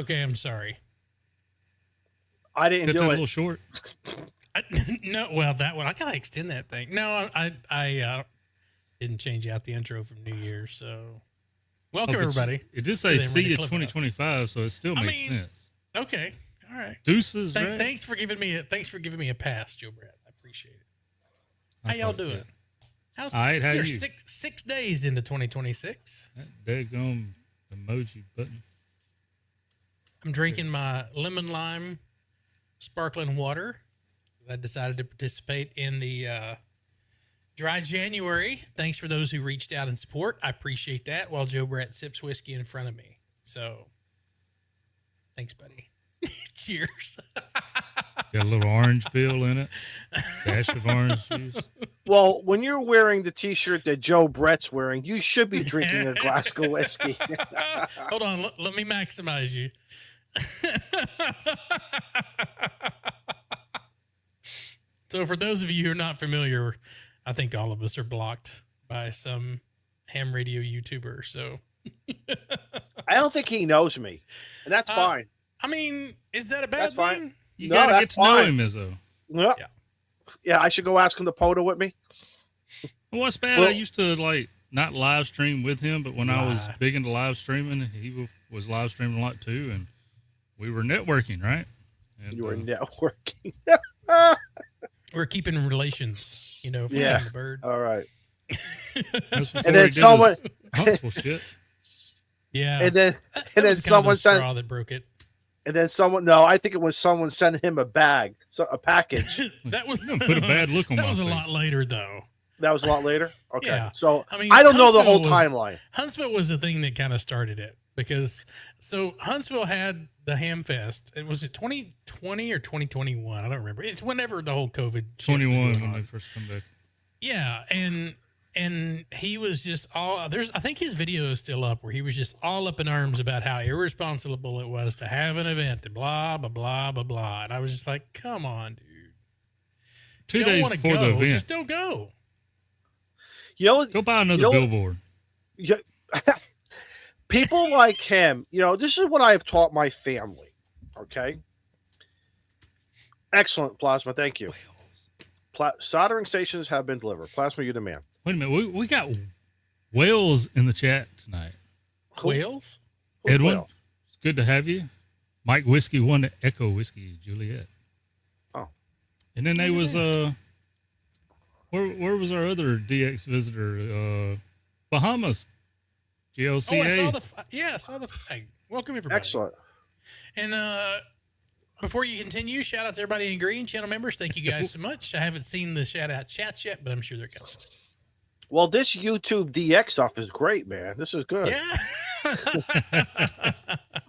Okay, I'm sorry. I didn't Cut do that a it. little short. No, well, that one I gotta extend that thing. No, I didn't change out the intro from New Year's. So, welcome everybody. It did to say the see you Clubhouse. 2025, so it still makes sense. Okay, all right. Deuces, right? Thanks for giving me a pass, Joe Brett. I appreciate it. How y'all doing? How's all right? How you're you? 6 days into 2026. That daggone emoji button. I'm drinking my lemon lime sparkling water. I decided to participate in the dry January. Thanks for those who reached out in support. I appreciate that. While Joe Brett sips whiskey in front of me. So, thanks, buddy. Cheers. Got a little orange peel in it. Dash of orange juice. Well, when you're wearing the T-shirt that Joe Brett's wearing, you should be drinking a glass of whiskey. Hold on. Let me maximize you. So for those of you who are not familiar, I think all of us are blocked by some ham radio YouTuber. So I don't think he knows me, and that's fine. I mean, is that a bad That's thing? fine. You No, gotta that's get to know fine. him, Izzo. Yeah. Yeah. Yeah, I should go ask him to photo with me. Well, what's bad? Well- I used to not live stream with him, but when I was Right. big into live streaming, he was live streaming a lot too, and we were networking, right? And, You were networking. We're keeping relations, from Yeah. the bird. All right. that's before And then he did someone- his Huntsville shit. Yeah. And then That and then was kind of someone the sent straw that broke it. and then someone no, I think it was someone sending him a bag, a package. That was You're gonna put a bad look on That my was a face. lot later, though. That was a lot later. Okay. Yeah. So I mean, I don't know the Huntsville whole timeline. Huntsville was the thing that kind of started it because Huntsville had the Ham Fest. Was it 2020 or 2021? I don't remember. It's whenever the whole COVID shit was 21 going when on. they first come back. Yeah, and he was just I think his video is still up where he was just all up in arms about how irresponsible it was to have an event and blah blah blah blah blah. And I was just like, come on, dude. 2 You don't days wanna before go, the event, just don't go. go buy another billboard. Yeah. People like him, this is what I've taught my family. Okay. Excellent, Plasma. Thank you. Soldering stations have been delivered. Plasma, you're the man. Wait a minute, we got whales in the chat tonight. Whales? Who's Edwin, whale? it's good to have you. Mike Whiskey 1 to Echo Whiskey Juliet. Oh. And then there was where was our other DX visitor? Bahamas. GLCA. Oh, I saw the flag. Welcome everybody. Excellent. And before you continue, shout out to everybody in green, channel members. Thank you guys so much. I haven't seen the shout out chats yet, but I'm sure they're coming. Well, this YouTube DX stuff is great, man. This is good. Yeah.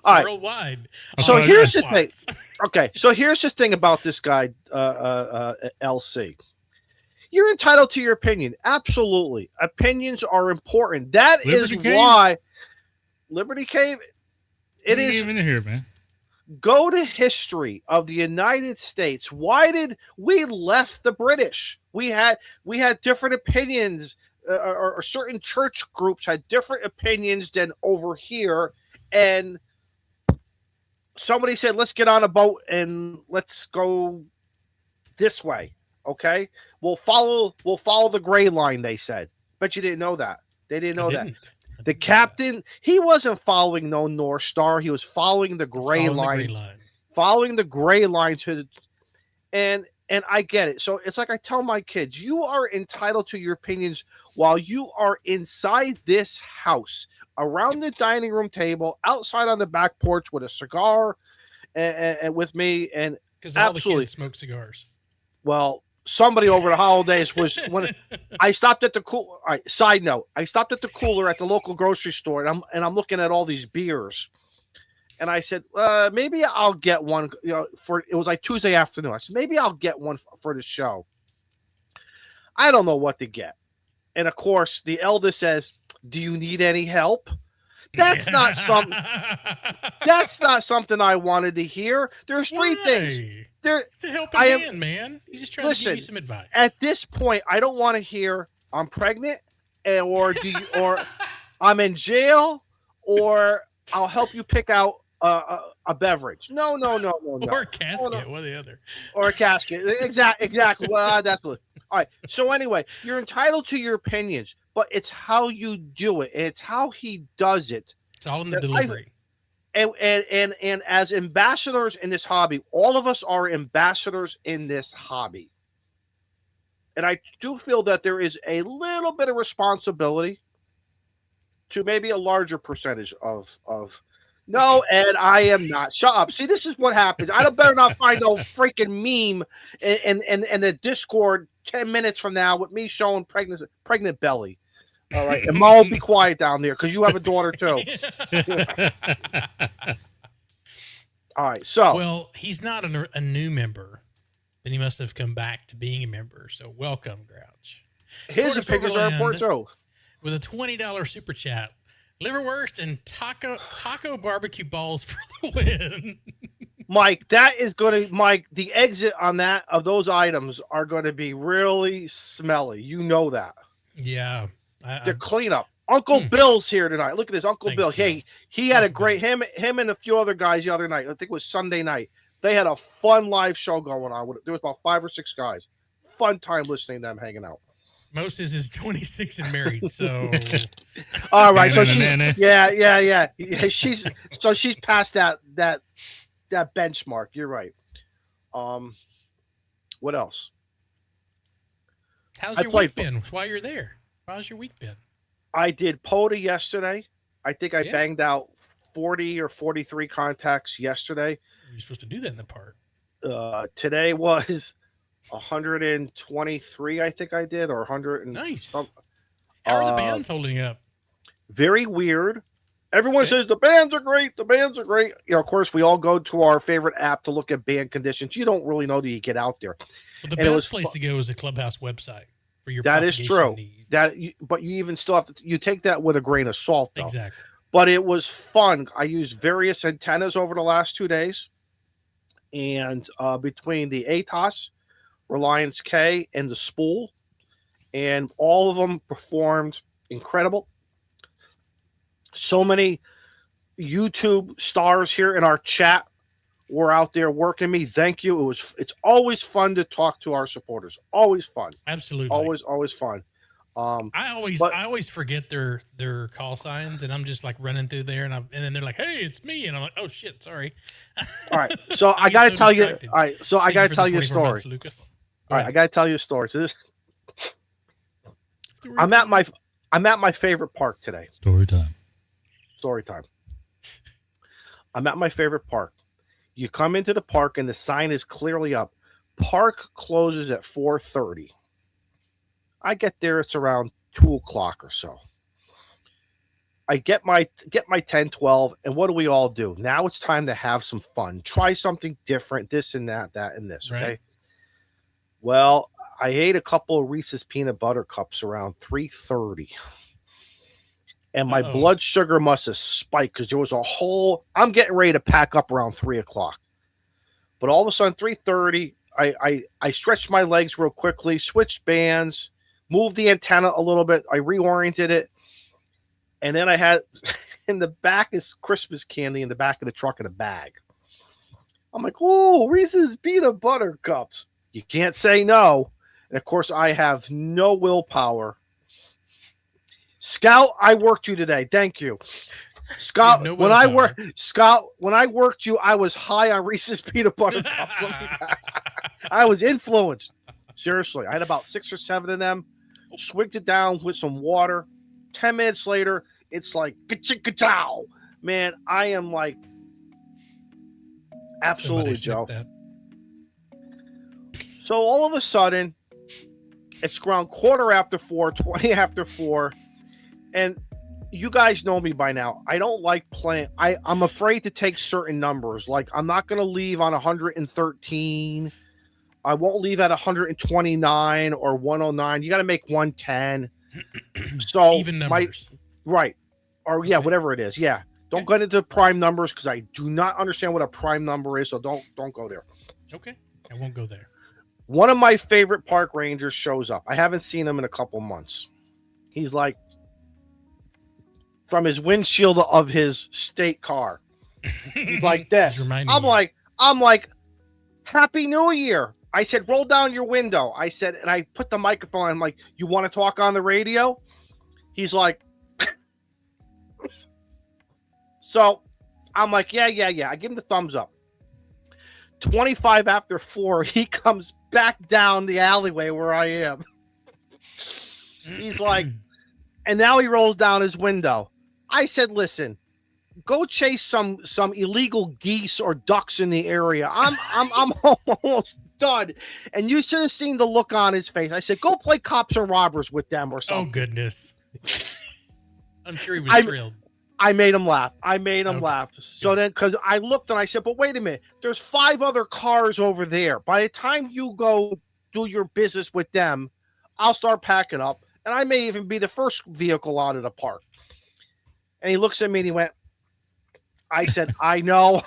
All right. Worldwide. So Oh, here's yes. the thing. Okay, so here's the thing about this guy, LC. You're entitled to your opinion. Absolutely. Opinions are important. That is Liberty Cave? why Liberty Cave, it Ain't is, even in here, man. go to history of the United States. Why did we left the British? We had different opinions, or certain church groups had different opinions than over here. And somebody said, let's get on a boat and let's go this way. Okay. We'll follow the gray line, they said. But you didn't know that. They didn't know that. The captain, he wasn't following no North Star. He was following the gray line. Following the gray line and I get it. So it's like I tell my kids, you are entitled to your opinions while you are inside this house, around the dining room table, outside on the back porch with a cigar and with me. And because all the kids smoke cigars. Well, somebody over the holidays was when I stopped at the cooler. All right, side note, I stopped at the cooler at the local grocery store and I'm looking at all these beers. And I said, maybe I'll get one, it was like Tuesday afternoon. I said, maybe I'll get one for the show. I don't know what to get. And of course, the eldest says, do you need any help? That's not something I wanted to hear. There's three things. It's a helping hand, man. He's just trying to give you some advice. At this point, I don't want to hear I'm pregnant or I'm in jail or I'll help you pick out a beverage. No. Or a casket, no. one or the other. Or a casket. Exactly. Well, that's what. All right. So anyway, you're entitled to your opinions, but it's how you do it. And it's how he does it. It's all in the delivery. And as ambassadors in this hobby, all of us are ambassadors in this hobby. And I do feel that there is a little bit of responsibility to maybe a larger percentage of no, Ed, I am not. Shut up. See, this is what happens. I better not find no freaking meme in the Discord 10 minutes from now with me showing pregnant belly. All right. And Mo, be quiet down there because you have a daughter too. All right. So, well, he's not a new member. Then he must have come back to being a member. So welcome, Grouch. His opinions are important too. With a $20 super chat. Liverwurst and taco barbecue balls for the win. Mike, that is going to, Mike, the exit on that of those items are going to be really smelly. You know that. Yeah. The cleanup. Uncle Bill's here tonight. Look at this. Uncle Bill. Hey, he had a great, him and a few other guys the other night. I think it was Sunday night. They had a fun live show going on. There was about 5 or 6 guys. Fun time listening to them hanging out. Moses is 26 and married, so all right. So yeah. She's past that benchmark. You're right. What else? How's your week been while you're there? How's your week been? I did POTA yesterday. I think I banged out 40 or 43 contacts yesterday. You're supposed to do that in the park. Today was 123, I think I did, or 100. Nice. How are the bands holding up? Very weird. Everyone says the bands are great. The bands are great. You know, of course, we all go to our favorite app to look at band conditions. You don't really know till you get out there. Well, the best place to go is the Clubhouse website for your that is true. Needs. But you even still have to. You take that with a grain of salt, though. Exactly. But it was fun. I used various antennas over the last 2 days, and between the ATOS, Reliance K, and the spool, and all of them performed incredible. So many YouTube stars here in our chat were out there working me. Thank you. It's always fun to talk to our supporters. Always fun. Absolutely. Always fun. I always forget their call signs, and I'm just like running through there, and then they're like, "Hey, it's me," and I'm like, "Oh shit, sorry." All right, so I got to tell you. All right, so I got to tell you a story. Months, Lucas. All right, I got to tell you a story. So I'm at my favorite park today. Story time. I'm at my favorite park. You come into the park and the sign is clearly up. Park closes at 4:30. I get there, it's around 2:00 or so. I get my 10, 12, and what do we all do? Now it's time to have some fun. Try something different, this and that, and this, okay? Right. Well, I ate a couple of Reese's peanut butter cups around 3:30. And my blood sugar must have spiked because there was a whole. I'm getting ready to pack up around 3:00, but all of a sudden 3:30, I stretched my legs real quickly, switched bands, moved the antenna a little bit, I reoriented it, and then I had in the back is Christmas candy in the back of the truck in a bag. I'm like, oh, Reese's peanut butter cups. You can't say no, and of course I have no willpower. Scout, I worked you today. Thank you. Scott, when I worked you, I was high on Reese's peanut butter cups. I was influenced. Seriously. I had about 6 or 7 of them. Swigged it down with some water. 10 minutes later, it's like ka-chow. Man, I am like absolutely Joe. So all of a sudden, it's around 4:15, 20 after 4. And you guys know me by now. I don't like playing. I'm afraid to take certain numbers. Like, I'm not going to leave on 113. I won't leave at 129 or 109. You got to make 110. So even numbers. Right. Or, yeah, whatever it is. Yeah. Don't get into prime numbers because I do not understand what a prime number is. So don't go there. Okay. I won't go there. One of my favorite park rangers shows up. I haven't seen him in a couple months. He's like, from his windshield of his state car. He's like this. Just reminding I'm you. like, Happy New Year. I said, roll down your window. I said, and I put the microphone. I'm like, you want to talk on the radio? He's like, so I'm like, yeah. I give him the thumbs up. 25 after 4, he comes back down the alleyway where I am. He's like, and now he rolls down his window. I said, listen, go chase some illegal geese or ducks in the area. I'm almost done. And you should have seen the look on his face. I said, go play cops and robbers with them or Oh, something. goodness. I'm sure he was thrilled. I made him laugh. Okay. Good. So then, because I looked and I said, but wait a minute, there's 5 other cars over there. By the time you go do your business with them, I'll start packing up. And I may even be the first vehicle out of the park. And he looks at me and he went, I said, I know.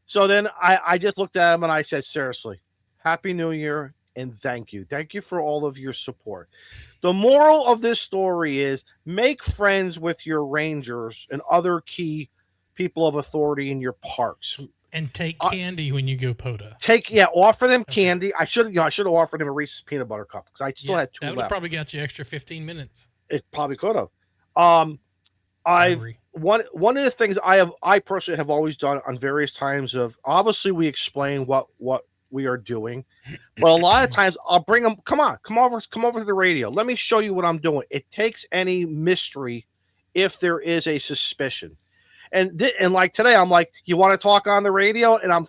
So then I just looked at him and I said, seriously, Happy New Year and thank you. Thank you for all of your support. The moral of this story is make friends with your rangers and other key people of authority in your parks. And take candy when you go POTA. Offer them candy. I should have offered him a Reese's peanut butter cup because I still had 2 that would have left. probably got you extra 15 minutes. It probably could have. One of the things I personally have always done on various times of obviously we explain what we are doing, but a lot of times I'll bring them. Come over to the radio. Let me show you what I'm doing. It takes any mystery if there is a suspicion. And like today, I'm like, you want to talk on the radio? And I'm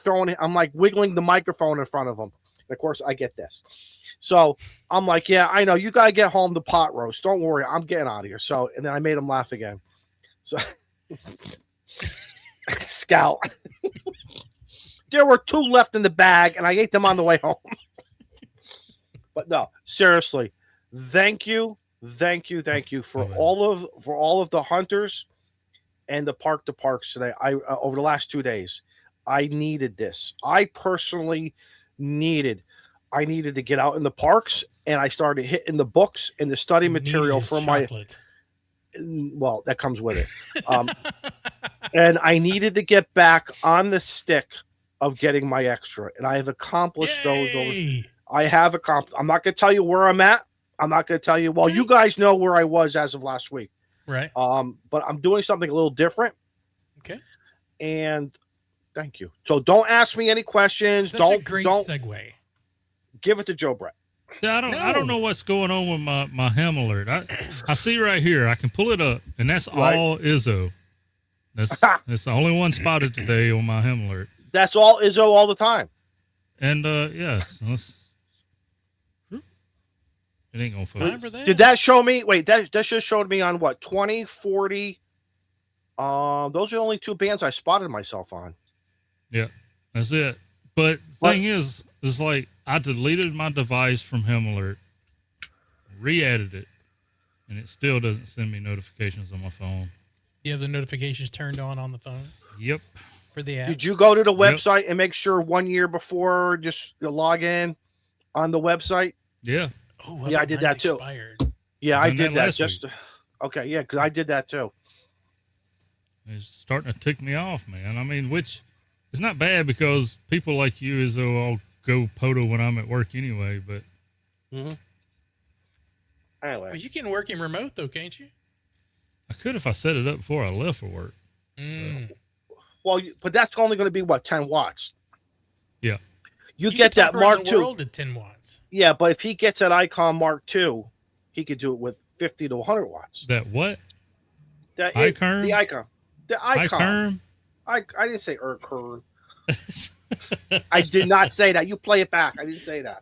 like wiggling the microphone in front of them. And of course, I get this. So I'm like, yeah, I know you got to get home to pot roast. Don't worry, I'm getting out of here. So, and then I made him laugh again. So, Scout. There were 2 left in the bag, and I ate them on the way home. But no, seriously, thank you for all of the hunters and the park to parks today. Over the last 2 days, I needed this. I personally needed to get out in the parks, and I started hitting the books and the study material for chocolate. Well, that comes with it. And I needed to get back on the stick of getting my extra, and I have accomplished those. I have accomplished. I'm not going to tell you where I'm at. I'm not going to tell you. Well, you guys know where I was as of last week. Right. But I'm doing something a little different. Okay. And thank you. So don't ask me any questions. Such a great segue. Give it to Joe Brett. Yeah, I don't know what's going on with my ham alert. I see right here. I can pull it up, and that's all Izzo. That's the only one spotted today on my ham alert. That's all Izzo all the time. And so it ain't gonna focus. Did that show me? Wait, that just showed me on what 20, 40. Those are the only 2 bands I spotted myself on. Yeah, that's it. But thing is like I deleted my device from Ham Alert, re-added it, and it still doesn't send me notifications on my phone. You have the notifications turned on the phone? Yep. For the app? Did you go to the website and make sure 1 year before just log in on the website? Yeah. Oh, yeah, I did that too. Expired. Yeah, I did that. Okay, yeah, because I did that too. It's starting to tick me off, man. I mean, which is not bad because people like you is all go POTA when I'm at work anyway, but anyway. Well, you can work in remote though, can't you? I could if I set it up before I left for work. Well, but that's only going to be what 10 watts. Yeah. You get that Mark II at 10 watts. Yeah, but if he gets that Icon Mark II, he could do it with 50 to 100 watts. That what? Icon? The Icon. The Icon. I didn't say Erkern. I did not say that. You play it back. I didn't say that.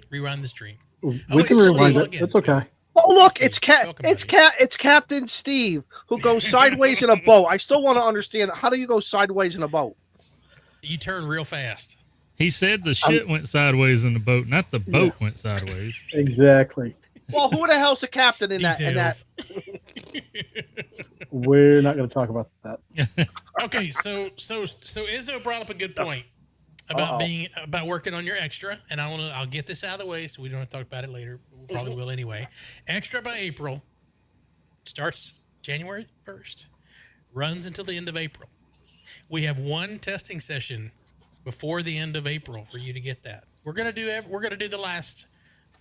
Rewind the stream. We can rewind it. It's okay. Oh look, it's Captain Steve who goes sideways in a boat. I still want to understand how do you go sideways in a boat? You turn real fast. He said the shit went sideways in the boat, not the boat went sideways. Exactly. Well, who the hell's the captain in that? We're not going to talk about that. Okay, so Izzo brought up a good point about about working on your extra, and I'll get this out of the way so we don't have to talk about it later. We probably will anyway. Extra by April starts January 1st. runs until the end of April. We have one testing session before the end of April for you to get that. We're gonna do the last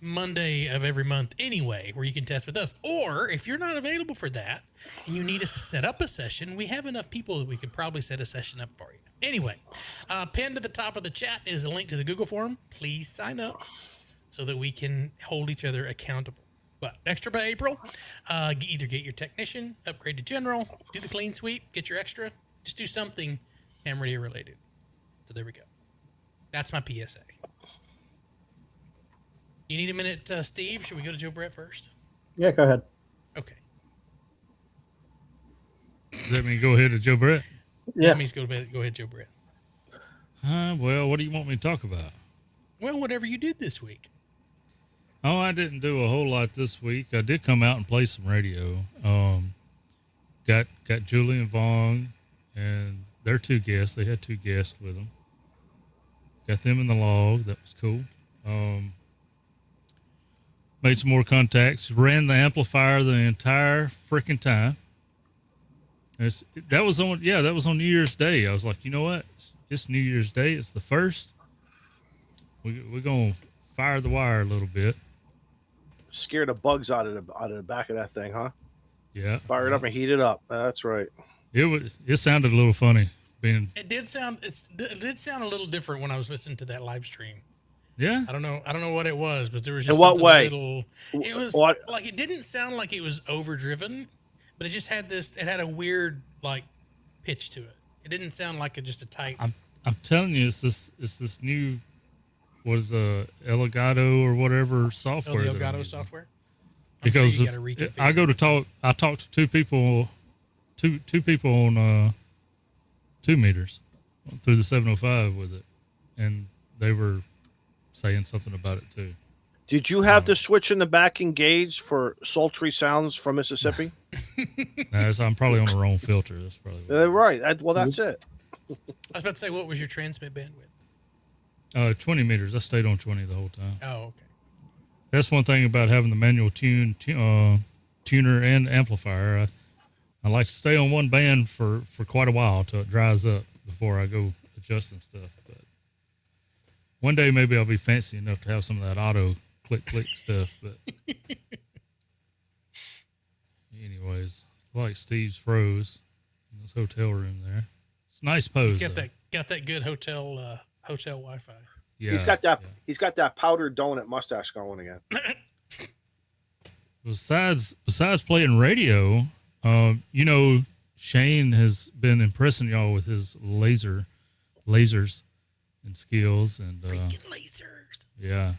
Monday of every month anyway, where you can test with us. Or if you're not available for that and you need us to set up a session, we have enough people that we could probably set a session up for you. Anyway, pinned to the top of the chat is a link to the Google form. Please sign up so that we can hold each other accountable. But extra by April, either get your technician, upgrade to general, do the clean sweep, get your extra, just do something ham radio related. So there we go. That's my PSA. You need a minute, Steve? Should we go to Joe Brett first? Yeah, go ahead. Okay. Does that mean go ahead to Joe Brett? Yeah. That means go ahead, Joe Brett. Well, what do you want me to talk about? Well, whatever you did this week. Oh, I didn't do a whole lot this week. I did come out and play some radio. Got Julie and Vaughn and their two guests. They had two guests with them. Got them in the log. That was cool. Made some more contacts. Ran the amplifier the entire freaking time. That was on New Year's Day. I was like, you know what? It's New Year's Day. It's the first. We're gonna fire the wire a little bit. Scare the bugs out of the back of that thing, huh? Yeah. Fire it up and heat it up. That's right. It sounded a little funny. It did sound a little different when I was listening to that live stream. Yeah. I don't know what it was, but there was just In what something way? It was What? like it didn't sound like it was overdriven, but it just had it had a weird like pitch to it. It didn't sound like just a tight. I'm telling you, it's this new Elgato or whatever software. The that I'm Elgato using. software. Because you gotta reconfigure I go to talk, I talked to two people on 2 meters through the 705 with it, and they were saying something about it too. Did you have to switch in the back engage for sultry sounds from Mississippi? I'm probably on the wrong filter. That's probably what Right. That's it. I was about to say, what was your transmit bandwidth? 20 meters. I stayed on 20 the whole time. Oh, okay. That's one thing about having the manual tuner and amplifier. I like to stay on one band for quite a while till it dries up before I go adjusting stuff. But one day maybe I'll be fancy enough to have some of that auto click stuff. But anyways, like Steve's froze in this hotel room there. It's a nice pose. He's got that good hotel Wi-Fi. Yeah, He's got that powdered donut mustache going again. Besides playing radio, Shane has been impressing y'all with his lasers and skills and Freaking lasers. Yeah.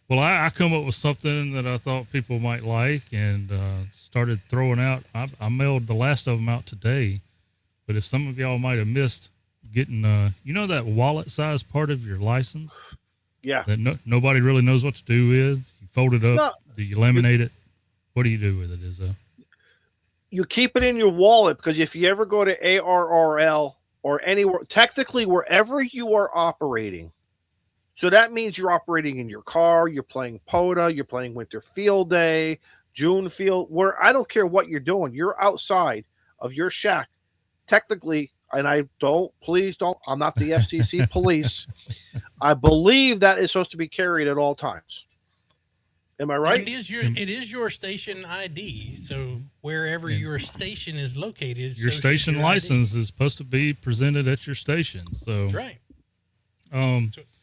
Well, I come up with something that I thought people might like and started throwing out. I mailed the last of them out today, but if some of y'all might have missed getting, that wallet-sized part of your license? Yeah. That nobody really knows what to do with. You fold it up. No. Do you laminate it? What do you do with it, Izzo? You keep it in your wallet because if you ever go to ARRL or anywhere, technically wherever you are operating, so that means you're operating in your car, you're playing POTA, you're playing Winter Field Day, June Field, where I don't care what you're doing, you're outside of your shack. Technically, and please don't, I'm not the FCC police. I believe that is supposed to be carried at all times. Am I right? It is your station ID. So wherever your station is located, your station license is supposed to be presented at your station. So that's right.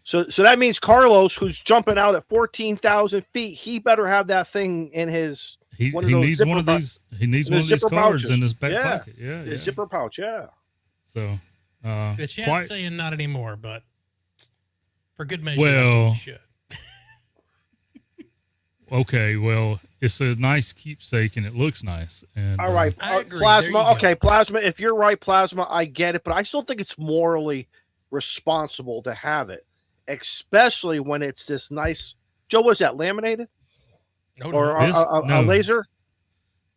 So that means Carlos, who's jumping out at 14,000 feet, he better have that thing in his. He needs one of these. He needs one of these cards in his back pocket. Yeah, his zipper pouch. Yeah. So the chat's saying not anymore, but for good measure, well, you should. Okay, well, it's a nice keepsake and it looks nice. And all right, I agree. Plasma. Okay, Plasma. If you're right, Plasma, I get it, but I still think it's morally responsible to have it, especially when it's this nice. Joe, was that laminated or a laser?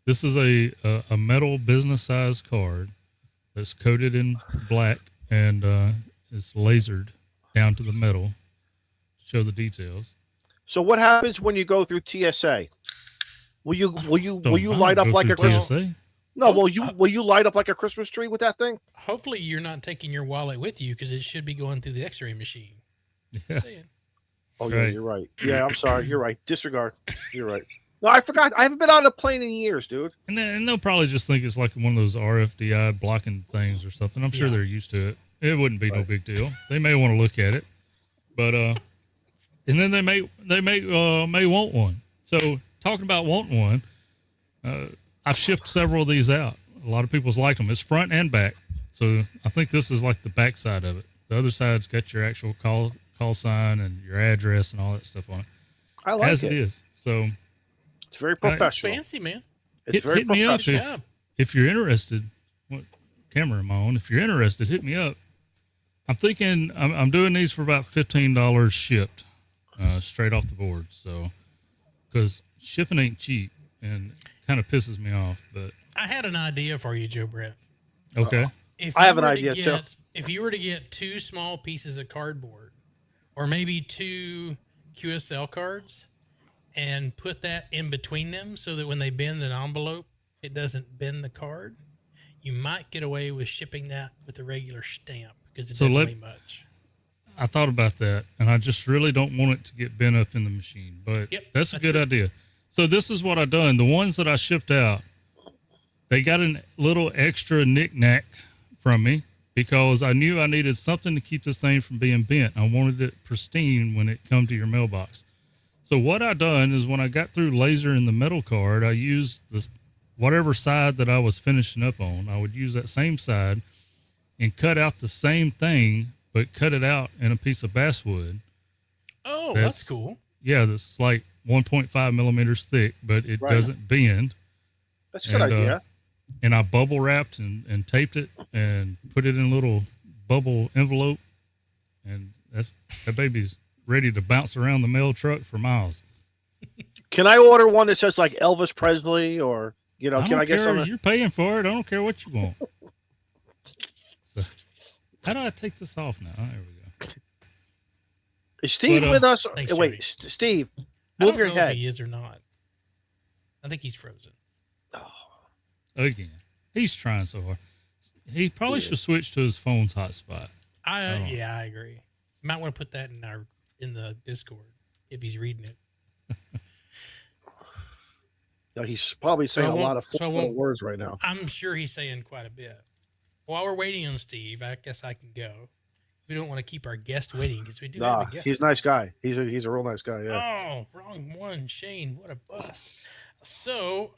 This is a metal business size card that's coated in black and it's lasered down to the metal. Show the details. So what happens when you go through TSA? Will you light up like a TSA? No, will you light up like a Christmas tree with that thing? Hopefully, you're not taking your wallet with you because it should be going through the X-ray machine. Just saying. Oh yeah, Right. you're right. Yeah, I'm sorry. You're right. Disregard. You're right. No, I forgot. I haven't been on a plane in years, dude. And they'll probably just think it's like one of those RFDI blocking things or something. I'm sure Yeah. they're used to it. It wouldn't be no big deal. They may want to look at it, but and then they may want one. So talking about wanting one, I've shipped several of these out. A lot of people's liked them. It's front and back. So I think this is like the back side of it. The other side's got your actual call sign and your address and all that stuff on it. I like As it. it is. So It's very professional. Fancy, man. It's very hit me up professional. if you're interested. What camera am I on? If you're interested, hit me up. I'm thinking I'm doing these for about $15 shipped, straight off the board. So, because shipping ain't cheap and kind of pisses me off. But I had an idea for you, Joe Brett. okay, If I have you an were to idea, too. If you were to get 2 small pieces of cardboard, or maybe 2 QSL cards, and put that in between them so that when they bend an envelope, it doesn't bend the card, you might get away with shipping that with a regular stamp because it doesn't weigh much. I thought about that, and I just really don't want it to get bent up in the machine. But that's a good idea. So this is what I done. The ones that I shipped out, they got a little extra knick-knack from me because I knew I needed something to keep this thing from being bent. I wanted it pristine when it come to your mailbox. So what I done is when I got through lasering the metal card, I used whatever side that I was finishing up on. I would use that same side and cut out the same thing, but cut it out in a piece of basswood. Oh, that's cool. Yeah, that's like 1.5 millimeters thick, but it doesn't bend. That's a good idea. And I bubble wrapped and taped it and put it in a little bubble envelope. And that baby's ready to bounce around the mail truck for miles. Can I order one that says like Elvis Presley or, can I get something? You're paying for it. I don't care what you want. So, how do I take this off now? There we go. Is Steve with us? Thanks, Wait, Jody. Steve, I move don't your know head. if he is or not. I think he's frozen. Again, he's trying so hard. He probably should switch to his phone's hotspot. I agree. You might want to put that in the Discord if he's reading it. No, he's probably saying a lot of words right now. I'm sure he's saying quite a bit. While we're waiting on Steve, I guess I can go. We don't want to keep our guest waiting because we do have a guest. He's a nice guy. He's a real nice guy. Yeah. Oh, wrong one, Shane. What a bust. So,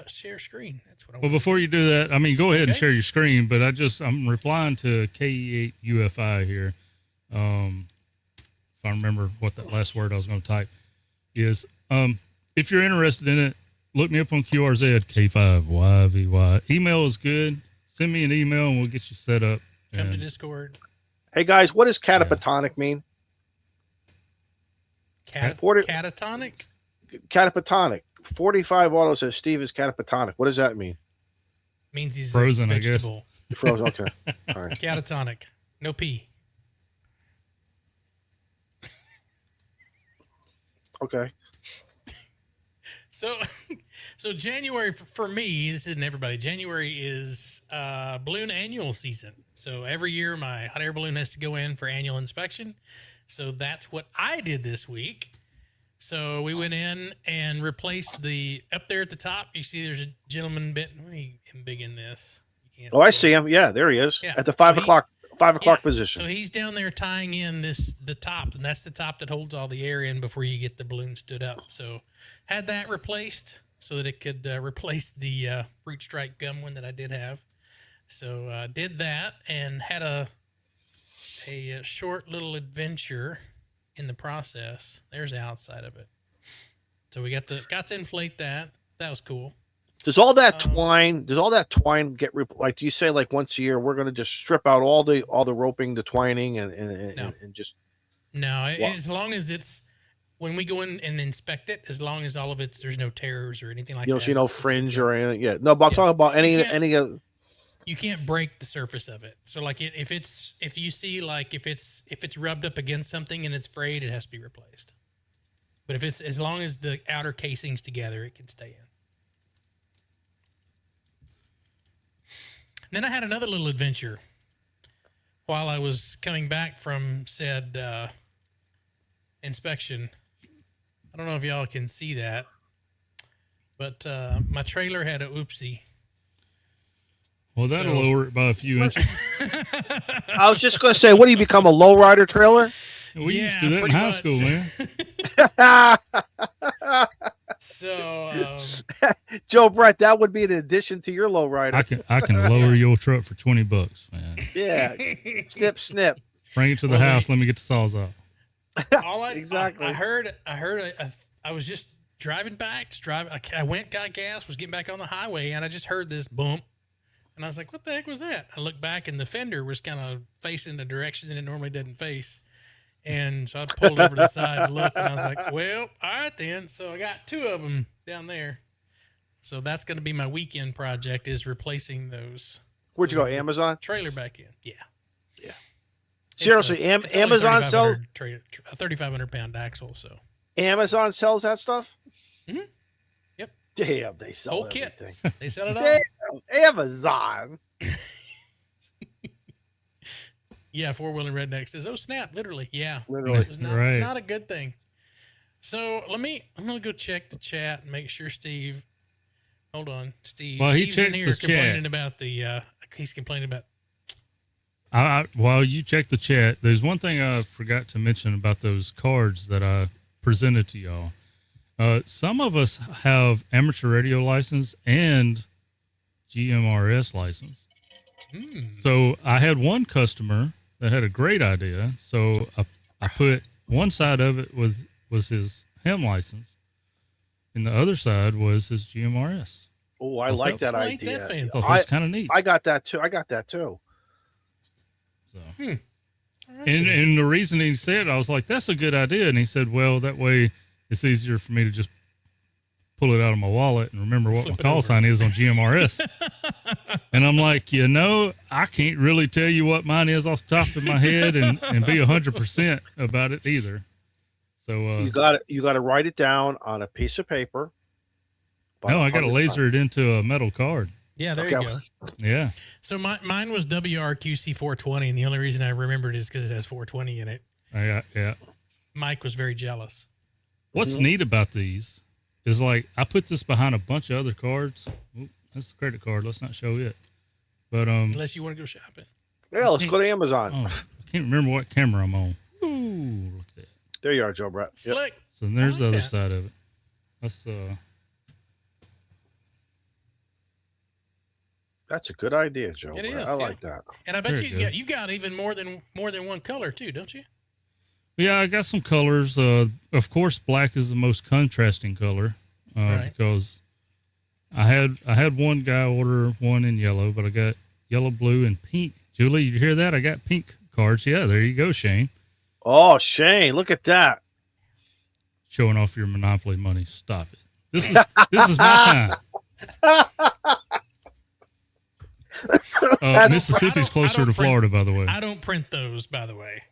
share screen. That's what I want. Well, before you do that, go ahead and share your screen, but I'm replying to KE8UFI here. If I remember what that last word I was going to type is, if you're interested in it, look me up on QRZ K5YVY. Email is good. Send me an email and we'll get you set up. Come to Discord. Hey guys, what does catatonic mean? Catatonic? Catatonic. 45 Auto says Steve is catatonic. What does that mean? Means he's frozen, a I guess. vegetable. Frozen. Okay. All right. Catatonic. No P. Okay. So January for me, this isn't everybody. January is balloon annual season. So every year my hot air balloon has to go in for annual inspection. So that's what I did this week. So we went in and replaced up there at the top. You see there's a gentleman let me big in this. You can't I see him. Yeah, there he is. Yeah. At the 5 o'clock position. So he's down there tying in the top, and that's the top that holds all the air in before you get the balloon stood up. So had that replaced so that it could replace the fruit strike gum one that I did have. So did that and had a short little adventure in the process. There's the outside of it. So we got to inflate that. That was cool. Does all that twine get like? Do you say like once a year we're going to just strip out all the roping, the twining, and just? No, as long as it's when we go in and inspect it, as long as all of there's no tears or anything like that. You'll see no fringe or anything. Yeah, no. But I'm talking about any of. You can't break the surface of it. So like if you see like if it's rubbed up against something and it's frayed, it has to be replaced. But if it's as long as the outer casing's together, it can stay in. Then I had another little adventure while I was coming back from said inspection. I don't know if y'all can see that, but my trailer had a oopsie. Well, that'll lower it by a few inches. I was just going to say, what do you become, a lowrider trailer? We used to do that in high school, man. So, Joe Brett, that would be an addition to your lowrider. I can lower your truck for $20, man. Yeah, snip. Bring it to the house. Let me get the saws off. Exactly. I heard. I was just driving back. I went, got gas, was getting back on the highway, and I just heard this bump. And I was like, what the heck was that? I looked back, and the fender was kind of facing the direction that it normally doesn't face. And so I pulled over to the side and looked, and I was like, well, all right then. So I got 2 of them down there. So that's going to be my weekend project, is replacing those. Where'd you go, Amazon? Trailer back in. Yeah. Seriously, it's Amazon sells a 3,500 pound axle. So Amazon sells that stuff? Mm-hmm. Yep. Damn, they sell whole everything. kit. They sell it all. Damn, Amazon. Yeah, 4-wheeling redneck says, "Oh snap!" Literally, yeah, Literally. It was not a good thing. So I'm gonna go check the chat and make sure Steve. Hold on, Steve. Well, he Steve's in checks here the complaining chat. about the. He's complaining about. While you check the chat, there's one thing I forgot to mention about those cards that I presented to y'all. Some of us have amateur radio license and GMRS license. So I had one customer that had a great idea. So I put one side of it was his ham license, and the other side was his GMRS. Oh, I like that Ain't idea. that fancy. I thought that's kind of neat. I got that too. So. All right. And the reason he said, I was like, that's a good idea. And he said, well, that way it's easier for me to just pull it out of my wallet and remember what my call sign is on GMRS. And I'm like, I can't really tell you what mine is off the top of my head and be 100% about it either. So you got to write it down on a piece of paper. No, I got to laser it into a metal card. Yeah, there you go. Yeah. So mine was WRQC 420, and the only reason I remembered is because it has 420 in it. Yeah. Mike was very jealous. What's neat about these is, like, I put this behind a bunch of other cards. Oop, that's the credit card. Let's not show it. But unless you want to go shopping. Yeah, let's go to Amazon. Oh, I can't remember what camera I'm on. Ooh, look at that. There you are, Joe Brett. Yep. Slick. So there's the other that. side of it. That's That's a good idea, Joe. It Brett. is, I yeah. like that. And I bet Very good. you got even more than one color too, don't you? Yeah, I got some colors. Of course, black is the most contrasting color Right. because I had one guy order one in yellow, but I got yellow, blue, and pink. Julie, you hear that? I got pink cards. Yeah, there you go, Shane. Oh, Shane, look at that. Showing off your Monopoly money. Stop it. This is my time. Mississippi's closer to Florida, by the way. I don't print those, by the way.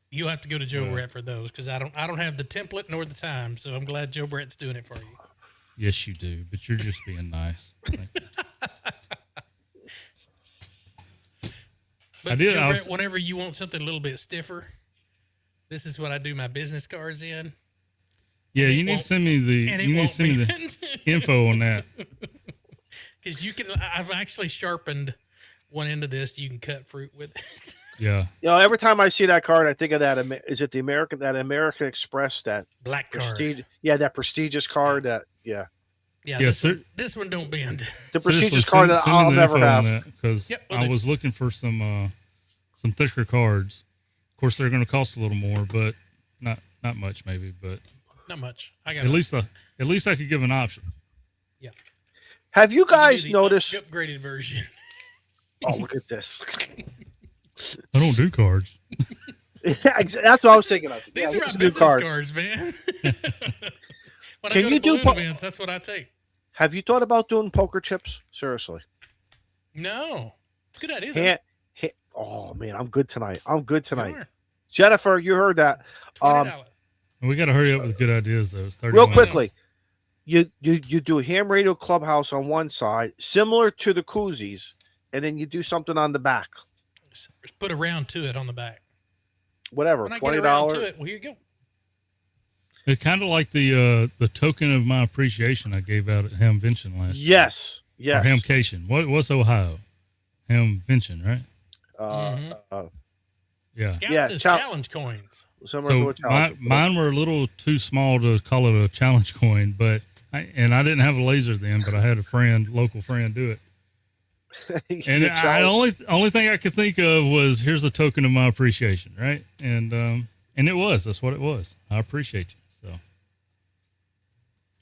You'll have to go to Joe Brett for those because I don't have the template nor the time. So I'm glad Joe Brett's doing it for you. Yes, you do, but you're just being nice. Thank you. But Joe Brett, whenever you want something a little bit stiffer, this is what I do my business cards in. Yeah, you need to send me the info on that. Because I've actually sharpened one end of this. You can cut fruit with it. Yeah. Every time I see that card, I think of that. Is it the American Express, that black card? Prestige, that prestigious card. Yeah. This one don't bend. The prestigious card that I'll never have. Because I was looking for some thicker cards. Of course, they're going to cost a little more, but not much, maybe. But not much. At least I could give an option. Yeah. Have you guys noticed the upgraded version? Oh, look at this. I don't do cards. That's what I was thinking of. These are my new business cards, man. When I go to balloon events, that's what I take. Have you thought about doing poker chips? Seriously. No. It's a good idea. Oh, man, I'm good tonight. Jennifer, you heard that. We got to hurry up with good ideas, though. It's real quickly. You do Ham Radio Clubhouse on one side, similar to the koozies, and then you do something on the back. Just put a round to it on the back. Whatever, When I get around to $20. it, well, here you go. It's kind of like the token of my appreciation I gave out at Hamvention last year. Yes. Or Hamcation. What's Ohio? Hamvention, right? Yeah. Scout says challenge coins. Similar to a challenge. Mine were a little too small to call it a challenge coin, but I didn't have a laser then, but I had a local friend do it. And the only thing I could think of was, here's a token of my appreciation, right? And that's what it was. I appreciate you. So,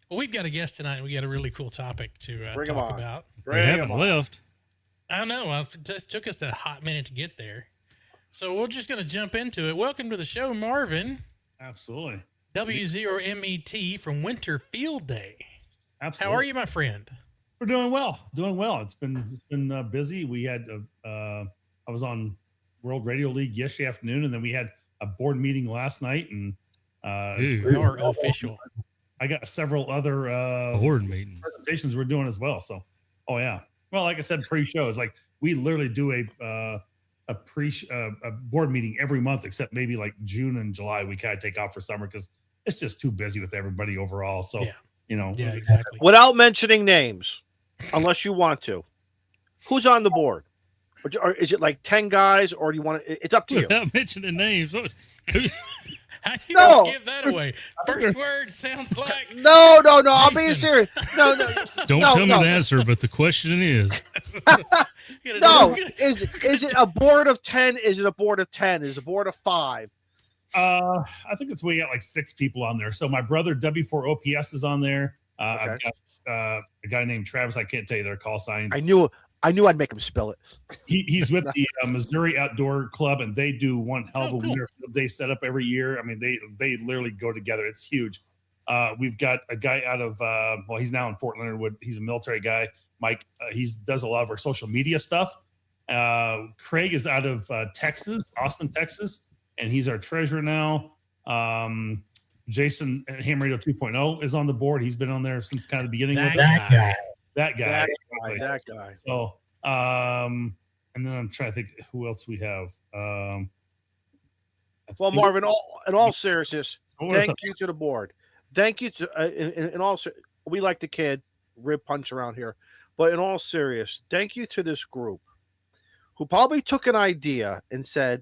well, we've got a guest tonight. We got a really cool topic to talk about. They haven't left. I know. It just took us a hot minute to get there. So we're just going to jump into it. Welcome to the show, Marvin. Absolutely. W0MET from Winter Field Day. Absolutely. How are you, my friend? We're doing well. It's been busy. We had I was on World Radio League yesterday afternoon, and then we had a board meeting last night, and we are official. I got several other board meetings presentations we're doing as well. So, oh yeah. Well, like I said, pre-show is like we literally do a board meeting every month, except maybe like June and July. We kind of take off for summer because it's just too busy with everybody overall. So, yeah, exactly. Without mentioning names, unless you want to, who's on the board? Or is it like 10 guys, or do you want to? It's up to you. Without mentioning names. How do you give that away? First word sounds like no. I'm being serious. No. Don't tell me the answer, but the question is. No. Is it a board of 10? Is it a board of 10? Is it a board of 5? I think we got like 6 people on there. So my brother W4OPS is on there. I've got a guy named Travis. I can't tell you their call signs. I knew I'd make him spell it. He's with the Missouri Outdoor Club, and they do one hell of a Winter Field Day setup every year. I mean, they literally go together. It's huge. We've got a guy out of he's now in Fort Leonard Wood. He's a military guy. Mike, he does a lot of our social media stuff. Craig is out of Texas, Austin, Texas, and he's our treasurer now. Jason at Ham Radio 2.0 is on the board. He's been on there since kind of the beginning. That guy. So, and then I'm trying to think who else we have. Well, Marvin, in all seriousness, thank you to the board. Thank you to in all. We like the kid rib punch around here, but in all serious, thank you to this group who probably took an idea and said,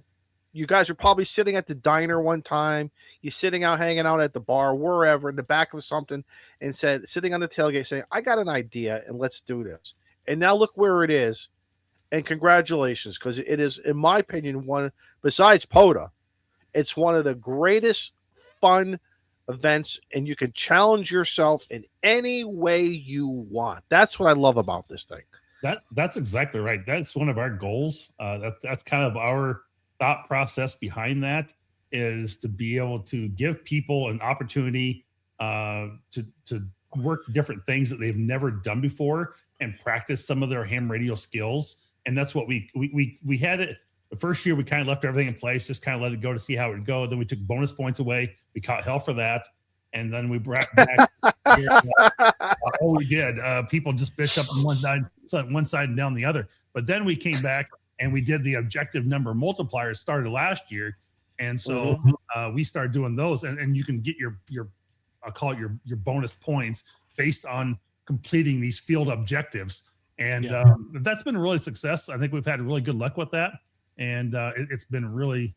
you guys are probably sitting at the diner one time. You're sitting out, hanging out at the bar, wherever, in the back of something, and said, sitting on the tailgate saying, I got an idea and let's do this. And now look where it is. And congratulations, because it is, in my opinion, one, besides POTA, it's one of the greatest fun events, and you can challenge yourself in any way you want. That's what I love about this thing. That's exactly right. That's one of our goals. That's kind of our thought process behind that, is to be able to give people an opportunity to work different things that they've never done before and practice some of their ham radio skills. And that's what we had it. The first year we kind of left everything in place, just kind of let it go to see how it would go. Then we took bonus points away. We caught hell for that. And then we brought back we did. People just bitched up on one side and down the other. But then we came back and we did the objective number multipliers, started last year. And so we started doing those, and you can get your I'll call it your bonus points based on completing these field objectives. And that's been a really success. I think we've had really good luck with that. And it's been really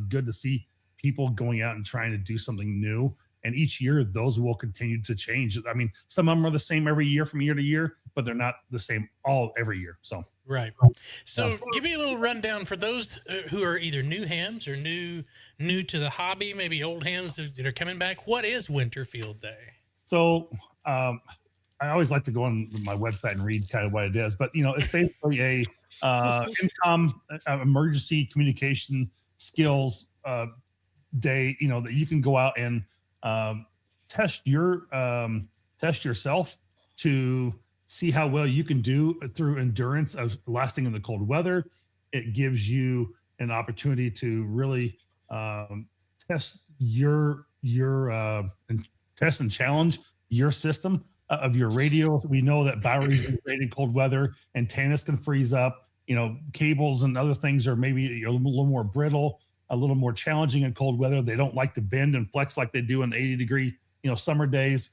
good to see people going out and trying to do something new. And each year, those will continue to change. I mean, some of them are the same every year from year to year, but they're not the same every year. So right. So give me a little rundown for those who are either new hams or new to the hobby, maybe old hams that are coming back. What is Winter Field Day? So I always like to go on my website and read kind of what it is, but it's basically a income emergency communication skills day. That you can go out and test yourself to see how well you can do through endurance of lasting in the cold weather. It gives you an opportunity to really test test and challenge your system of your radio. We know that batteries are great in cold weather, antennas can freeze up. cables and other things are maybe a little more brittle, a little more challenging in cold weather. They don't like to bend and flex like they do in 80-degree, summer days.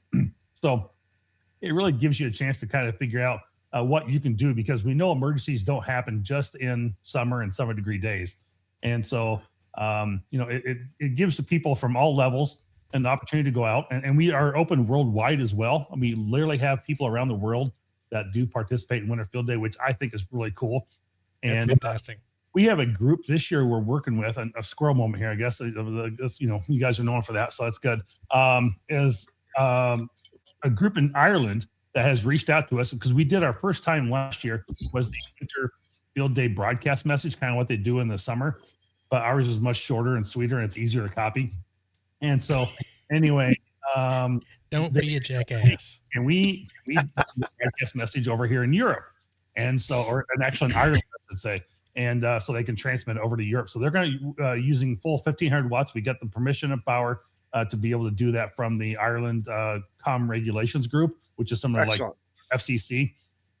So it really gives you a chance to kind of figure out what you can do, because we know emergencies don't happen just in summer and summer degree days. And so, it gives the people from all levels an opportunity to go out, and we are open worldwide as well. I mean, we literally have people around the world that do participate in Winter Field Day, which I think is really cool. That's And fantastic. we have a group this year we're working with, a squirrel moment here, I guess. That's, you guys are known for that, so that's good. Is a group in Ireland that has reached out to us, because we did our first time last year was the Winter Field Day broadcast message, kind of what they do in the summer, but ours is much shorter and sweeter, and it's easier to copy. And so anyway, don't be a jackass. And we broadcast message over here in Europe, and actually in Ireland, I should say, and so they can transmit it over to Europe. So they're going to using full 1,500 watts. We got the permission and power to be able to do that from the Ireland Com Regulations Group, which is similar like FCC,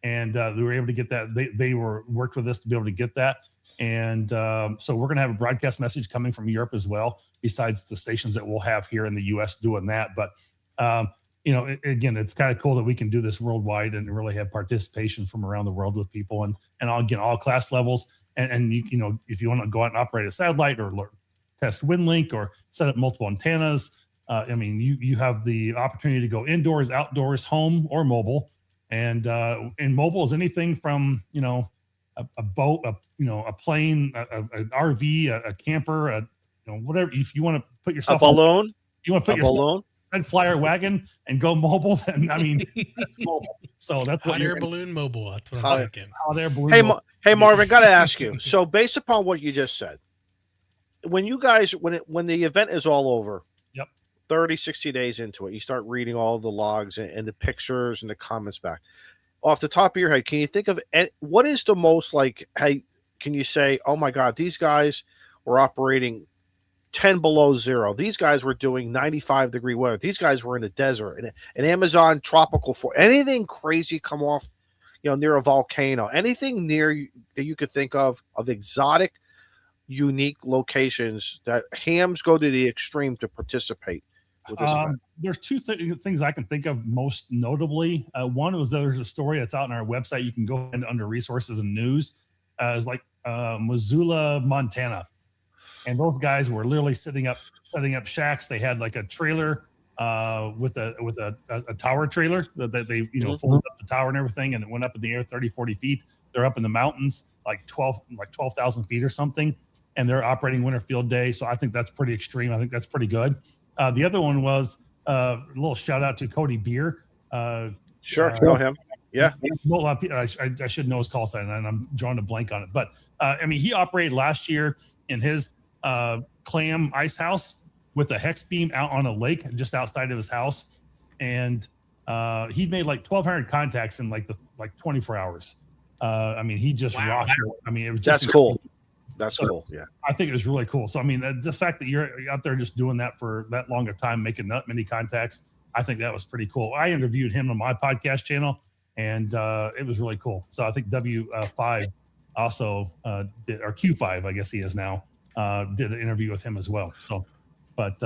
and they were able to get that. They worked with us to be able to get that. And so we're going to have a broadcast message coming from Europe as well, besides the stations that we'll have here in the U.S. doing that. But, again, it's kind of cool that we can do this worldwide and really have participation from around the world with people, and again, all class levels. And if you want to go out and operate a satellite or test WindLink or set up multiple antennas, you have the opportunity to go indoors, outdoors, home, or mobile. And mobile is anything from, a boat, a plane, an RV, a camper, whatever. If you want to put yourself a balloon, balloon, red flyer wagon and go mobile, then that's mobble. So that's hot air balloon mobile. That's what I'm thinking. Hot air balloon. Hey, Marvin, got to ask you. So based upon what you just said, when you guys, when the event is all over, 30, 60 days into it, you start reading all the logs and the pictures and the comments back. Off the top of your head, can you think of what is the most can you say, oh my God, these guys were operating 10 below zero. These guys were doing 95-degree weather. These guys were in the desert, an Amazon tropical forest. Anything crazy come off, near a volcano, anything near that you could think of exotic, unique locations that hams go to the extreme to participate. There's two things I can think of most notably. One was there's a story that's out on our website. You can go under resources and news. It's like Missoula, Montana, and those guys were literally setting up shacks. They had like a trailer with a tower trailer that they folded up the tower and everything, and it went up in the air 30, 40 feet. They're up in the mountains like 12,000 feet or something, and they're operating Winter Field Day. So I think that's pretty extreme. I think that's pretty good. The other one was a little shout out to Cody Beer. Sure, know him. Yeah. I should know his call sign, and I'm drawing a blank on it. But he operated last year in his clam ice house with a hex beam out on a lake just outside of his house, and he made like 1,200 contacts in like 24 hours. He just rocked it. It was just that's cool. That's cool. Yeah, I think it was really cool. So the fact that you're out there just doing that for that long of time, making that many contacts, I think that was pretty cool. I interviewed him on my podcast channel, and it was really cool. So I think W5 also did, or Q5, I guess he is now, did an interview with him as well. So, but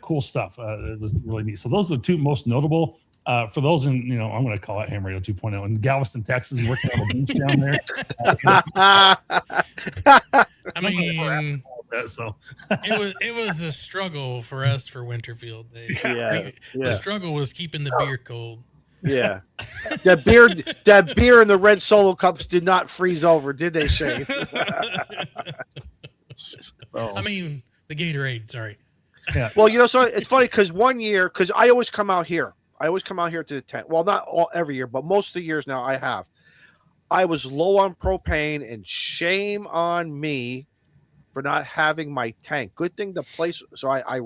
cool stuff. It was really neat. So those are the two most notable. For those in, I'm going to call it Ham Radio 2.0 in Galveston, Texas, working on the beach down there. So it was a struggle for us for Winterfield Day. Yeah. The struggle was keeping the beer cold. Yeah, that beer in the red Solo cups did not freeze over, did they, Shane? The Gatorade. Sorry. Yeah. Well, so it's funny because one year, because I always come out here. To the tent. Well, not every year, but most of the years now I have. I was low on propane, and shame on me for not having my tank. Good thing the place. So I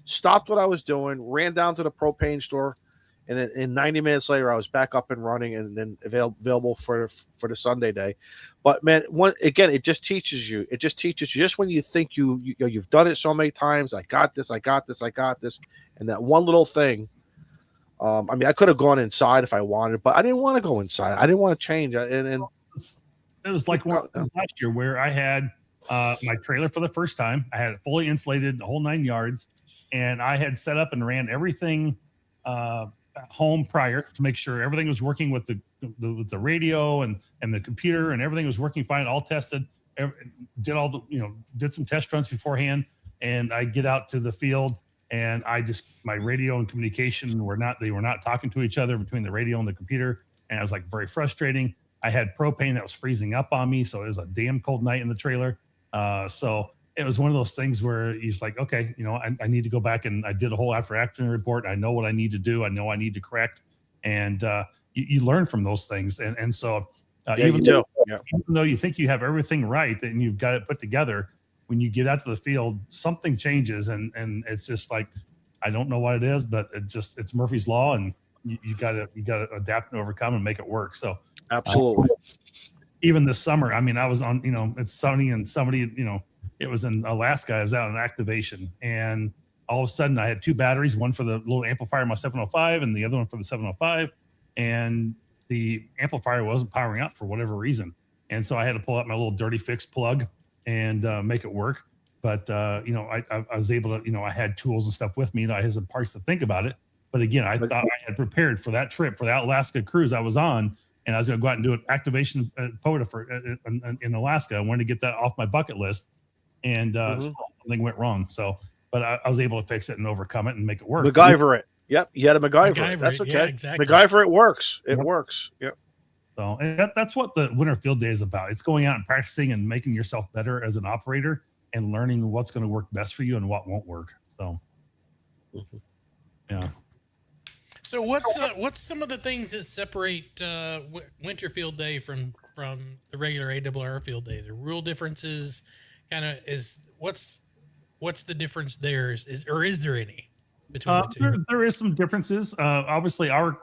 stopped what I was doing, ran down to the propane store, and then in 90 minutes later, I was back up and running, and then available for the Sunday day. But man, it just teaches you. It just teaches you. Just when you think you've done it so many times, I got this, and that one little thing. I could have gone inside if I wanted, but I didn't want to go inside. I didn't want to change. And it was like last year where I had my trailer for the first time. I had it fully insulated, the whole 9 yards, and I had set up and ran everything at home prior to make sure everything was working with the radio and the computer, and everything was working fine, all tested. Did all the did some test runs beforehand, and I get out to the field, and my radio and communication were not talking to each other between the radio and the computer, and it was like very frustrating. I had propane that was freezing up on me, so it was a damn cold night in the trailer. So it was one of those things where he's like, okay, I need to go back, and I did a whole after action report. I know what I need to do. I know I need to correct, and you learn from those things, and so. Even though you think you have everything right and you've got it put together, when you get out to the field, something changes, and it's just like, I don't know what it is, but it's Murphy's Law, and you got to adapt and overcome and make it work. So absolutely. Even this summer, I mean, I was on, it's sunny, and somebody, it was in Alaska. I was out on activation, and all of a sudden I had 2 batteries, one for the little amplifier in my 705 and the other one for the 705, and the amplifier wasn't powering up for whatever reason. And so I had to pull out my little dirty fix plug and make it work. But, I was able to, I had tools and stuff with me. I had some parts to think about it. But again, I thought I had prepared for that trip, for that Alaska cruise I was on. And I was going to go out and do an activation POTA in Alaska. I wanted to get that off my bucket list. And something went wrong. So, but I was able to fix it and overcome it and make it work. MacGyver it. Yep, you had to MacGyver it. That's okay. Yeah, exactly. MacGyver it works. It works. Yep. So and that's what the Winter Field Day is about. It's going out and practicing and making yourself better as an operator and learning what's going to work best for you and what won't work. So, yeah. So what's some of the things that separate Winter Field Day from the regular ARRL field day? The rule differences, what's the difference there? Is there any? Between the two? There is some differences. Obviously, our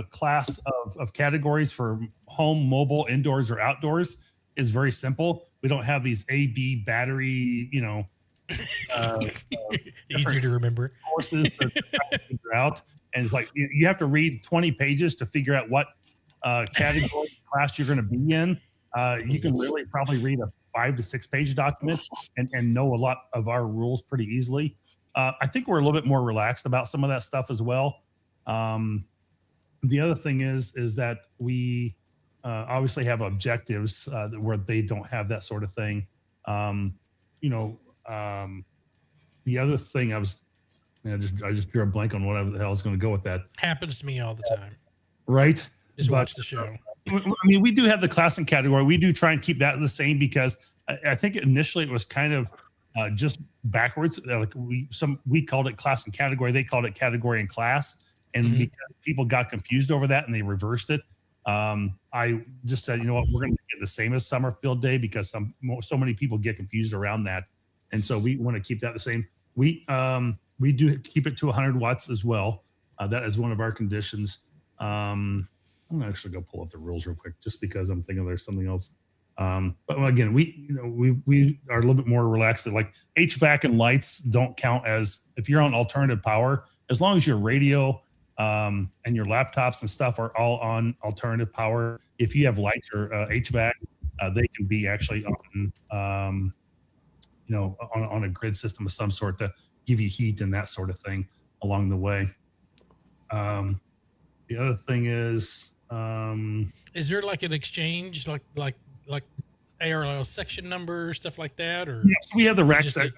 class of categories for home, mobile, indoors, or outdoors is very simple. We don't have these A/B battery, easier to remember courses that figure out. And it's like you have to read 20 pages to figure out what category class you're going to be in. You can really probably read a 5 to 6 page document and know a lot of our rules pretty easily. I think we're a little bit more relaxed about some of that stuff as well. The other thing is that we obviously have objectives where they don't have that sort of thing. The other thing I just drew a blank on what the hell I was going to go with that. Happens to me all the time. Right. Just watch the show. I mean, we do have the class and category. We do try and keep that the same because I think initially it was kind of just backwards. Like we called it class and category. They called it category and class. And because people got confused over that and they reversed it, I just said, you know what, we're going to get the same as summer field day because so many people get confused around that. And so we want to keep that the same. We do keep it to 100 watts as well. That is one of our conditions. I'm gonna actually go pull up the rules real quick just because I'm thinking there's something else. But again, we are a little bit more relaxed. Like HVAC and lights don't count as if you're on alternative power, as long as your radio and your laptops and stuff are all on alternative power. If you have lights or HVAC, they can be actually on on a grid system of some sort to give you heat and that sort of thing along the way. The other thing is there like an exchange, like ARRL section number, stuff like that, or yes, we have the rack section.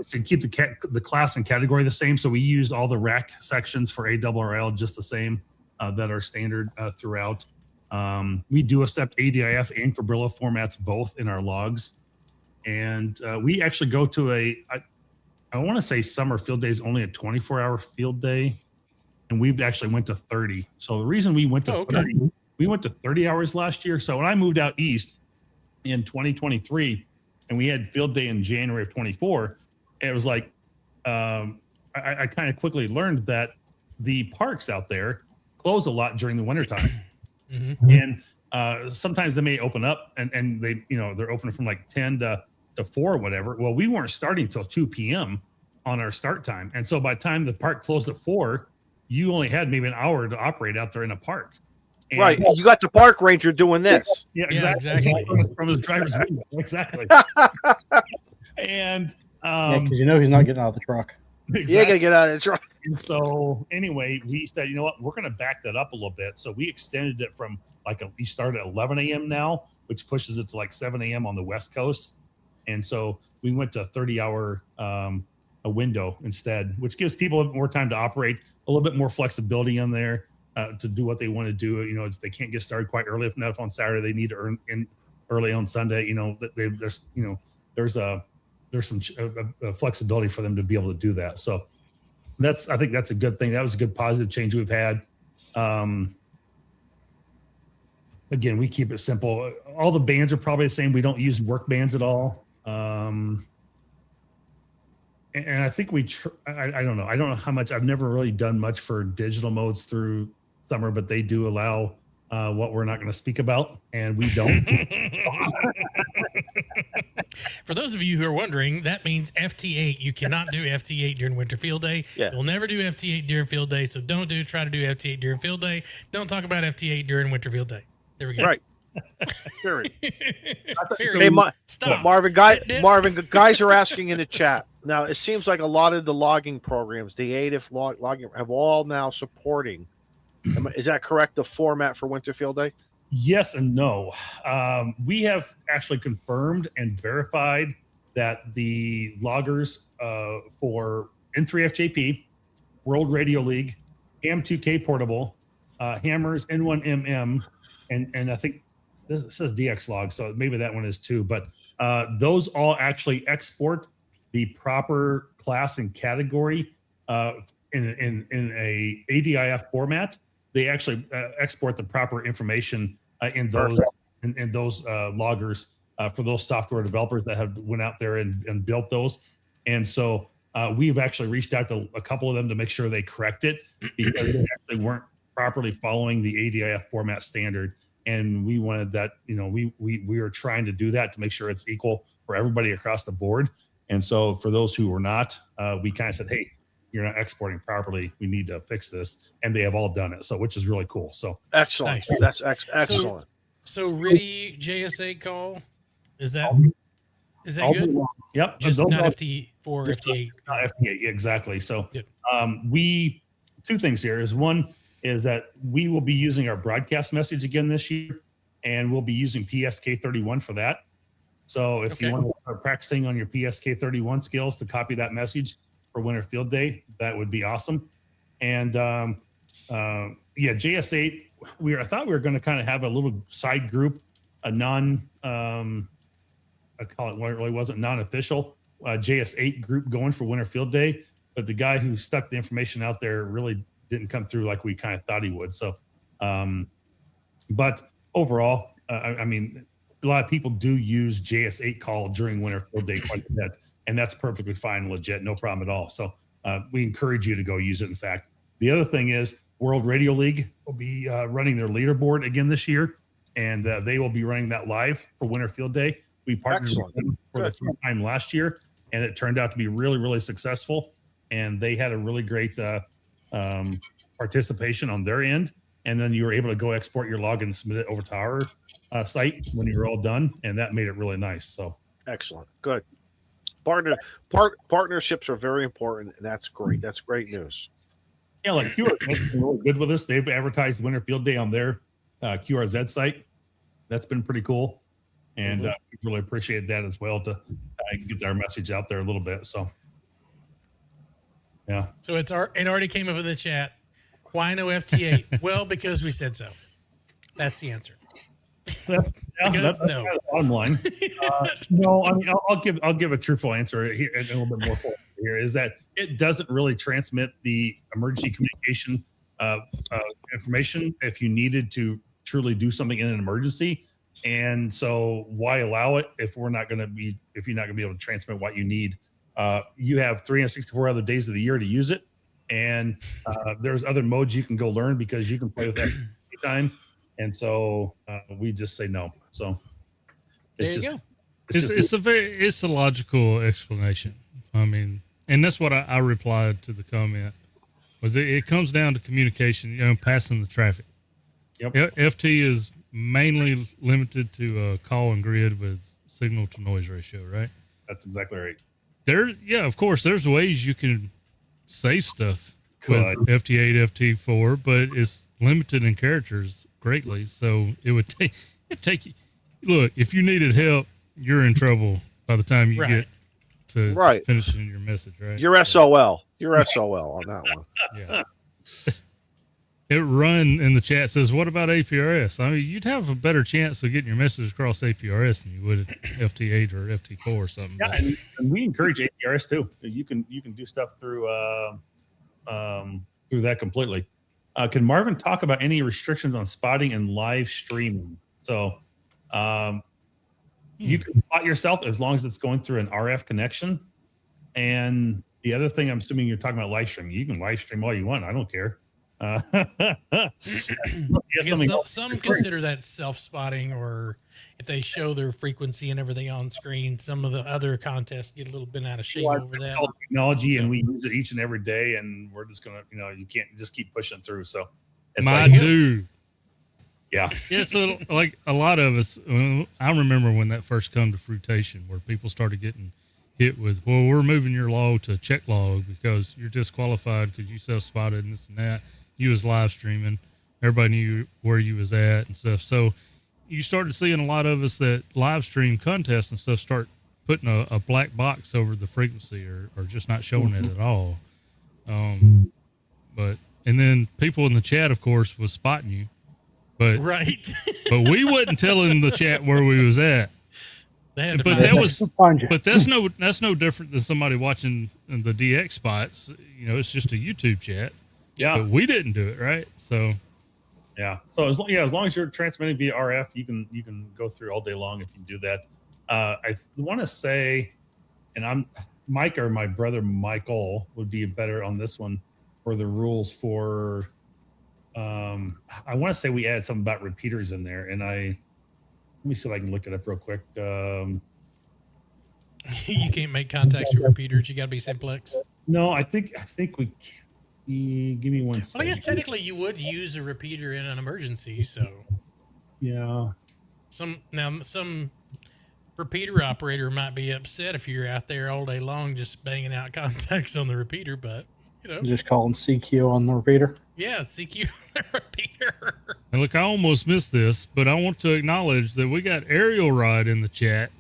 To keep the class and category the same, so we use all the rack sections for ARRL just the same that are standard throughout. We do accept ADIF and Cabrilla formats both in our logs, and we actually go to I want to say summer field day is only a 24-hour field day, and we've actually went to 30. So the reason we went to 30, we went to 30 hours last year. So when I moved out east in 2023, and we had field day in January of 24, it was like I kind of quickly learned that the parks out there close a lot during the wintertime. And sometimes they may open up and they they're open from like 10 to 4 or whatever. Well, we weren't starting till 2 p.m. on our start time. And so by the time the park closed at 4, you only had maybe an hour to operate out there in a park. And, Right. You got the park ranger doing this. Yeah, Yeah, exactly. exactly. From his driver's window. Exactly. And Yeah, because you know he's not getting out of the truck. You ain't gonna get out of the truck. And so anyway, we said, you know what, we're going to back that up a little bit. So we extended it from we started at 11 a.m. now, which pushes it to like 7 a.m. on the West Coast. And so we went to a 30-hour a window instead, which gives people a bit more time to operate, a little bit more flexibility in there to do what they want to do. You know, they can't get started quite early. If on Saturday, they need to earn in early on Sunday. You know, there's some flexibility for them to be able to do that. So I think that's a good thing. That was a good positive change we've had. Again, we keep it simple. All the bands are probably the same. We don't use work bands at all. And I think I don't know. I don't know how much. I've never really done much for digital modes through summer, but they do allow what we're not going to speak about, and we don't. For those of you who are wondering, that means FT8. You cannot do FT8 during winter field day. Yeah. You'll never do FT8 during field day, so try to do FT8 during field day. Don't talk about FT8 during winter field day. There we go. Right. Period. Period. Hey, Stop. Marvin, guys are asking in the chat. Now, it seems like a lot of the logging programs, the ADIF logging, have all now supporting. Is that correct? The format for winter field day? Yes and no. We have actually confirmed and verified that the loggers for N3FJP, World Radio League, Ham2K Portable, Hammers, N1MM, and I think this says DX log, so maybe that one is too. But those all actually export the proper class and category in a ADIF format. They actually export the proper information in those loggers for those software developers that have went out there and built those. And so we've actually reached out to a couple of them to make sure they correct it because they actually weren't properly following the ADIF format standard. And we wanted that, you know, we are trying to do that to make sure it's equal for everybody across the board. And so for those who were not, we kind of said, hey, you're not exporting properly. We need to fix this. And they have all done it. So, which is really cool. So excellent. Nice. That's excellent. So RIDI JSA call, is that good? Yep. Just Those not all- FT4, FT8. Not FTA, exactly. So Yep. Two things here is one is that we will be using our broadcast message again this year, and we'll be using PSK31 for that. So if you want to start practicing on your PSK31 skills to copy that message for winter field day, that would be awesome. And JS8, I thought we were going to kind of have a little side group, a I call it what it really wasn't non-official JS8 group going for winter field day, but the guy who stuck the information out there really didn't come through like we kind of thought he would. So, but overall, I mean, a lot of people do use JS8 call during winter field day quite a bit, and that's perfectly fine, legit, no problem at all. So we encourage you to go use it. In fact, the other thing is World Radio League will be running their leaderboard again this year, and they will be running that live for winter field day. We partnered with them for the first time last year, and it turned out to be really, really successful. And they had a really great participation on their end. And then you were able to go export your log and submit it over to our site when you were all done. And that made it really nice. So excellent. Good. Partnerships are very important, and that's great. That's great news. Yeah, like QRZ been really good with us. They've advertised Winter Field Day on their QRZ site. That's been pretty cool. And we really appreciate that as well to get our message out there a little bit. So, yeah. So it already came up in the chat. Why no FT8? Well, because we said so. That's the answer. That's no. Bottom line. No, I mean, I'll give a truthful answer here, and a little bit more full here. Is that it doesn't really transmit the emergency communication information if you needed to truly do something in an emergency. And so, why allow it if you're not going to be able to transmit what you need? You have 364 other days of the year to use it, and there's other modes you can go learn because you can play with that anytime. And so we just say no. So there you go. It's a logical explanation. I mean, and that's what I replied to the comment was it comes down to communication, passing the traffic. FT is mainly limited to call and grid with signal to noise ratio, right? That's exactly right. Of course, there's ways you can say stuff Could. with FT8, FT4, but it's limited in characters greatly. So it would take you. Look, if you needed help, you're in trouble by the time you get to finishing your message, right? You're SOL. You're SOL on that one. Yeah. It run in the chat says, "What about APRS?" I mean, you'd have a better chance of getting your message across APRS than you would at FT8 or FT4 or something. Yeah, and we encourage APRS too. You can do stuff through that completely. Can Marvin talk about any restrictions on spotting and live streaming? So, you can spot yourself as long as it's going through an RF connection. And the other thing, I'm assuming you're talking about live streaming. You can live stream all you want. I don't care. Some consider that self-spotting, or if they show their frequency and everything on screen. Some of the other contests get a little bit out of shape over that. Technology, and we use it each and every day, and we're just gonna, you can't just keep pushing through. So, it's dude. Yeah. Yeah. So, like a lot of us, I remember when that first come to fruitation, where people started getting hit with, well, we're moving your log to check log because you're disqualified because you self-spotted and this and that. You was live streaming. Everybody knew where you was at and stuff. So you started seeing a lot of us that live stream contests and stuff start putting a black box over the frequency or just not showing it at all. And then people in the chat, of course, was spotting you. But we wasn't telling the chat where we was at. But that's no different than somebody watching the DX spots. It's just a YouTube chat. Yeah, but we didn't do it, right? So, yeah. So as long as you're transmitting via RF, you can go through all day long if you do that. I want to say, and Mike or my brother Michael would be better on this one for the rules for. I want to say we added something about repeaters in there, and let me see if I can look it up real quick. You can't make contacts with repeaters. You got to be simplex. No, I think we. Give me one second. Well, I guess technically you would use a repeater in an emergency. So. Yeah. Some repeater operator might be upset if you're out there all day long just banging out contacts on the repeater, but You're just calling CQ on the repeater. Yeah, CQ on the repeater. And look, I almost missed this, but I want to acknowledge that we got Ariel Rod in the chat.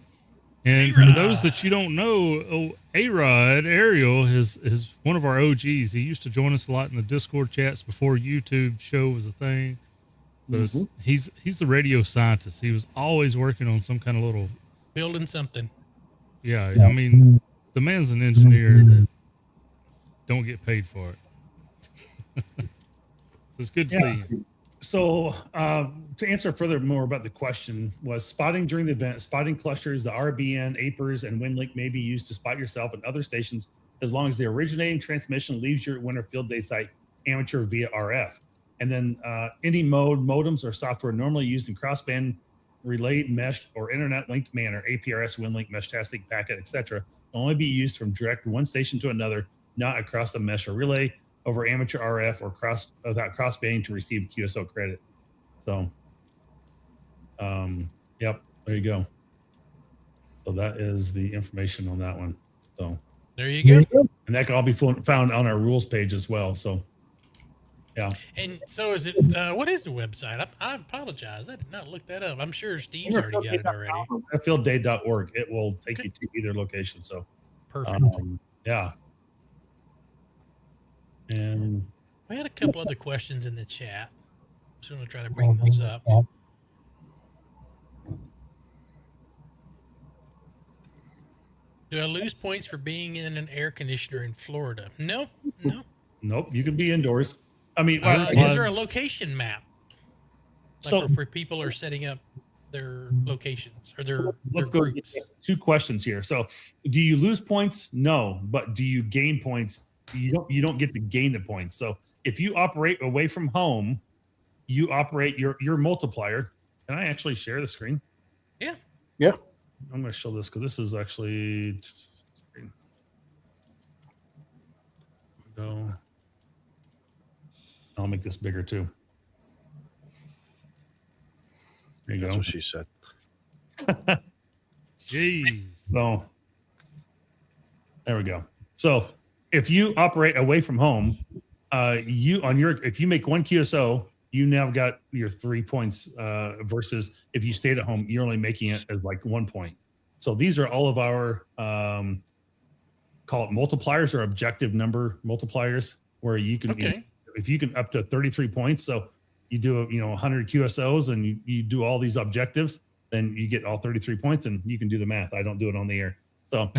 And A-Rod. For those that you don't know, A-Rod, Ariel, is one of our OGs. He used to join us a lot in the Discord chats before YouTube show was a thing. So he's the radio scientist. He was always working on some kind of little... building something. Yeah, I mean, the man's an engineer that don't get paid for it. So it's good to see you. So to answer further more about the question, was spotting during the event, spotting clusters, the RBN, APERS, and WinLink may be used to spot yourself and other stations as long as the originating transmission leaves your winter field day site amateur via RF. And then any modems or software normally used in crossband, relayed, meshed, or internet-linked manner, APRS, WinLink, Meshtastic, Packet, etc., will only be used from direct one station to another, not across the mesh or relay, over amateur RF or without crossband to receive QSO credit. So, yep, there you go. So that is the information on that one. So there you go. And that can all be found on our rules page as well. So, yeah. And so is it, what is the website? I apologize. I did not look that up. I'm sure Steve's already got it already. Fieldday.org. It will take you to either location. So, perfect. Yeah. And we had a couple other questions in the chat. Just going to try to bring those up. Do I lose points for being in an air conditioner in Florida? No. Nope. You can be indoors. I mean, is there a location map? Like so where people are setting up their locations or their let's groups? Go. Two questions here. So, do you lose points? No, but do you gain points? You don't get to gain the points. So if you operate away from home, you operate your multiplier. Can I actually share the screen? Yeah. I'm going to show this because this is actually. No. I'll make this bigger too. There you That's go. what she said. Jeez. So there we go. So if you operate away from home, if you make one QSO, you now got your 3 points versus if you stayed at home, you're only making it as like 1 point. So these are all of our call it multipliers or objective number multipliers, where you can if you can up to 33 points. So you do 100 QSOs and you do all these objectives, then you get all 33 points, and you can do the math. I don't do it on the air. So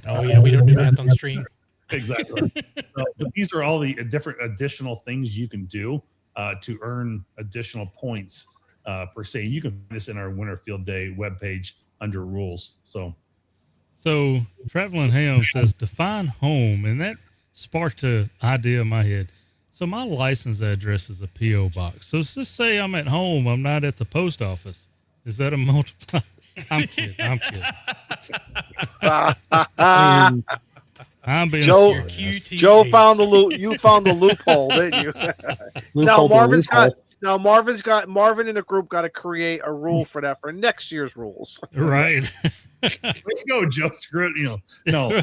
Oh yeah, we don't do math on stream. exactly. But these are all the different additional things you can do to earn additional points per se. And you can find this in our Winter Field Day webpage under rules. So Traveling Ham says define home, and that sparked an idea in my head. So my license address is a P.O. box. So let's just say I'm at home. I'm not at the post office. Is that a multiplier? I'm kidding. I'm being Joe- smart. QT. Joe found the loop. You found the loophole, didn't you? Loophole to loophole. Marvin in the group got to create a rule for that for next year's rules. Right. there you go, Joe. Screw it. No.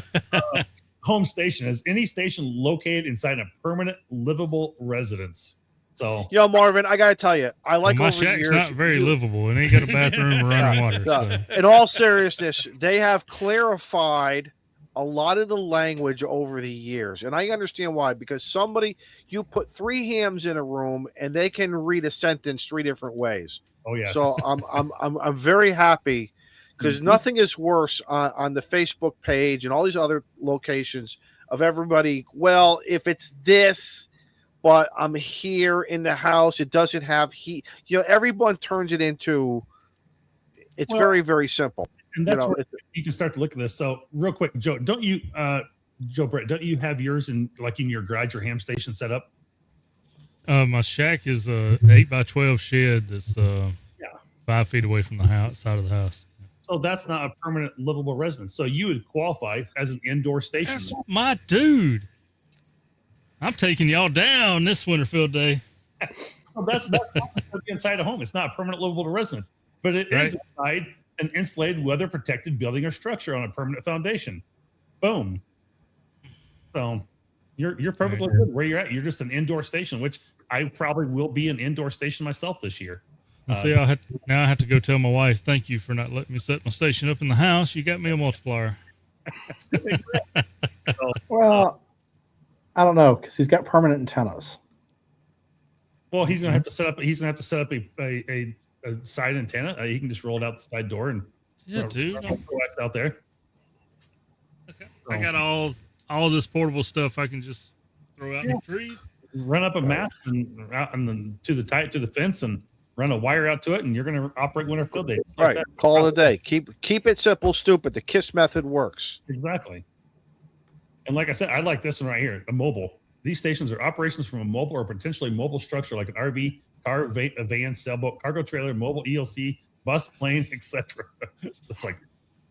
Home station is any station located inside a permanent livable residence. So Marvin, I got to tell you, I like my over shack's years, not very livable. It ain't got a bathroom or running water. So. In all seriousness, they have clarified a lot of the language over the years, and I understand why. Because you put 3 hams in a room, and they can read a sentence 3 different ways. oh yes. So I'm very happy, because nothing is worse on the Facebook page and all these other locations of everybody. Well, if it's this, but I'm here in the house, it doesn't have heat. Everyone turns it into. It's very, very simple. And that's where you can start to look at this. So real quick, Joe, Joe Brett, don't you have yours in your garage or ham station set up? My shack is a 8x12 shed that's 5 feet away from the side of the house. So that's not a permanent livable residence. So you would qualify as an indoor station. That's my dude. I'm taking y'all down this Winterfield Day. Well, that's inside a home. It's not a permanent livable residence, but it is inside an insulated, weather-protected building or structure on a permanent foundation. Boom. So you're perfectly good where you're at. You're just an indoor station, which I probably will be an indoor station myself this year. See, I have to go tell my wife, thank you for not letting me set my station up in the house. You got me a multiplier. Well, I don't know, because he's got permanent antennas. Well, he's gonna have to set up. He's gonna have to set up a side antenna. He can just roll it out the side door and dude. coax out there. Okay. I got all this portable stuff I can just throw out in the trees. Run up a mast and out and then to the fence and run a wire out to it, and you're going to operate Winter Field Day. Right. Call it a day. Keep it simple, stupid. The KISS method works. Exactly. And like I said, I like this one right here, a mobile. These stations are operations from a mobile or potentially mobile structure like an RV, car, a van, sailboat, cargo trailer, mobile ELC, bus, plane, etc. It's like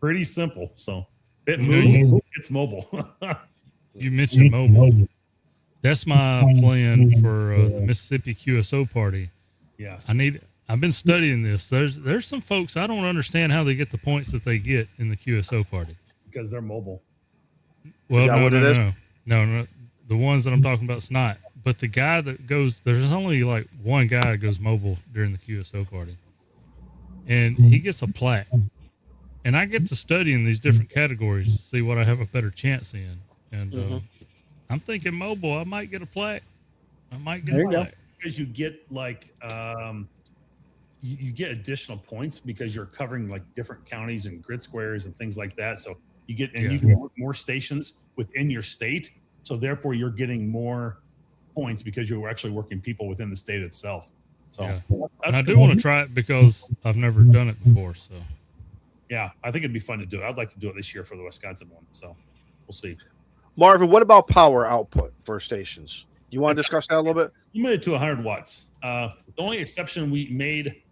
pretty simple. So it moves. It's mobile. You mentioned mobile. That's my plan for the Mississippi QSO party. Yes. I've been studying this. There's some folks I don't understand how they get the points that they get in the QSO party. Because they're mobile. Well, no. The ones that I'm talking about is not. But the guy that goes, there's only like one guy that goes mobile during the QSO party, and he gets a plaque. And I get to study in these different categories to see what I have a better chance in. And I'm thinking mobile, I might get a plaque. Because you get like you get additional points because you're covering like different counties and grid squares and things like that. So you get you can work more stations within your state. So therefore you're getting more points because you're actually working people within the state itself. So and I do want to try it because I've never done it before. So yeah, I think it'd be fun to do it. I'd like to do it this year for the Wisconsin one. So we'll see. Marvin, what about power output for stations? You want to discuss that a little bit? Limited to 100 watts. The only exception we made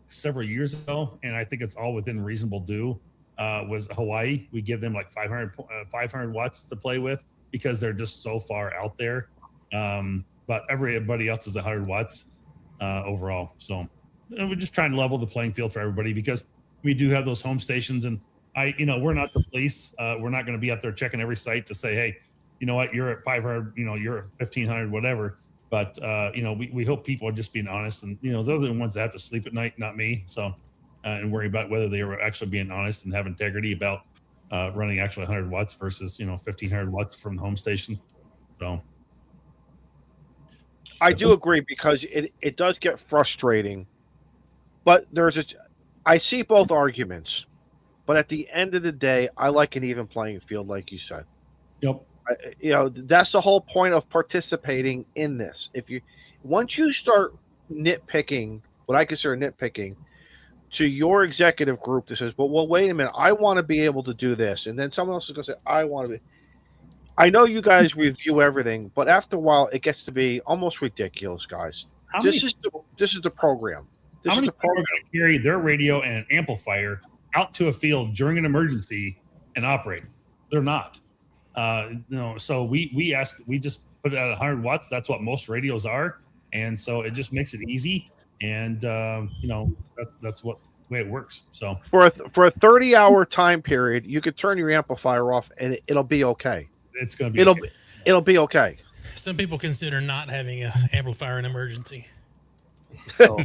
several years ago, and I think it's all within reasonable due, was Hawaii. We give them like 500 watts to play with because they're just so far out there. But everybody else is 100 watts overall. So we're just trying to level the playing field for everybody, because we do have those home stations, and we're not the police. We're not going to be out there checking every site to say, hey, you know what, you're at 500, you're at 1500, whatever. But we hope people are just being honest, and they're the ones that have to sleep at night, not me. So, and worry about whether they were actually being honest and have integrity about running actually 100 watts versus 1500 watts from the home station. So I do agree, because it does get frustrating, but I see both arguments, but at the end of the day, I like an even playing field, like you said. Yep. That's the whole point of participating in this. Once you start nitpicking, what I consider nitpicking, to your executive group that says, well, wait a minute, I want to be able to do this, and then someone else is going to say, I want to be. I know you guys review everything, but after a while, it gets to be almost ridiculous, guys. This is the program. How many people are going to carry their radio and an amplifier out to a field during an emergency and operate? They're not. So we just put it at 100 watts. That's what most radios are, and so it just makes it easy. And that's what the way it works. So for a 30-hour time period, you could turn your amplifier off, and it'll be okay. It's going to be. It'll be okay. Some people consider not having an amplifier an emergency. So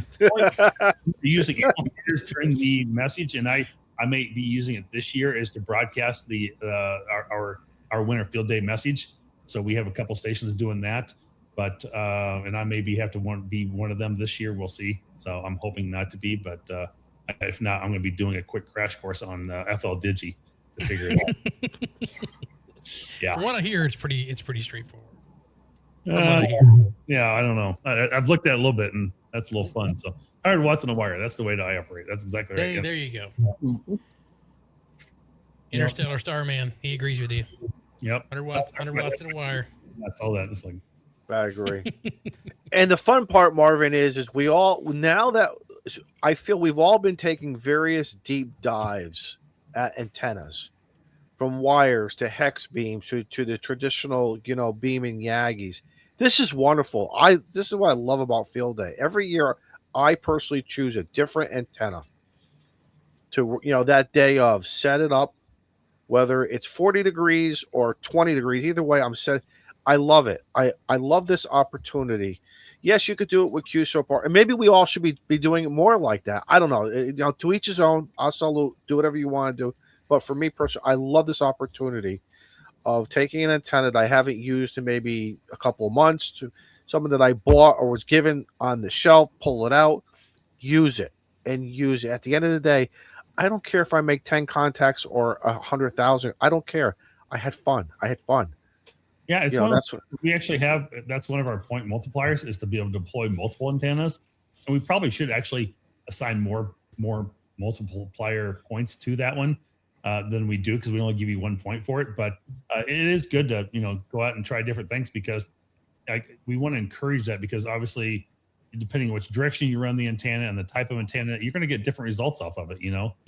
using amplifiers during the message, and I may be using it this year, is to broadcast the our winter field day message. So we have a couple stations doing that, but and I maybe have to be one of them this year. We'll see. So I'm hoping not to be, but if not, I'm going to be doing a quick crash course on FL Digi to figure it out. Yeah. From what I hear, it's pretty straightforward. Yeah, I don't know. I've looked at it a little bit, and that's a little fun. So 100 watts on a wire. That's the way that I operate. That's exactly right. Hey, there you go. Mm-hmm. Interstellar Starman. He agrees with you. Yep. 100 watts in a wire. I saw that. It's like, I agree. And the fun part, Marvin, is we all, now that I feel we've all been taking various deep dives at antennas, from wires to hex beams to the traditional, beaming Yagis. This is wonderful. This is what I love about field day. Every year, I personally choose a different antenna to, that day of, set it up, whether it's 40 degrees or 20 degrees. Either way, I'm set. I love it. I love this opportunity. Yes, you could do it with QSO, and maybe we all should be doing it more like that. I don't know. To each his own. I'll salute. Do whatever you want to do. But for me personally, I love this opportunity of taking an antenna that I haven't used in maybe a couple of months, to something that I bought or was given on the shelf, pull it out, use it. At the end of the day, I don't care if I make 10 contacts or 100,000. I don't care. I had fun. Yeah, it's we actually have. That's one of our point multipliers, is to be able to deploy multiple antennas, and we probably should actually assign more multiplier points to that one than we do, because we only give you 1 point for it. But it is good to go out and try different things, because we want to encourage that, because obviously, depending on which direction you run the antenna and the type of antenna, you're going to get different results off of it.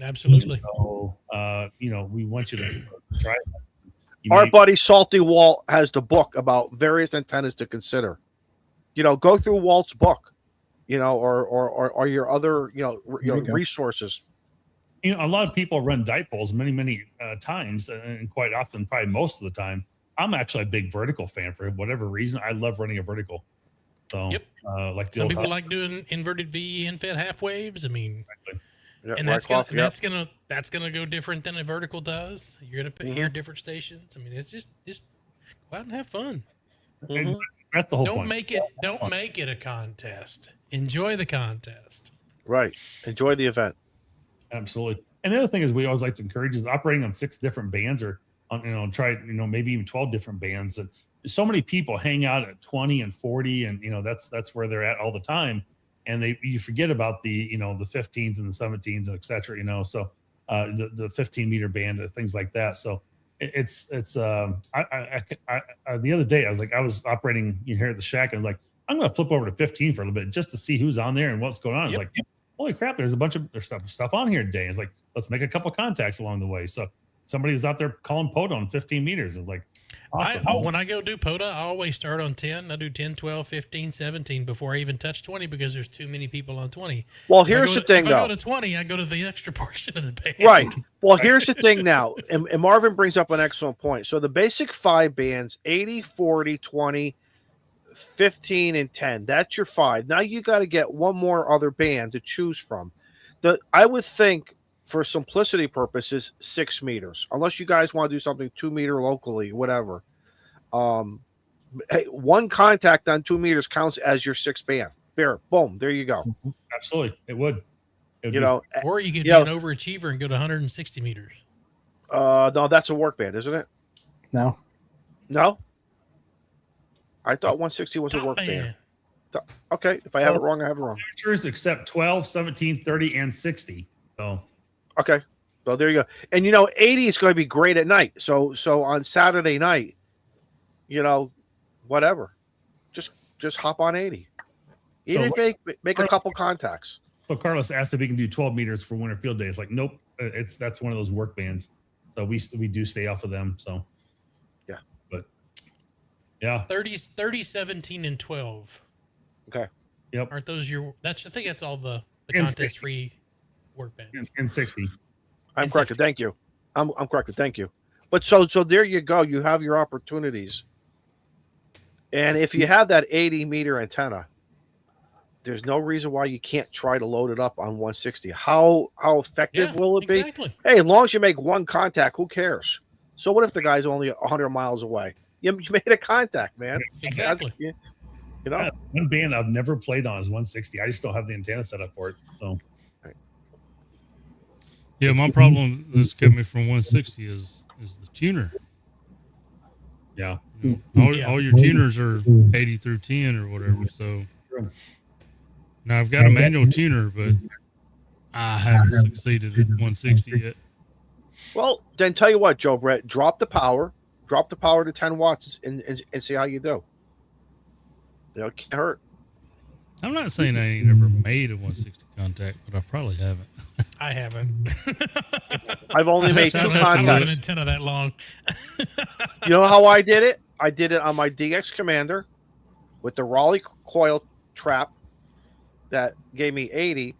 Absolutely. So we want you to try it. Our buddy Salty Walt has the book about various antennas to consider. Go through Walt's book, or your other, resources. A lot of people run dipoles many times, and quite often, probably most of the time. I'm actually a big vertical fan for whatever reason. I love running a vertical. So, yep. Some people like doing inverted VE and fed half waves. I mean, exactly. Yeah, and that's gonna go different than a vertical does. You're gonna hear different stations. I mean, it's just go out and have fun. Mm-hmm. That's the whole point. Don't make it a contest. Enjoy the contest. Right. Enjoy the event. Absolutely. And the other thing is, we always like to encourage is operating on 6 different bands, or on try maybe even 12 different bands. And so many people hang out at 20 and 40, and that's where they're at all the time. And you forget about the the 15s and the 17s and et cetera, so the 15 meter band, things like that. So it's the other day I was operating here at the shack, and I was like, I'm going to flip over to 15 for a little bit just to see who's on there and what's going on. Yep. Like, holy crap, there's a bunch of stuff on here today. It's like, let's make a couple contacts along the way. So somebody was out there calling POTA on 15 meters. It was like, Awesome. When I go do POTA, I always start on 10. I do 10, 12, 15, 17 before I even touch 20 because there's too many people on 20. Well, If I here's go the to- thing, If I though. go to 20, I go to the extra portion of the band. Right. Well, here's the thing now, and Marvin brings up an excellent point. So the basic 5 bands, 80, 40, 20, 15, and 10. That's your 5. Now you got to get one more other band to choose from. I would think, for simplicity purposes, 6 meters, unless you guys want to do something 2 meter locally, whatever. Hey, one contact on 2 meters counts as your 6th band. Boom, there you go. Absolutely, it would. You know, Or you could be Yeah. an overachiever and go to 160 meters. no, that's a work band, isn't it? No. No, I thought 160 was a Top work band. band. Okay, if I have it wrong, I have it wrong. Amateurs accept 12, 17, 30, and 60. So Okay, so there you go. And 80 is going to be great at night. So on Saturday night, whatever, just hop on 80. Even make a couple contacts. So Carlos asked if we can do 12 meters for winter field day. It's like, nope, that's one of those work bands. So we do stay off of them. So Yeah. But yeah. 30, 17, and 12. Okay. Yep. Aren't those I think that's all the And contest free work bands. And 60. I'm And corrected. 60. Thank you. I'm corrected. Thank you. But so there you go. You have your opportunities. And if you have that 80 meter antenna, there's no reason why you can't try to load it up on 160. How effective Yeah, will it be? exactly. Hey, as long as you make one contact, who cares? So what if the guy's only 100 miles away? You made a contact, man. Exactly. One band I've never played on is 160. I just don't have the antenna set up for it. So Yeah, my problem that's kept me from 160 is the tuner. yeah. All your tuners are 80 through 10 or whatever. So now I've got a manual tuner, but I haven't succeeded at 160 yet. Well, then tell you what, Joe Brett, drop the power to 10 watts and see how you do. It can't hurt. I'm not saying I ain't never made a 160 contact, but I probably haven't. I haven't. I've only made 2 I don't have an contacts. antenna that long. You know how I did it? I did it on my DX Commander with the Raleigh coil trap that gave me 80.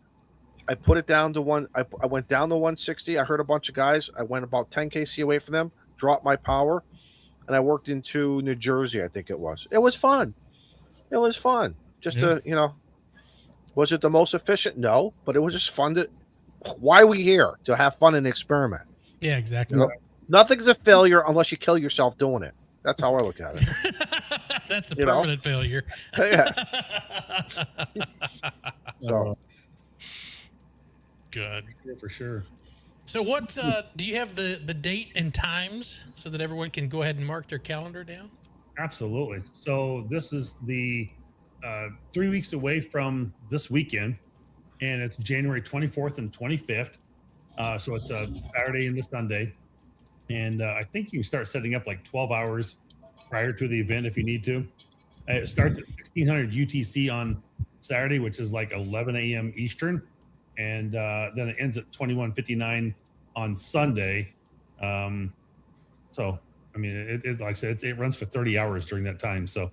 I put it down to one. I went down to 160. I heard a bunch of guys. I went about 10 kc away from them, dropped my power, and I worked into New Jersey, I think it was. It was fun. It was fun. Just was it the most efficient? No, but it was just fun why are we here? To have fun and experiment. Yeah, exactly. Nothing's a failure unless you kill yourself doing it. That's how I look at it. That's a permanent failure. Yeah. So, Good. Yeah, for sure. So what do you have the date and times so that everyone can go ahead and mark their calendar down? Absolutely. So this is the 3 weeks away from this weekend, and it's January 24th and 25th. So it's a Saturday into Sunday. And I think you can start setting up like 12 hours prior to the event if you need to. It starts at 1600 UTC on Saturday, which is like 11 a.m. Eastern. And then it ends at 21:59 on Sunday. So, I mean, it like I said, it runs for 30 hours during that time. So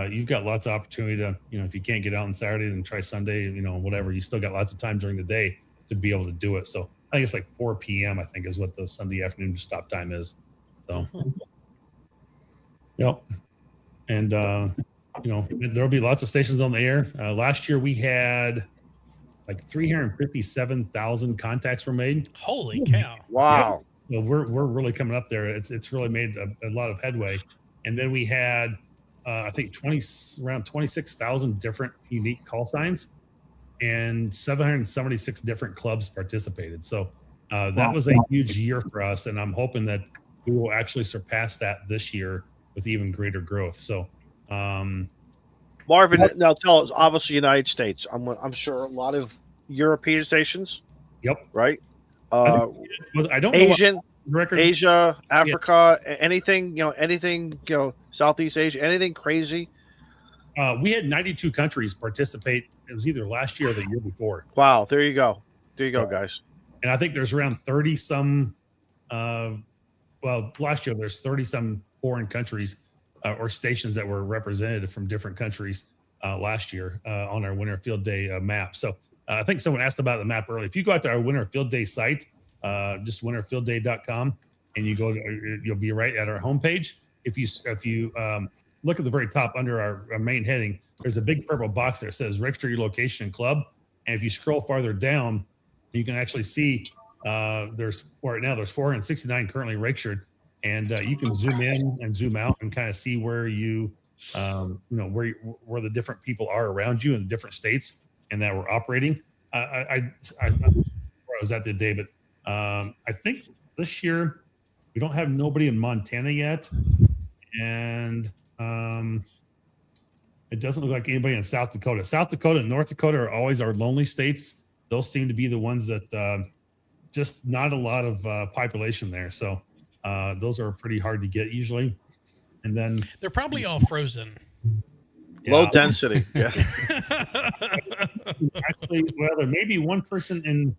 you've got lots of opportunity to, if you can't get out on Saturday, then try Sunday, whatever. You still got lots of time during the day to be able to do it. So I think it's like 4 p.m. I think is what the Sunday afternoon stop time is. So, yep. And, there'll be lots of stations on the air. Last year we had like 357,000 contacts were made. Holy cow. wow. So we're really coming up there. It's really made a lot of headway. And then we had, I think around 26,000 different unique call signs, and 776 different clubs participated. So that was a huge year for us, and I'm hoping that we will actually surpass that this year with even greater growth. So, Marvin, now tell us. Obviously, United States. I'm sure a lot of European stations. yep. Right. I don't know Asian, what records. Asia, Africa, anything. Anything. Southeast Asia. Anything crazy. We had 92 countries participate. It was either last year or the year before. Wow. There you go. There you go, guys. And I think there's around 30 some well, last year there's 30 some foreign countries or stations that were represented from different countries last year on our Winter Field Day map. So I think someone asked about the map earlier. If you go out to our Winter Field Day site, just winterfieldday.com, and you go to, you'll be right at our homepage. If you look at the very top under our main heading, there's a big purple box there that says register your location and club. And if you scroll farther down, you can actually see there's 469 currently registered, and you can zoom in and zoom out and kind of see where where the different people are around you in the different states and that we're operating. I was at the day, but I think this year we don't have nobody in Montana yet, and it doesn't look like anybody in South Dakota. South Dakota and North Dakota are always our lonely states. Those seem to be the ones that just not a lot of population there. So those are pretty hard to get usually. And then they're probably all frozen. Low density. Yeah. Actually, well, there may be one person in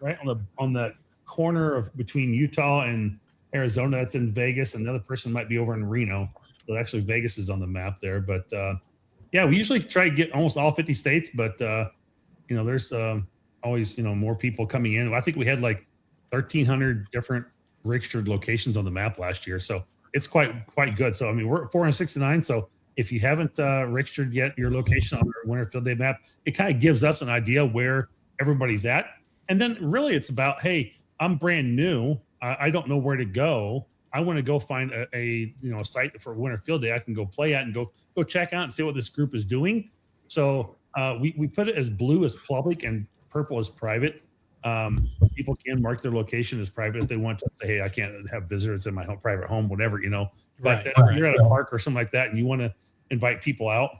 right on the corner of between Utah and Arizona that's in Vegas. Another person might be over in Reno. So actually Vegas is on the map there. But yeah, we usually try to get almost all 50 states, but there's always more people coming in. I think we had like 1,300 different registered locations on the map last year. So it's quite good. So I mean, we're at 469. So if you haven't registered yet your location on our Winter Field Day map, it kind of gives us an idea where everybody's at. And then really it's about, hey, I'm brand new. I don't know where to go. I want to go find a site for Winter Field Day I can go play at and go check out and see what this group is doing. So we put it as blue as public and purple as private. People can mark their location as private if they want to say, hey, I can't have visitors in my private home, whatever, But if you're at a park or something like that and you want to invite people out,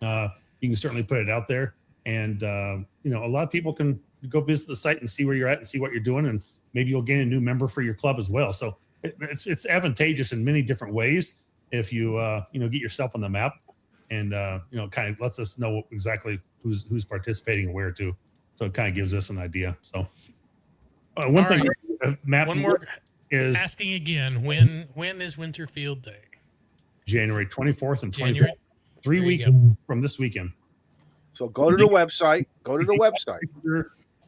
you can certainly put it out there. And, a lot of people can go visit the site and see where you're at and see what you're doing. And maybe you'll gain a new member for your club as well. So it's advantageous in many different ways if you, get yourself on the map and, kind of lets us know exactly who's participating and where to. So it kind of gives us an idea. So one thing, Matt, one more is asking again, when is Winter Field Day? January 24th and 25th. January? 3 weeks from this weekend. So go to the website.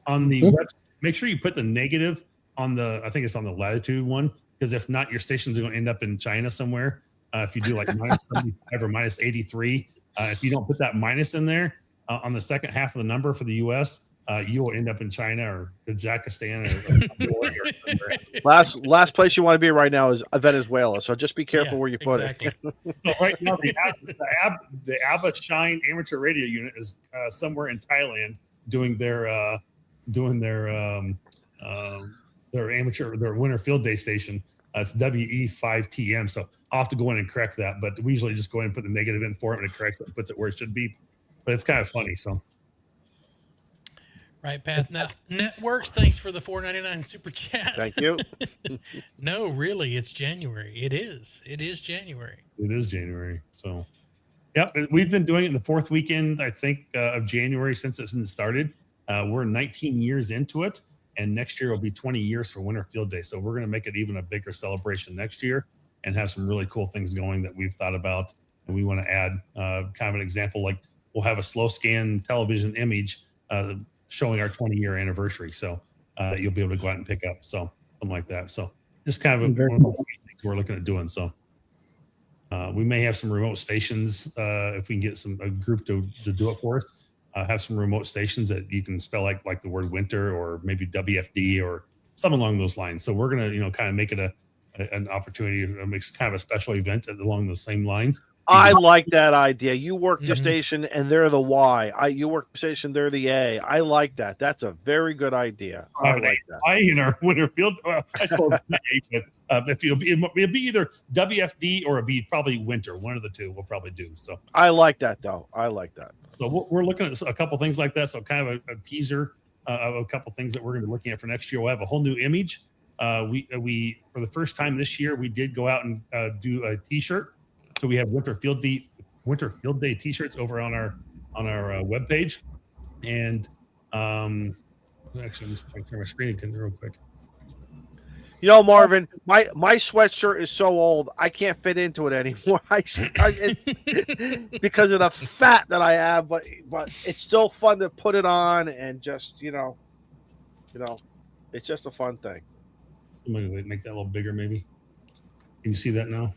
On the website, make sure you put the negative on I think it's on the latitude one, because if not, your stations are going to end up in China somewhere. If you do like minus 75 or minus 83, if you don't put that minus in there on the second half of the number for the U.S., you will end up in China or Kazakhstan or last place you want to be right now is Venezuela. So just be careful where you put it. So right now, the ABBA Shine Amateur Radio Unit is somewhere in Thailand doing their Winter Field Day station. It's WE5TM. So I'll have to go in and correct that. But we usually just go in and put the negative in for it, and it corrects it and puts it where it should be. But it's kind of funny. So. Right Path Networks, thanks for the $4.99 super chat. Thank you. No, really, it's January. It is January. It is January. So, yep, we've been doing it in the fourth weekend, I think, of January since it started. We're 19 years into it, and next year will be 20 years for Winter Field Day. So we're going to make it even a bigger celebration next year and have some really cool things going that we've thought about, and we want to add kind of an example, like we'll have a slow scan television image showing our 20-year anniversary, so you'll be able to go out and pick up, so something like that. So just kind of one of the things we're looking at doing. So we may have some remote stations if we can get a group to do it for us. Have some remote stations that you can spell like the word winter or maybe WFD or something along those lines. So we're gonna kind of make it an opportunity to make kind of a special event along the same lines. I like that idea. You work the station and they're the Y. You work the station, they're the A. I like that. That's a very good idea. I like that. I in our Winter Field, I suppose, but if it'll be either WFD or it'll be probably winter. One of the two we'll probably do. So I like that though. I like that. So we're looking at a couple things like that. So kind of a teaser of a couple things that we're going to be looking at for next year. We'll have a whole new image. We for the first time this year, we did go out and do a T-shirt. So we have Winter Field Day T-shirts over on our webpage, and actually, let me turn my screen real quick. You know, Marvin, my sweatshirt is so old I can't fit into it anymore. Because of the fat that I have, but it's still fun to put it on and just it's just a fun thing. I'm gonna make that a little bigger, maybe. Can you see that now?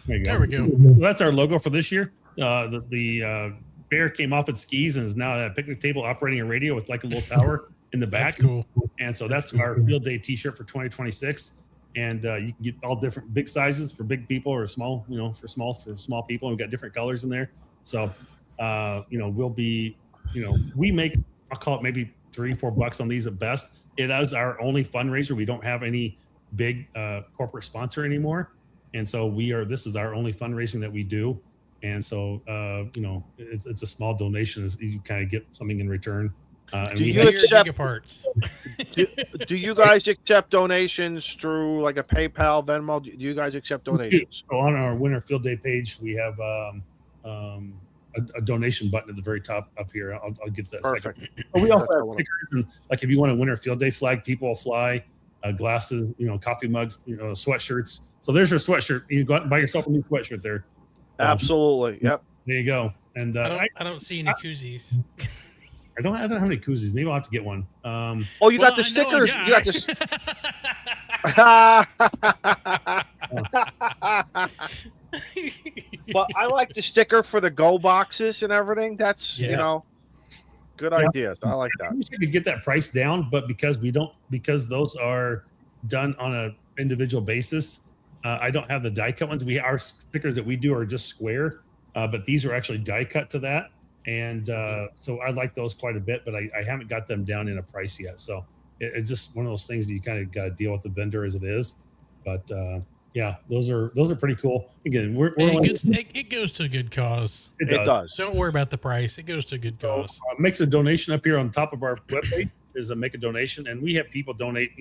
There you go. There we go. Well, that's our logo for this year. The bear came off its skis and is now at a picnic table operating a radio with like a little tower in the back. That's cool. And so that's our field day T-shirt for 2026. And you can get all different big sizes for big people or small, for small people. And we've got different colors in there. So, we'll be, we make, I'll call it maybe $3-4 on these at best. It is our only fundraiser. We don't have any big corporate sponsor anymore. And so this is our only fundraising that we do. And so, it's a small donation. You kind of get something in return. And Do we you have, accept- gigaparts? Do you guys accept donations through like a PayPal, Venmo? Do you guys accept donations? so on our Winter Field Day page, we have a donation button at the very top up here. I'll get to that Perfect. second. But we also have stickers, and like if you want a Winter Field Day flag, people will fly, glasses, coffee mugs, sweatshirts. So there's your sweatshirt. You go out and buy yourself a new sweatshirt there. Absolutely. Yep. There you go. And I don't see any koozies. I don't have any koozies. Maybe I'll have to get one. Oh, you got the stickers. You got this. But I like the sticker for the go boxes and everything. That's good idea. So I like that. I wish I could get that price down, but because those are done on an individual basis, I don't have the die cut ones. Our stickers that we do are just square, but these are actually die cut to that. And so I like those quite a bit, but I haven't got them down in a price yet. So it's just one of those things that you kind of got to deal with the vendor as it is. But those are pretty cool. Again, it goes to a good cause. It does. Don't worry about the price. It goes to a good cause. Makes a donation up here on top of our webpage is a make a donation, and we have people donate.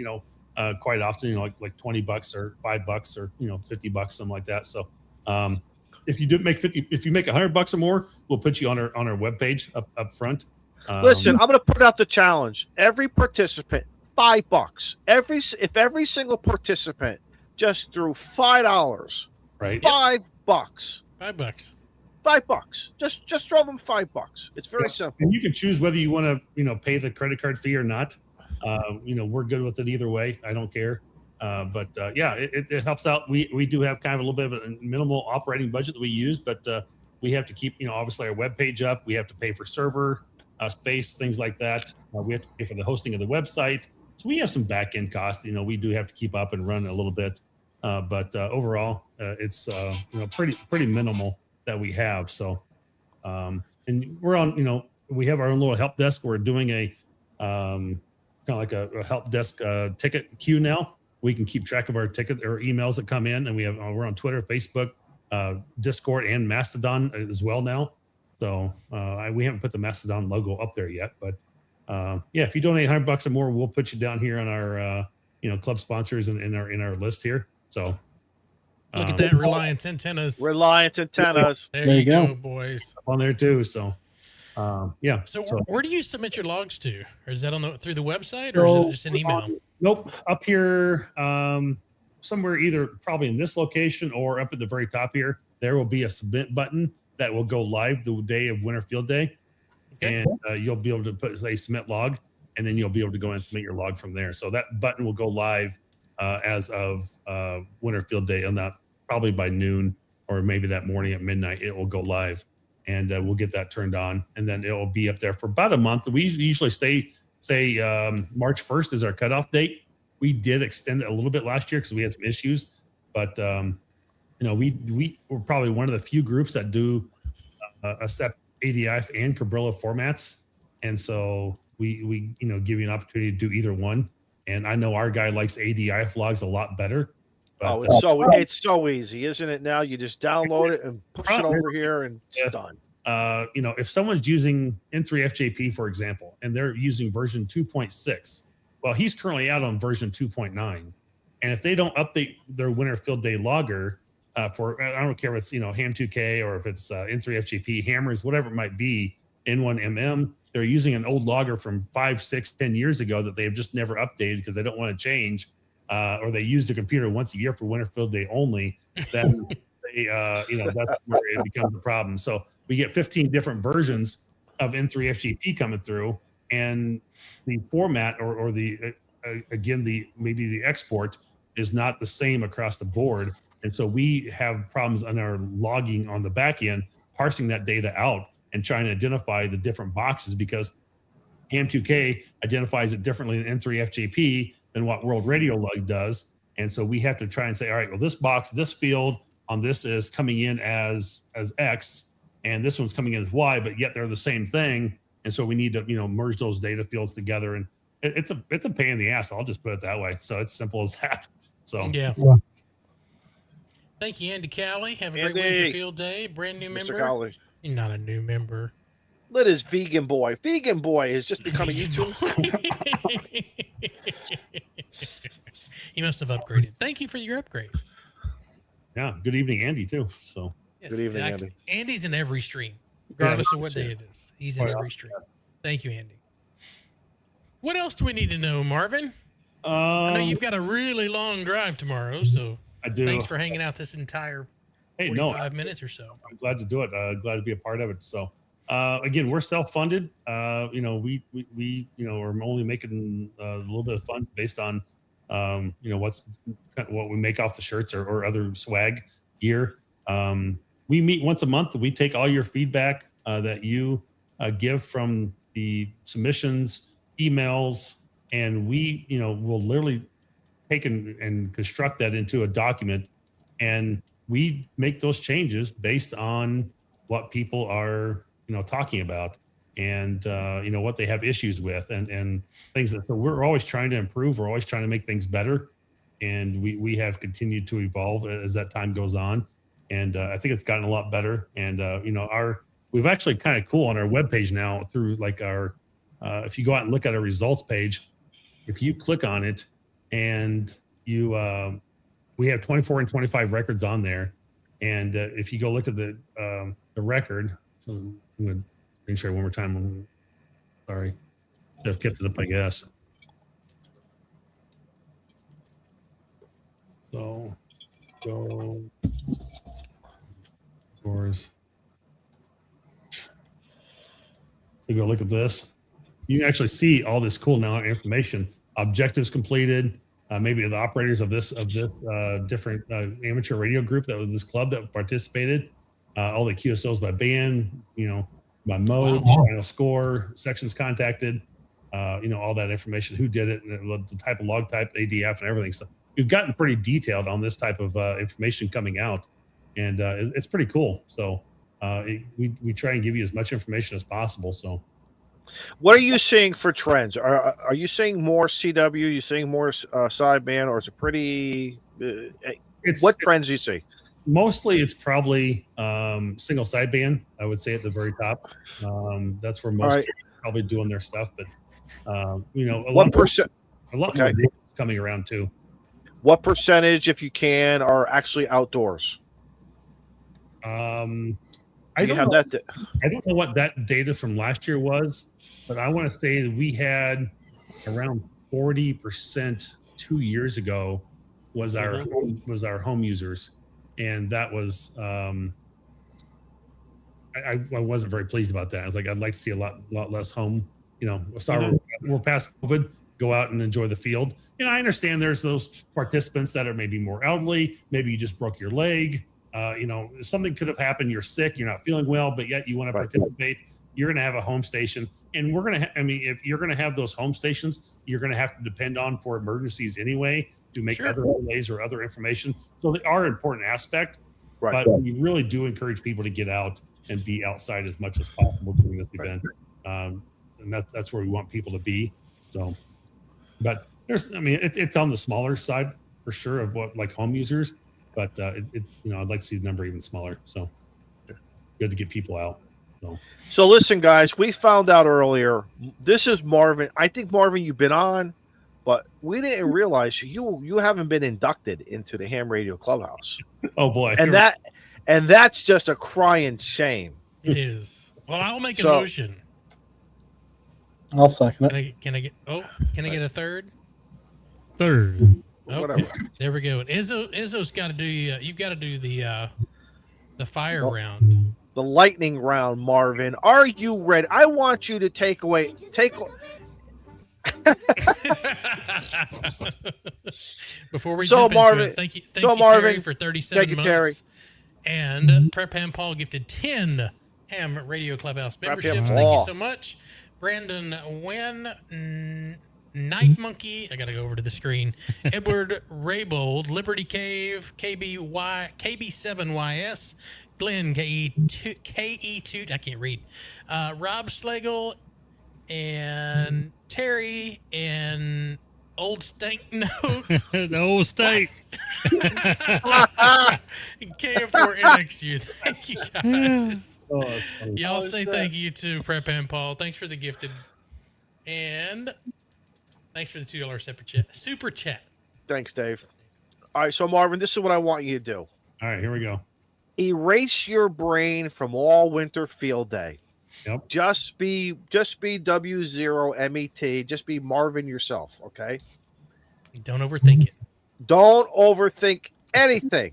Quite often, like $20 or $5 or $50, something like that. So. If you make $100 or more, we'll put you on our webpage up front. Listen, I'm going to put out the challenge. Every participant, $5. If every single participant just threw $5, right? $5. $5. $5. Just throw them $5. It's very simple. And you can choose whether you want to pay the credit card fee or not. We're good with it either way. I don't care. But it helps out. We do have kind of a little bit of a minimal operating budget that we use, but we have to keep, obviously our webpage up. We have to pay for server space, things like that. We have to pay for the hosting of the website. So we have some back end costs. We do have to keep up and run a little bit. But overall, it's pretty minimal that we have. So, and we're on. We have our own little help desk. We're doing a kind of like a help desk ticket queue now. We can keep track of our tickets or emails that come in, and we're on Twitter, Facebook, Discord, and Mastodon as well now. So we haven't put the Mastodon logo up there yet, but if you donate $100 or more, we'll put you down here on our club sponsors and in our list here. So look at that, Reliance antennas. Reliance antennas. There you go, boys. On there too. So So where do you submit your logs to? Or is that through the website, or is it just an email? Nope, up here, somewhere either probably in this location or up at the very top here, there will be a submit button that will go live the day of Winter Field Day. Okay. And you'll be able to put a submit log, and then you'll be able to go and submit your log from there. So that button will go live as of Winter Field Day, and that probably by noon or maybe that morning at midnight, it will go live. And we'll get that turned on, and then it will be up there for about a month. We usually say March 1st is our cutoff date. We did extend it a little bit last year because we had some issues, but we're probably one of the few groups that do accept ADIF and Cabrillo formats, and so we give you an opportunity to do either one. And I know our guy likes ADIF logs a lot better. But, it's so easy, isn't it? Now you just download it and push it over here, and it's done. If someone's using N3FJP, for example, and they're using version 2.6, well, he's currently out on version 2.9. And if they don't update their Winter Field Day logger for, I don't care if it's, Ham2K or if it's N3FJP, hammers, whatever it might be, N1MM, they're using an old logger from 5, 6, 10 years ago that they've just never updated because they don't want to change, or they use the computer once a year for Winterfield Day only, then they, that's where it becomes a problem. So we get 15 different versions of N3FGP coming through, and the format or the maybe the export is not the same across the board. And so we have problems on our logging on the back end, parsing that data out and trying to identify the different boxes, because ham2k identifies it differently than N3FGP than what World Radio Log does. And so we have to try and say, all right, well, this box, this field on this is coming in as X, and this one's coming in as Y, but yet they're the same thing. And so we need to, merge those data fields together. And it's a pain in the ass. I'll just put it that way. So it's simple as that. So yeah. Thank you, Andy Cowley. Have a great Winterfield Day. Brand new member. Cowley. You're not a new member. Let his vegan boy. Vegan boy has just become a YouTube. He must have upgraded. Thank you for your upgrade. Yeah. Good evening, Andy, too. So Yes, good evening, exactly. Andy. Andy's in every stream, regardless of what day it is. He's in every stream. Thank you, Andy. What else do we need to know, Marvin? I know you've got a really long drive tomorrow, so I do. Thanks for hanging out this entire 45 minutes or so. I'm glad to do it. Glad to be a part of it. So, again, we're self-funded. We are only making a little bit of funds based on, what we make off the shirts or other swag gear. We meet once a month. We take all your feedback that you give from the submissions, emails, and we, will literally take and construct that into a document, and we make those changes based on what people are, talking about, and what they have issues with, and things that. So we're always trying to improve. We're always trying to make things better, and we have continued to evolve as that time goes on, and I think it's gotten a lot better. And we've actually kind of cool on our webpage now through like our if you go out and look at our results page, if you click on it and you we have 24 and 25 records on there, and if you go look at the record, so I'm going to screen share one more time. Sorry, should have kept it up, I guess. So go scores. So go look at this. You can actually see all this cool now information. Objectives completed. Maybe the operators of this different amateur radio group that was this club that participated. All the QSLs by band, by mode, final score, sections contacted, all that information, who did it, and the type of log type, ADF, and everything. So we've gotten pretty detailed on this type of information coming out, and it's pretty cool. So we try and give you as much information as possible. So. What are you seeing for trends? Are you seeing more CW? Are you seeing more sideband, or is it pretty? What trends do you see? Mostly, it's probably single sideband. I would say at the very top. That's where most people are probably doing their stuff. But a lot more data is coming around too. What percentage, if you can, are actually outdoors? I don't know what that data from last year was, but I want to say that we had around 40% 2 years ago was our home users, and that was I wasn't very pleased about that. I was like, I'd like to see a lot less home. Sorry, we're past COVID. Go out and enjoy the field. I understand there's those participants that are maybe more elderly. Maybe you just broke your leg. Something could have happened. You're sick. You're not feeling well, but yet you want to participate. You're going to have a home station, and we're going to. If you're going to have those home stations, you're going to have to depend on for emergencies anyway to make other relays or other information. So they are an important aspect, but we really do encourage people to get out and be outside as much as possible during this event, and that's where we want people to be. So, but it's on the smaller side for sure of what like home users. But it's I'd like to see the number even smaller. So good to get people out. So listen, guys, we found out earlier. This is Marvin. I think Marvin, you've been on, but we didn't realize you haven't been inducted into the Ham Radio Clubhouse. Oh boy, and that's just a crying shame. It is. Well, I'll make a motion. I'll second it. Can I get a third? Third. Oh, Whatever. there we go. And Izzo's got to do. You've got to do the fire round. The lightning round, Marvin. Are you ready? I want you to take. Before we So, jump Marvin- into it, thank you, so, Terry, Marvin, for 37 thank you, months. Terry. And Prep Ham Paul gifted 10 Ham Radio Clubhouse Prep Ham memberships. Thank you Paul. so much. Brandon Wynn, Night Monkey. I got to go over to the screen. Edward Raybold, Liberty Cave, KB7YS, Glenn KE2. I can't read. Rob Schlegel and Terry and Old Stank Note. The old steak. KM4NXU. Thank you guys. Oh, that's funny. Y'all Oh, say shit. thank you to Prep and Paul. Thanks for the gifted. And thanks for the $2 super chat. Thanks, Dave. All right, so Marvin, this is what I want you to do. All right, here we go. Erase your brain from all winter field day. Yep. Just be W0MET. Just be Marvin yourself, okay? Don't overthink it. Don't overthink anything.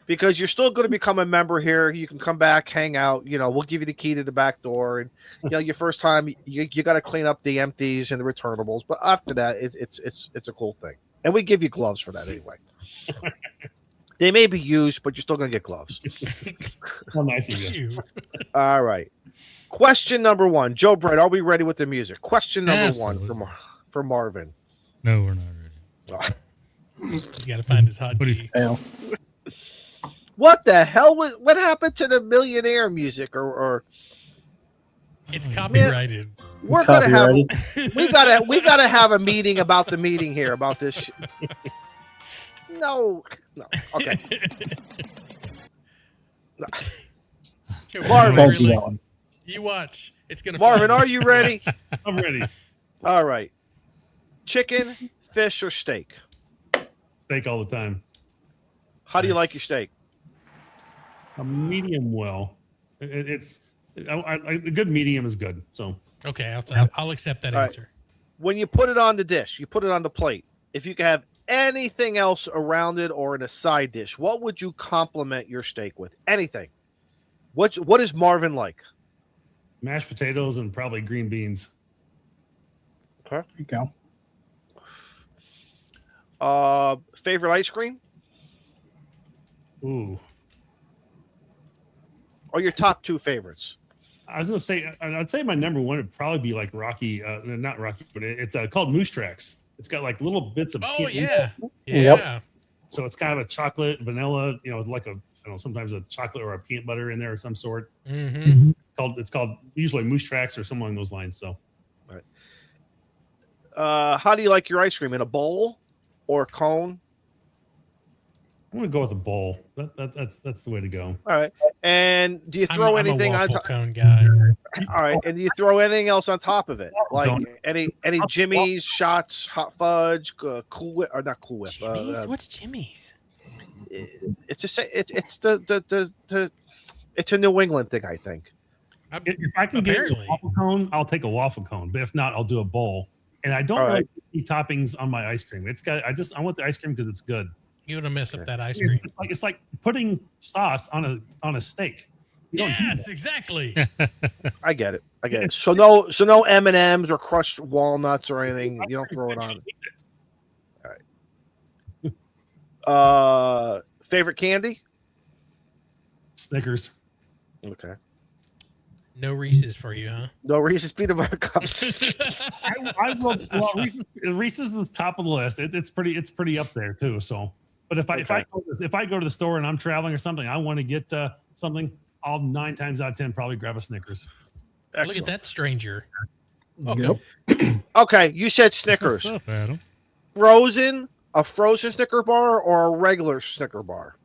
Because you're still going to become a member here. You can come back, hang out. We'll give you the key to the back door. And your first time, you got to clean up the empties and the returnables. But after that, it's a cool thing. And we give you gloves for that anyway. They may be used, but you're still going to get gloves. How nice of you. You. All right. Question number 1. Joe Brett, are we ready with the music? Question number Absolutely. 1 for Marvin. No, we're not ready. He's got to find his hot What do key. Fail. What the hell? What happened to the millionaire music? Or It's copyrighted. we're gonna have Copyrighted. we gotta have a meeting about the meeting here about this. No. Okay. Marvin. Thank you, Alan. You watch. It's gonna. Marvin, find are you ready? I'm ready. All right. Chicken, fish, or steak? Steak all the time. How do you Nice. like your steak? A medium well. It's a good medium is good. So Okay, I'll accept that All right. answer. When you put it on the dish, you put it on the plate. If you could have anything else around it or in a side dish, what would you complement your steak with? Anything. What is Marvin like? mashed potatoes and probably green beans. There you go. Favorite ice cream Ooh. or your top 2 favorites? I was gonna say, I'd say my number one would probably be like Rocky, not Rocky, but it's called Moose Tracks. It's got like little bits of. Oh yeah, Yep. yeah. So it's kind of a chocolate, vanilla, it's like sometimes a chocolate or a peanut butter in there of some sort. Mm-hmm. It's called usually Moose Tracks or something along those lines. So How do you like your ice cream? In a bowl or a cone? I'm gonna go with a bowl. That's the way to go. All right. And do you throw I'm anything a on waffle top? cone guy. All right. And do you throw anything else on top of it? Like Don't. any Jimmy's, shots, hot fudge, Cool Whip, or not Cool Whip? Jimmy's? What's Jimmy's? It's just it's it's a New England thing, I think. If I can get a Apparently. waffle cone, I'll take a waffle cone. But if not, I'll do a bowl. And I don't All really right. put any toppings on my ice cream. I want the ice cream because it's good. You want to mess up that ice cream? It's like putting sauce on a steak. You don't do Yes, exactly. I get it. I get it. So no M&Ms or crushed walnuts or anything. You don't throw it on. Favorite candy? Snickers. Okay. No Reese's for you, huh? No Reese's peanut butter cups. I will. Well, Reese's was top of the list. It's pretty up there too. So, but if I go to the store and I'm traveling or something, I want to get something. I'll 9 times out of 10 probably grab a Snickers. Look at Excellent. that stranger. Yep. Okay, you said Snickers. What's up, Adam? A frozen Snicker bar or a regular Snicker bar?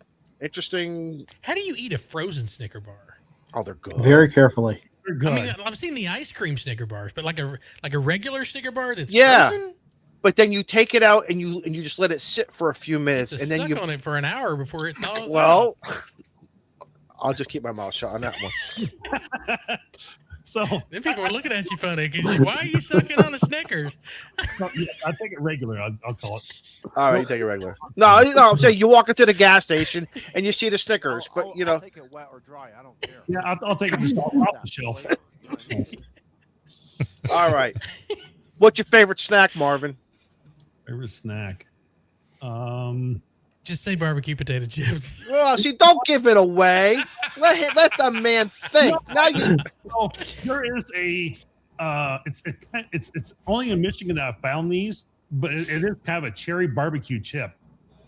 Interesting. How do you eat a frozen Snicker bar? Oh, they're good. Very carefully. They're good. I mean, I've seen the ice cream Snicker bars, but like a regular Snicker bar that's Yeah. frozen? But then you take it out and you just let it sit for a few You have minutes, to and then suck you. on it for an hour before it thaws out. Well, I'll just keep my mouth shut on that one. So Then people are looking at you funny because why are you sucking on a Snickers? yeah, I take it regular. I'll call it. All right, you take it regular. No, I'm saying you walk into the gas station and you see the Snickers, but you know. I'll take it wet or dry. I don't care. Yeah, I'll take it just off the shelf. All right. What's your favorite snack, Marvin? Favorite snack. Just say barbecue potato chips. Well, see, don't give it away. Let the man think. Now you. So there is a. It's only in Michigan that I found these, but it is kind of a cherry barbecue chip,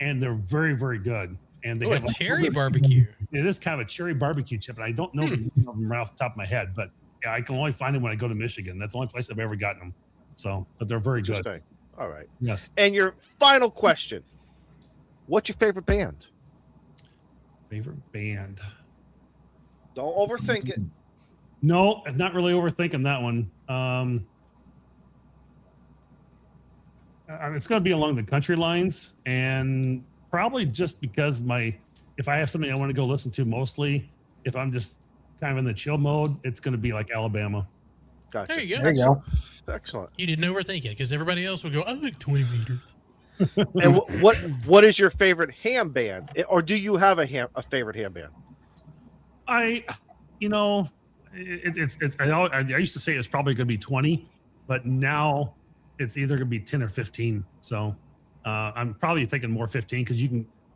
and they're very, very good. And they Oh, a have cherry barbecue. It is kind of a cherry barbecue chip, and I don't know the name of them right off the top of my head, but yeah, I can only find them when I go to Michigan. That's the only place I've ever gotten them. So, but they're very good. Interesting. All right. Yes. And your final question: what's your favorite band? Favorite band. Don't overthink it. No, I'm not really overthinking that one. It's going to be along the country lines, and probably just because if I have something I want to go listen to, mostly if I'm just kind of in the chill mode, it's going to be like Alabama. Gotcha. There you go. There you go. Excellent. You didn't overthink it because everybody else would go, I like 20 meters. And what is your favorite ham band, or do you have a favorite ham band? I used to say it's probably going to be 20, but now it's either going to be 10 or 15. So I'm probably thinking more 15 because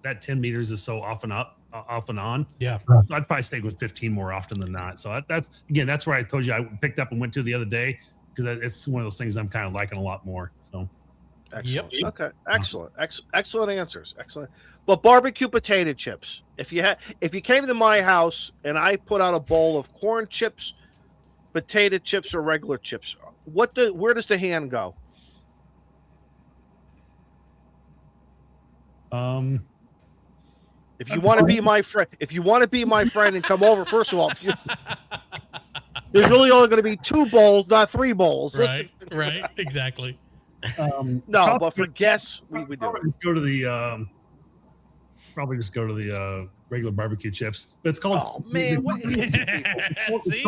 that 10 meters is so off and on. Yeah. So I'd probably stay with 15 more often than not. So that's where I told you I picked up and went to the other day because it's one of those things I'm kind of liking a lot more. So. Excellent. Yep. Okay. Excellent. Excellent answers. Excellent. Well, barbecue potato chips. If you came to my house and I put out a bowl of corn chips, potato chips, or regular chips, where does the hand go? If you want to be my friend, and come over, first of all, there's really only going to be 2 bowls, not 3 bowls. Right. Exactly. No, but for guests, we do. Probably just go to the regular barbecue chips. But it's called. Oh man! See,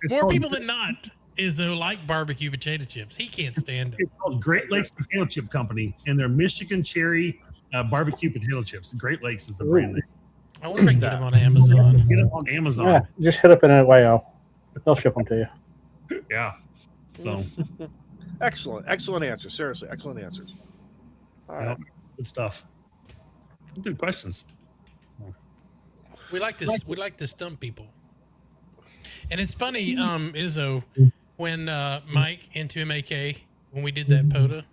more people than not like barbecue potato chips. He can't stand it. It's called Great Lakes Potato Chip Company, and they're Michigan cherry barbecue potato chips. Great Lakes is the brand name. I wonder if I can get them on Amazon. Get them on Amazon. Yeah, just hit up in a way. They'll ship them to you. Yeah. So. Excellent answers. Seriously, excellent answers. All right. Good stuff. Good questions. We like to stump people. And it's funny, Izzo, when Mike into MAK, when we did that POTA,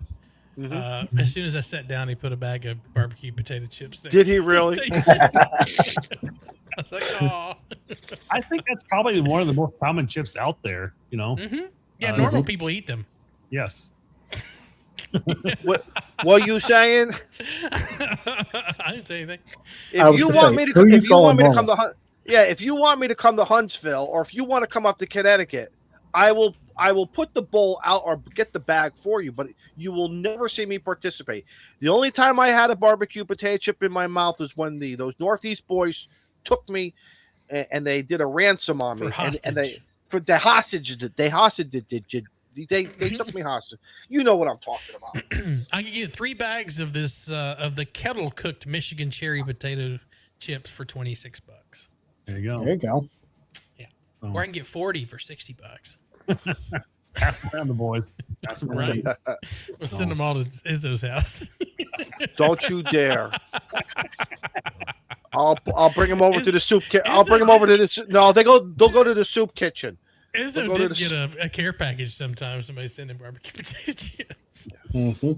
as soon as I sat down, he put a bag of barbecue potato chips next Did he to the really? station. I was like, oh. I think that's probably one of the more common chips out there, Mm-hmm. Yeah, normal people eat them. Yes. What are you saying? I didn't say anything. If you want me to come to Huntsville, or if you want to come up to Connecticut, I will put the bowl out or get the bag for you, but you will never see me participate. The only time I had a barbecue potato chip in my mouth is when those Northeast boys took me and they did a ransom on me. They took me hostage. You know what I'm talking about. I could get 3 bags of this of the kettle cooked Michigan cherry potato chips for $26. There you go. There you go. Yeah. Or I can get 40 for $60. Pass them around the boys. Pass them around. Right. We'll send them all to Izzo's house. Don't you dare. I'll bring them over to the soup kitchen. I'll bring them over to the they'll go to the soup kitchen. Izzo did get a care package sometimes. Somebody send him barbecue potato chips. Mm-hmm.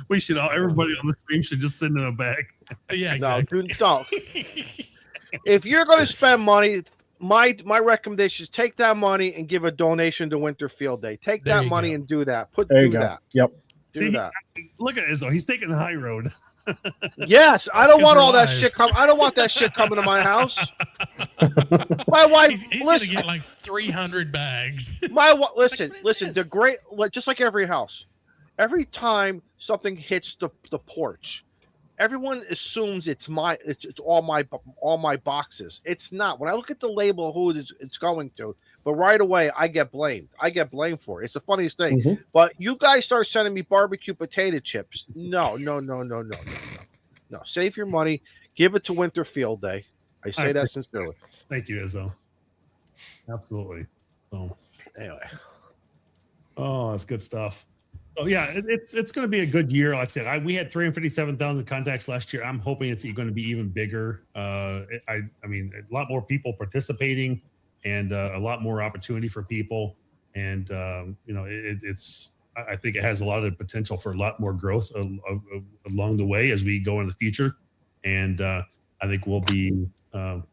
We should everybody on the stream should just send in a bag. Yeah, exactly. No. If you're going to spend money, my recommendation is take that money and give a donation to Winter Field Day. Take that money and do that. There you go. Yep. Do that. Look at Izzo. He's taking the high road. Yes, I don't want all that shit I don't want that shit coming to my house. My wife, he's gonna get like 300 bags. Listen. The great, just like every house, every time something hits the porch, everyone assumes it's all my boxes. It's not. When I look at the label of who it's going to, but right away I get blamed. I get blamed for it. It's the funniest thing. Mhm. But you guys start sending me barbecue potato chips. No. Save your money. Give it to Winter Field Day. I say that sincerely. Thank you, Izzo. Absolutely. So Anyway. Oh, that's good stuff. So yeah, it's going to be a good year. Like I said, we had 357,000 contacts last year. I'm hoping it's going to be even bigger. I mean, a lot more people participating, and a lot more opportunity for people. And I think it has a lot of potential for a lot more growth along the way as we go in the future. And I think we'll be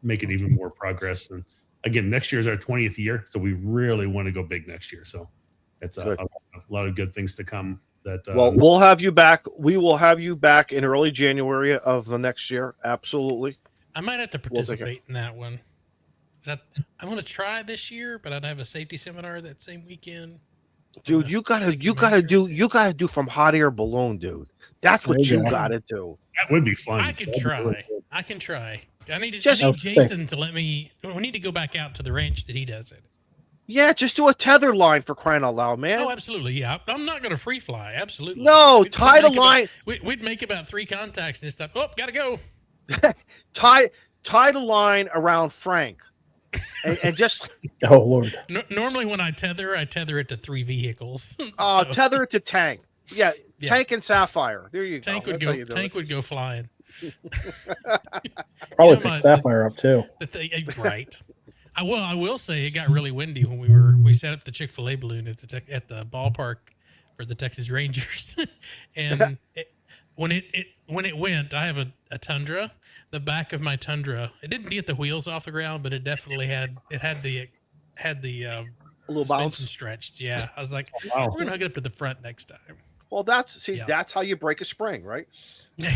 making even more progress. And again, next year is our 20th year, so we really want to go big next year. So it's a lot of good things to come. Well, we'll have you back. We will have you back in early January of the next year. Absolutely. I might have to participate in that one. I'm going to try this year, but I'd have a safety seminar that same weekend. Dude, you gotta do from hot air balloon, dude. That's what you gotta do. That would be fun. I can try. I need Just- Jason to let me. We need to go back out to the ranch that he does it. Yeah, just do a tether line for crying out loud, man. Oh, absolutely. Yeah, I'm not going to free fly. Absolutely. No, tie the line. We'd make about 3 contacts and stuff. Oh, gotta go. tie the line around Frank, and just Oh Lord. Normally, when I tether it to 3 vehicles. tether it to Tank. Yeah, Yeah. Tank and Sapphire. There you Tank go. would go. Tank would go flying. Probably You know, pick Sapphire up too. Right. I will say it got really windy when we set up the Chick-fil-A balloon at the ballpark for the Texas Rangers, and when it went, I have a Tundra. The back of my Tundra, it didn't get the wheels off the ground, but it definitely had the a little suspension bounce. stretched. Yeah, I was like, Wow. we're gonna hook it up to the front next time. Well, that's how you break a spring, right? Yeah,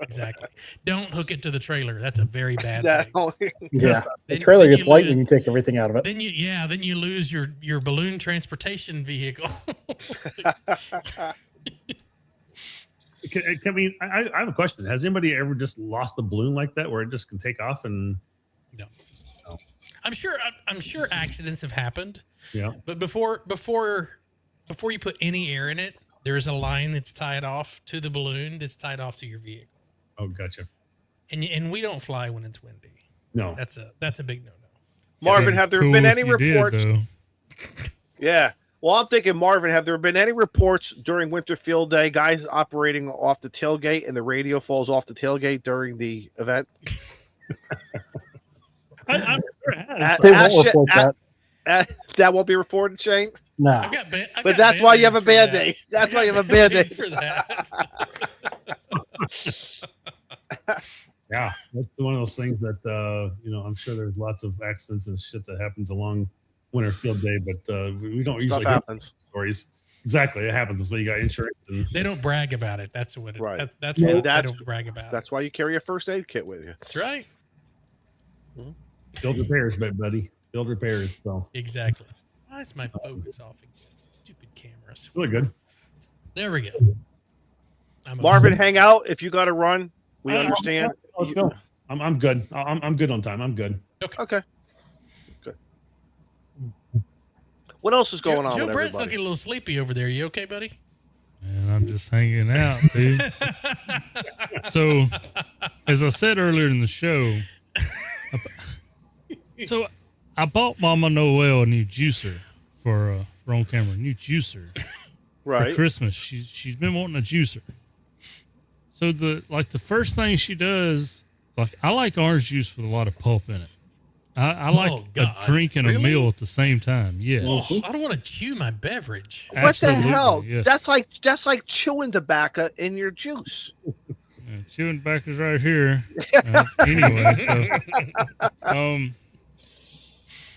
exactly. Don't hook it to the trailer. That's a very bad That- thing. Yeah. The Then- trailer then gets you light lose- when you take everything out of it. Then you lose your balloon transportation vehicle. Can we? I have a question. Has anybody ever just lost a balloon like that, where it just can take off and? No. I'm sure accidents have happened. Yeah. But before you put any air in it, there's a line that's tied off to the balloon that's tied off to your vehicle. Oh, gotcha. And we don't fly when it's windy. No. That's a big no-no. Marvin, have there Cool been if any you did, reports? though. Yeah. Well, I'm thinking, Marvin, have there been any reports during Winter Field Day, guys operating off the tailgate and the radio falls off the tailgate during the event? I'm sure it has. They won't report that. That won't be reported, Shane. No. But that's why you have a Band-Aid. That's why you have a Band-Aid. for that. Yeah, that's one of those things that I'm sure there's lots of accidents and shit that happens along Winter Field Day, but we don't Stuff usually hear happens. stories. Exactly, it happens. That's why you got insurance. And, They don't brag about it. That's what it. Right. That's Yeah, what they that's- don't brag about. That's why you carry a first aid kit with you. That's right. build repairs, buddy. Build repairs. So Exactly. Why is my focus off again? Stupid cameras. really good. There we go. I'm Marvin, upset. hang out if you got to run. We understand. Let's go. I'm good. I'm good on time. I'm good. Okay. Good. What else is going on Joe with Brett's everybody? looking a little sleepy over there. You okay, buddy? And I'm just hanging out, dude. So, as I said earlier in the show, I bought Mama Noel a new juicer for on camera, a new juicer for Right. Christmas. She's been wanting a juicer. So the first thing she does, I like orange juice with a lot of pulp in it. I like Oh, God. a drink and Really? a meal at the same time. Yes. Oh, I don't want to chew my beverage. What Absolutely, the hell? yes. That's like chewing tobacco in your juice. Yeah, chewing tobacco's right here. Anyway,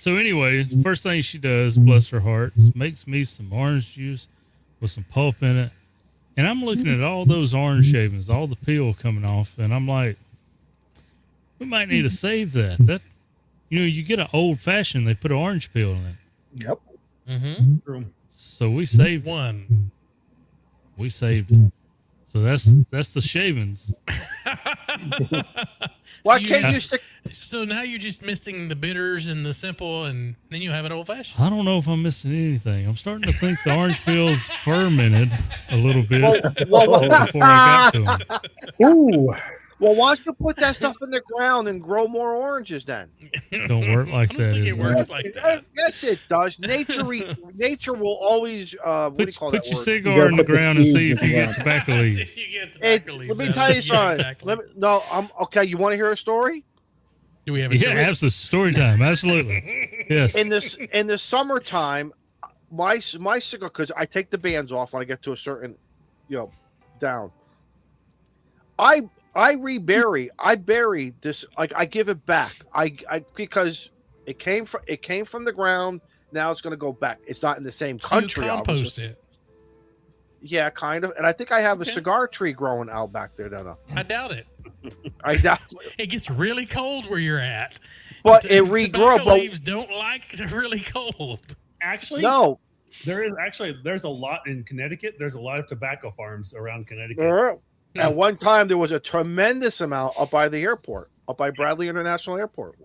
so anyway, the first thing she does, bless her heart, is makes me some orange juice with some pulp in it. And I'm looking at all those orange shavings, all the peel coming off, and I'm like, we might need to save that. That, you get an old fashioned, they put an orange peel in it. Yep. Mm-hmm. True. So we saved One. We saved it. So that's the shavings. Why So can't you stick? So now you're just missing the bitters and the simple, and then you have an old fashioned. I don't know if I'm missing anything. I'm starting to think the orange peel's fermented a little bit Well, before I got to them. Ooh, well, why don't you put that stuff in the ground and grow more oranges then? Don't work like I don't that. think Is it it? works like that. Yes, it does. Nature will always. What do you call Put that your word? cigar gotta in the put the ground and see seeds if you in get the tobacco leaves. You get It, tobacco let leaves me out tell of you it. something. Exactly. No, I'm okay. You want to hear a story? Do we have a Yeah, choice? absolutely. Story time. Absolutely. Yes. In the summertime, my cigar, because I take the bands off when I get to a certain, down. I rebury. I bury this. Like I give it back. I because it came from the ground. Now it's going to go back. It's not in the same So you country. compost obviously. it. Yeah, kind of. And I think I have Okay. a cigar tree growing out back there. Don't know. I doubt it. I doubt. It gets really cold where you're at. But T- it tobacco regrow. But leaves don't like really cold. Actually, no. there's a lot in Connecticut. There's a lot of tobacco farms around Connecticut. At one time, there was a tremendous amount up by the airport, up by Bradley International Airport.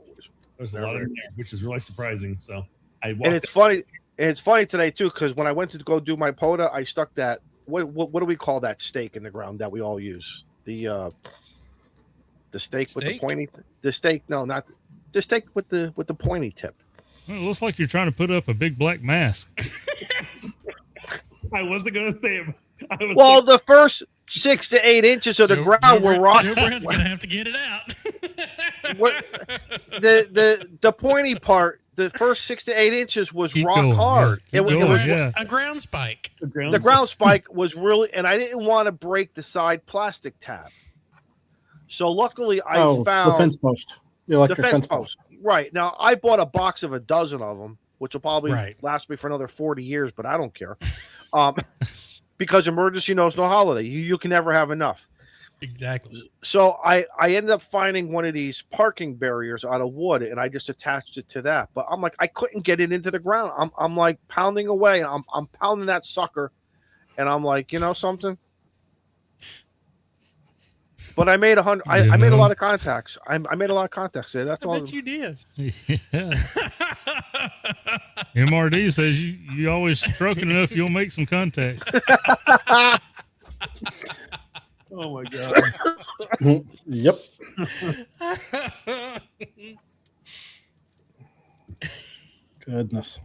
There's a lot in there, which is really surprising. So I walked. And it's funny. And it's funny today too, because when I went to go do my POTA, I stuck that. What do we call that stake in the ground that we all use? The stake with the Stake? pointy. The stake, no, not the stake with the pointy tip. Well, it looks like you're trying to put up a big black mask. I wasn't gonna say it. Well, the first 6 to 8 inches of the ground were rock. Joe Brent's gonna have to get it out. The pointy part, the first 6 to 8 inches was Keep rock going, hard. yeah, keep It going, was yeah. A ground spike. the the ground spike was really, and I didn't want to break the side plastic tab. So luckily, I the found fence post. The the electric fence post. Right now, I bought a box of a dozen of them, which will probably Right. last me for another 40 years, but I don't care. Because emergency knows no holiday. You can never have enough. Exactly. So I ended up finding one of these parking barriers out of wood, and I just attached it to that. But I'm like, I couldn't get it into the ground. I'm like pounding away. I'm pounding that sucker, and I'm like, you know something. But I made 100. I made a lot of contacts. I made a lot of contacts there. That's I all. bet you did. Yeah. MRD says you always stroking enough, you'll make some contacts. Oh my god! Yep. Goodness.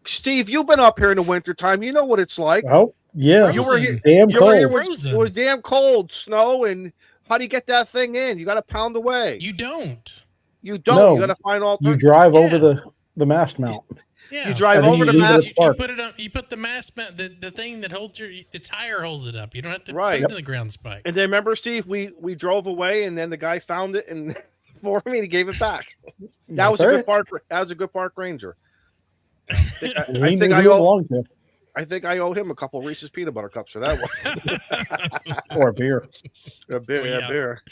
Steve, you've been up here in the wintertime. You know what it's like. Oh, yeah. You were here. Damn You were here cold. when Frozen. it was damn cold, snow, and how do you get that thing in? You got to pound away. You don't. You don't. No, You got to find all. You drive Yeah. over the mast mount. Yeah. You drive And then over you the leave it mast. at the park. put it up. You put the mast, the thing that holds the tire holds it up. You don't have to Right. put it in the ground spike. And then remember, Steve, we drove away, and then the guy found it and for me, and he gave it back. That was That's a good right. park. That was a good park ranger. I We think knew I who it owe. belonged to. I think I owe him a couple Reese's peanut butter cups for that one. Or a beer. A beer, Yeah. beer.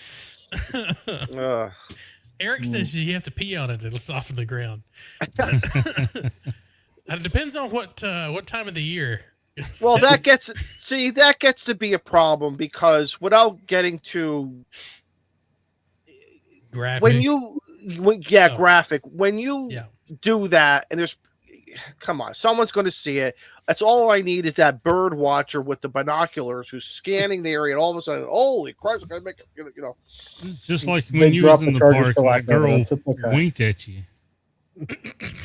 Eric says you have to pee on it; it'll soften the ground. It depends on what time of the year. Well, that gets to be a problem because without getting too graphic. graphic. When you Yeah. do that, and come on, someone's going to see it. That's all I need is that bird watcher with the binoculars who's scanning the area, and all of a sudden, holy Christ, I gotta make it, you know. Just like They when you was drop in the the charges park for and lack that of girl evidence. It's okay. winked at you.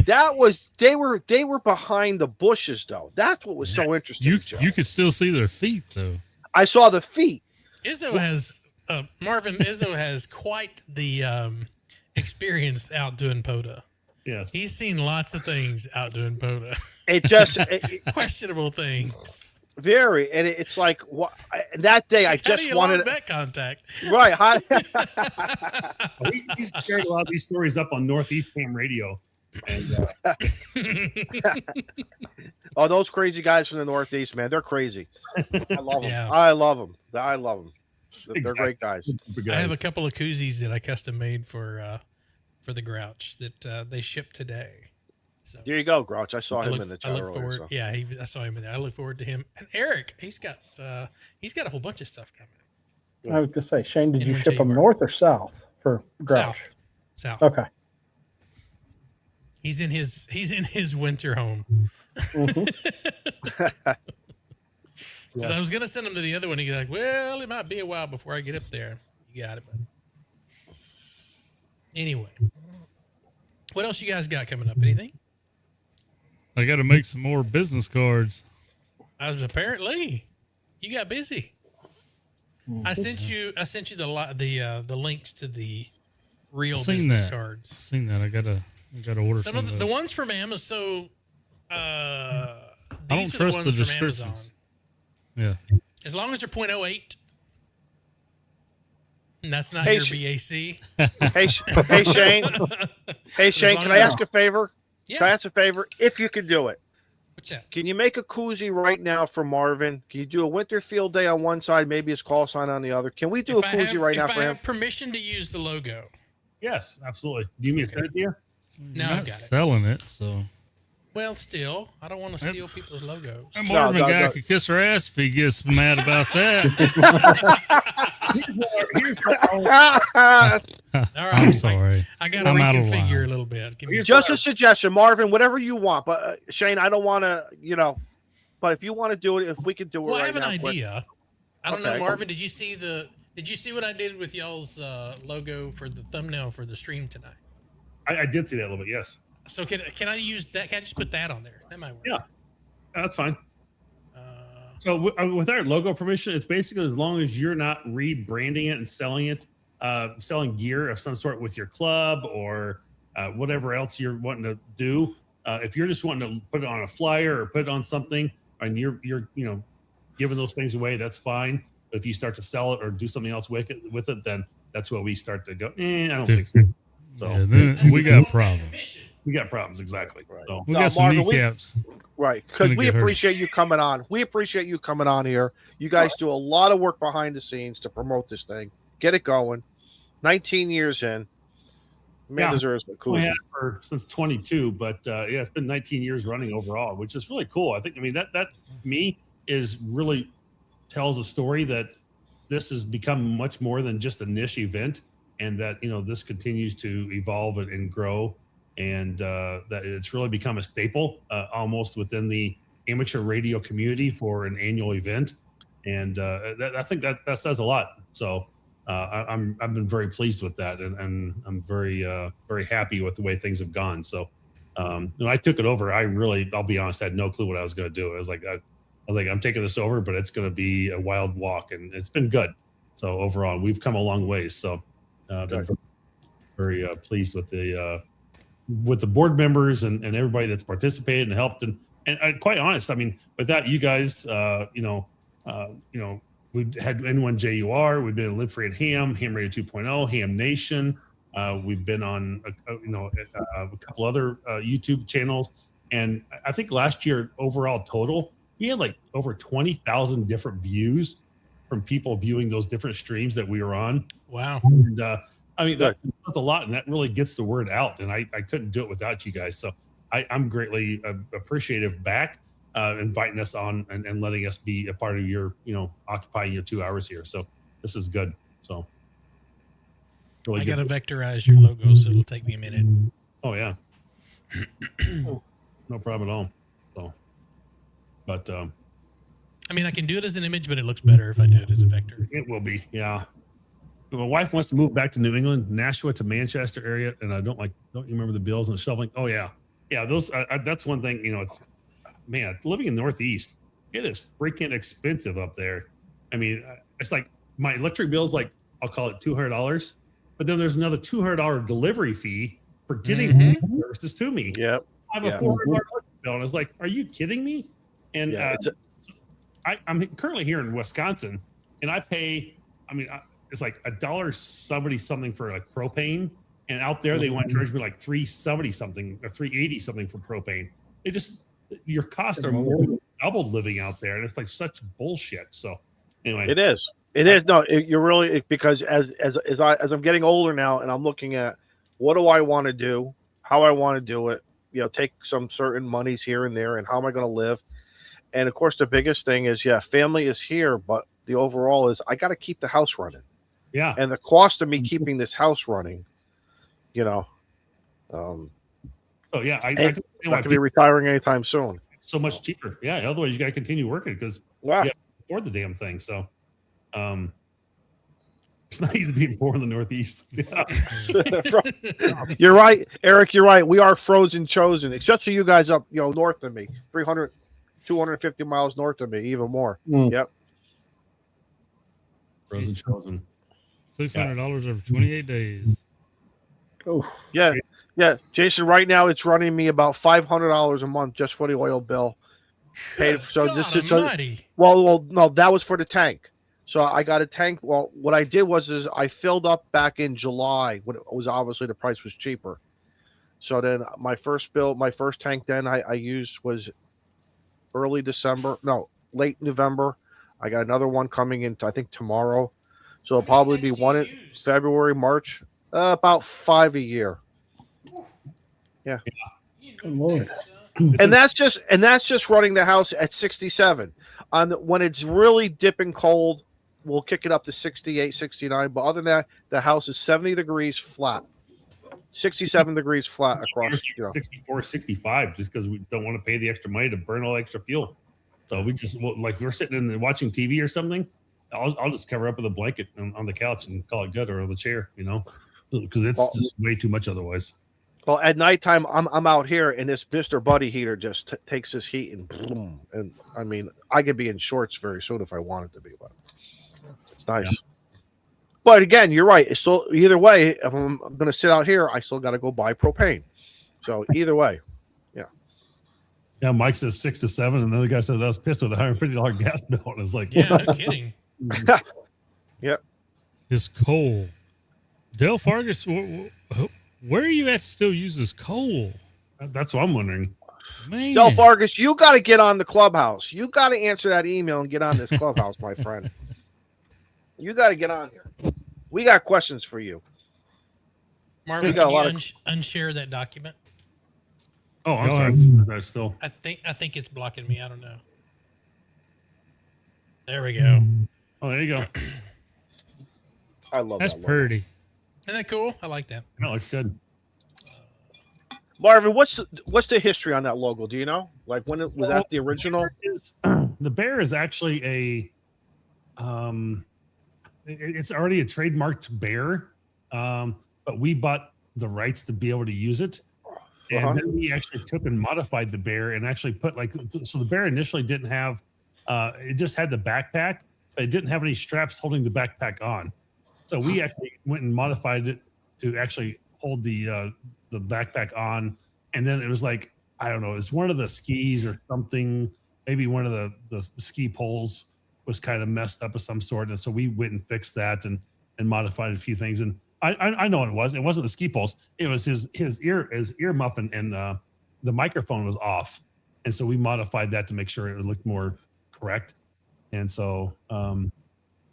That was they were behind the bushes though. That's what was so interesting. You Joe. you could still see their feet though. I saw the feet. Izzo has Marvin Izzo has quite the experience out doing POTA. Yes. He's seen lots of things out doing POTA. It just Questionable things. very, and it's like what that day I How do just you wanted log that contact? right. He's sharing a lot of these stories up on Northeast Ham Radio. And Oh, those crazy guys from the Northeast, man, they're crazy. I love them. Yeah. I love them. They're Exactly. great guys. I have a couple of koozies that I custom made for the Grouch that they ship today. So There you go, Grouch. I saw him look, in the I chat look earlier. forward. So. Yeah, I saw him in there. I look forward to him. And Eric, he's got a whole bunch of stuff coming. I was gonna say, Shane, did you Inland ship them JUR. north or south for Grouch? South. Okay. He's in his winter home. Mhm. Because I was gonna send him to the other one. He's like, well, it might be a while before I get up there. You got it, buddy. Anyway, what else you guys got coming up? Anything? I got to make some more business cards. Apparently, you got busy. I sent you the links to the real Seen business that. cards. Seen that? I gotta order Some of the those. ones from Amazon. So, I these don't are the trust ones the from descriptions. Amazon. Yeah. As long as they're 0.08, and that's not Hey, your BAC. Hey, hey, Shane. Hey, Shane. long Can as I I- ask a favor? Yeah. Can I ask a favor? If you can do it, What's that? can you make a koozie right now for Marvin? Can you do a Winterfield Day on one side, maybe his call sign on the other? Can we do a koozie right now if for I him? have permission to use the logo. Yes, absolutely. Do you mean to send it to you? Now You're I've not got it. selling it, so. Well, still, I don't want to steal people's logos. That Marvin no, guy no. could kiss her ass if he gets mad about that. Here's All right, I'm sorry. I got to I'm out of reconfigure line. a little bit. Give me a Just a suggestion, Marvin. Whatever you want, but Shane, I don't want to, But if you want to do it, if we can do it Well, right I have an now, quick. idea. I don't know, Okay. Marvin. Did you see what I did with y'all's logo for the thumbnail for the stream tonight? I did see that a little bit. Yes, So can I use that? Can I just put that on there? That might work. Yeah. That's fine. Uh, So with our logo permission, it's basically as long as you're not rebranding it and selling it, selling gear of some sort with your club or whatever else you're wanting to do. If you're just wanting to put it on a flyer or put it on something, and you're giving those things away, that's fine. But if you start to sell it or do something else with it, then that's where we start to go. I don't think so. So Yeah, then we got problems. we got problems exactly. Right. So We No, got some Marvin, we- kneecaps. Right, because Gonna we get hurt. appreciate you coming on. We appreciate you coming on here. You guys do a lot of work behind the scenes to promote this thing, get it going. 19 years in, man Yeah. deserves a we koozie. had it since 22, but yeah, it's been 19 years running overall, which is really cool. I mean that to me is really tells a story that this has become much more than just a niche event, and that this continues to evolve and grow, and that it's really become a staple almost within the amateur radio community for an annual event, and I think that says a lot. So I've been very pleased with that, and I'm very very happy with the way things have gone. So when I took it over, I'll be honest, I had no clue what I was going to do. I was like, I'm taking this over, but it's going to be a wild walk, and it's been good. So overall, we've come a long ways. So been very pleased with the board members and everybody that's participated and helped, and quite honest, I mean, without you guys, we've had N1 JUR, we've been at Live Free and Ham Radio 2.0, Ham Nation. We've been on a couple other YouTube channels, and I think last year overall total we had like over 20,000 different views from people viewing those different streams that we were on. wow. And I mean, that's a lot, and that really gets the word out. And I couldn't do it without you guys. So I'm greatly appreciative back inviting us on and letting us be a part of your, occupying your 2 hours here. So this is good. So really I good. got to vectorize your logo, so it'll take me a minute. Oh yeah. No problem at all. So, but I mean, I can do it as an image, but it looks better if I do it as a vector. it will be, yeah. My wife wants to move back to New England, Nashua to Manchester area, and don't you remember the bills and shoveling? Oh yeah, those. That's one thing. It's man, living in Northeast, it is freaking expensive up there. I mean, it's like my electric bill is like, I'll call it $200, but then there's another $200 delivery fee for getting services to me. Yep. I have a $400 electric bill, and I was like, are you kidding me? And Yeah, I'm currently here in Wisconsin, and I pay. I mean, it's like $1.70 something for like propane, and out there they want to charge me like $3.70 something or $3.80 something for propane. It just your costs are more than doubled living out there, and it's like such bullshit. So anyway, it is. It is. No, you're really, because as I'm getting older now, and I'm looking at what do I want to do, how I want to do it, take some certain monies here and there, and how am I going to live? And of course, the biggest thing is, family is here, but the overall is I got to keep the house running. Yeah. And the cost of me keeping this house running, So yeah, I not going to be retiring anytime soon. It's so much cheaper. Yeah. Otherwise, you got to continue working because Wow. you have to afford the damn thing. So, it's not easy being poor in the Northeast. Yeah. You're right, Eric. You're right. We are frozen chosen, especially you guys up, north of me, 300, 250 miles north of me, even more. Yep. Frozen chosen. $600 over 28 days. Oh, Yeah. Jason, right now it's running me about $500 a month just for the oil bill. Paid. So God this is almighty. well, no, that was for the tank. So I got a tank. Well, what I did was I filled up back in July when it was obviously the price was cheaper. So then my first tank then I used was late November. I got another one coming in, I think tomorrow. So it'll probably be one in February, March, about 5 a year. Yeah. good Lord. And that's just running the house at 67. When it's really dipping cold, we'll kick it up to 68, 69. But other than that, the house is 70 degrees flat, 67 degrees flat across. 64, 65, just because we don't want to pay the extra money to burn all the extra fuel. So we just like if we're sitting in and watching TV or something, I'll just cover up with a blanket on the couch and call it good, or on the chair, because it's just way too much otherwise. Well, at nighttime, I'm out here, and this Mr. Buddy heater just takes this heat and boom. And I mean, I could be in shorts very soon if I wanted to be, but it's nice. Yeah. But again, you're right. So either way, if I'm going to sit out here, I still got to go buy propane. So either way, yeah. Yeah, Mike says 6 to 7, and the other guy says I was pissed with a $150 gas bill. And it's like, Yeah, no kidding. Yeah. His coal. Dale Fargus, where are you at still uses coal? That's what I'm wondering. Man. Del Fargus, you got to get on the Clubhouse. You got to answer that email and get on this Clubhouse, my friend. You got to get on here. We got questions for you. Marvin, can you unshare that document? Oh, I'm sorry. That's still. I think it's blocking me. I don't know. There we go. Oh, there you go. I love That's that. pretty. Isn't that cool? I like that. No, it's good. Marvin, what's the history on that logo? Do you know? Like when was that the original? The bear is actually it's already a trademarked bear, but we bought the rights to be able to use it, and then we actually took and modified the bear and actually put so the bear initially didn't have, it just had the backpack, but it didn't have any straps holding the backpack on. So we actually went and modified it to actually hold the backpack on, and then it was like, I don't know, it's one of the skis or something, maybe one of the ski poles was kind of messed up of some sort, and so we went and fixed that and modified a few things. And I know what it was. It wasn't the ski poles. It was his ear muffin, and the microphone was off, and so we modified that to make sure it looked more correct. And so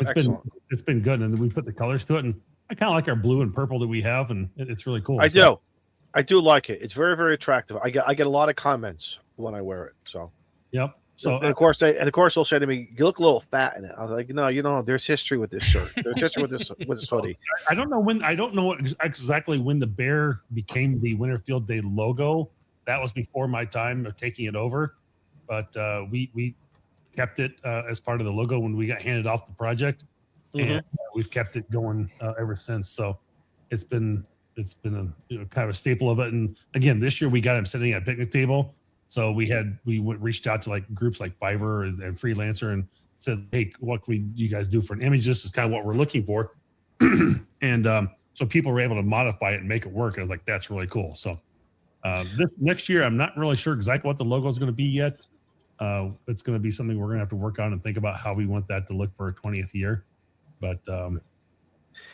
it's been good, and then we put the colors to it, and I kind of like our blue and purple that we have, and it's really cool. I do like it. It's very, very attractive. I get a lot of comments when I wear it. So yep. So and of course they'll say to me, "You look a little fat in it." I was like, "No, there's history with this shirt. There's history with this hoodie." I don't know exactly when the bear became the Winterfield Day logo. That was before my time of taking it over, but we kept it as part of the logo when we got handed off the project, and we've kept it going ever since. So it's been a kind of a staple of it. And again, this year we got him sitting at a picnic table. So we reached out to like groups like Fiverr and Freelancer and said, "Hey, what can you guys do for an image? This is kind of what we're looking for." And so people were able to modify it and make it work. I was like, "That's really cool." So this next year, I'm not really sure exactly what the logo is going to be yet. It's going to be something we're going to have to work on and think about how we want that to look for our 20th year. But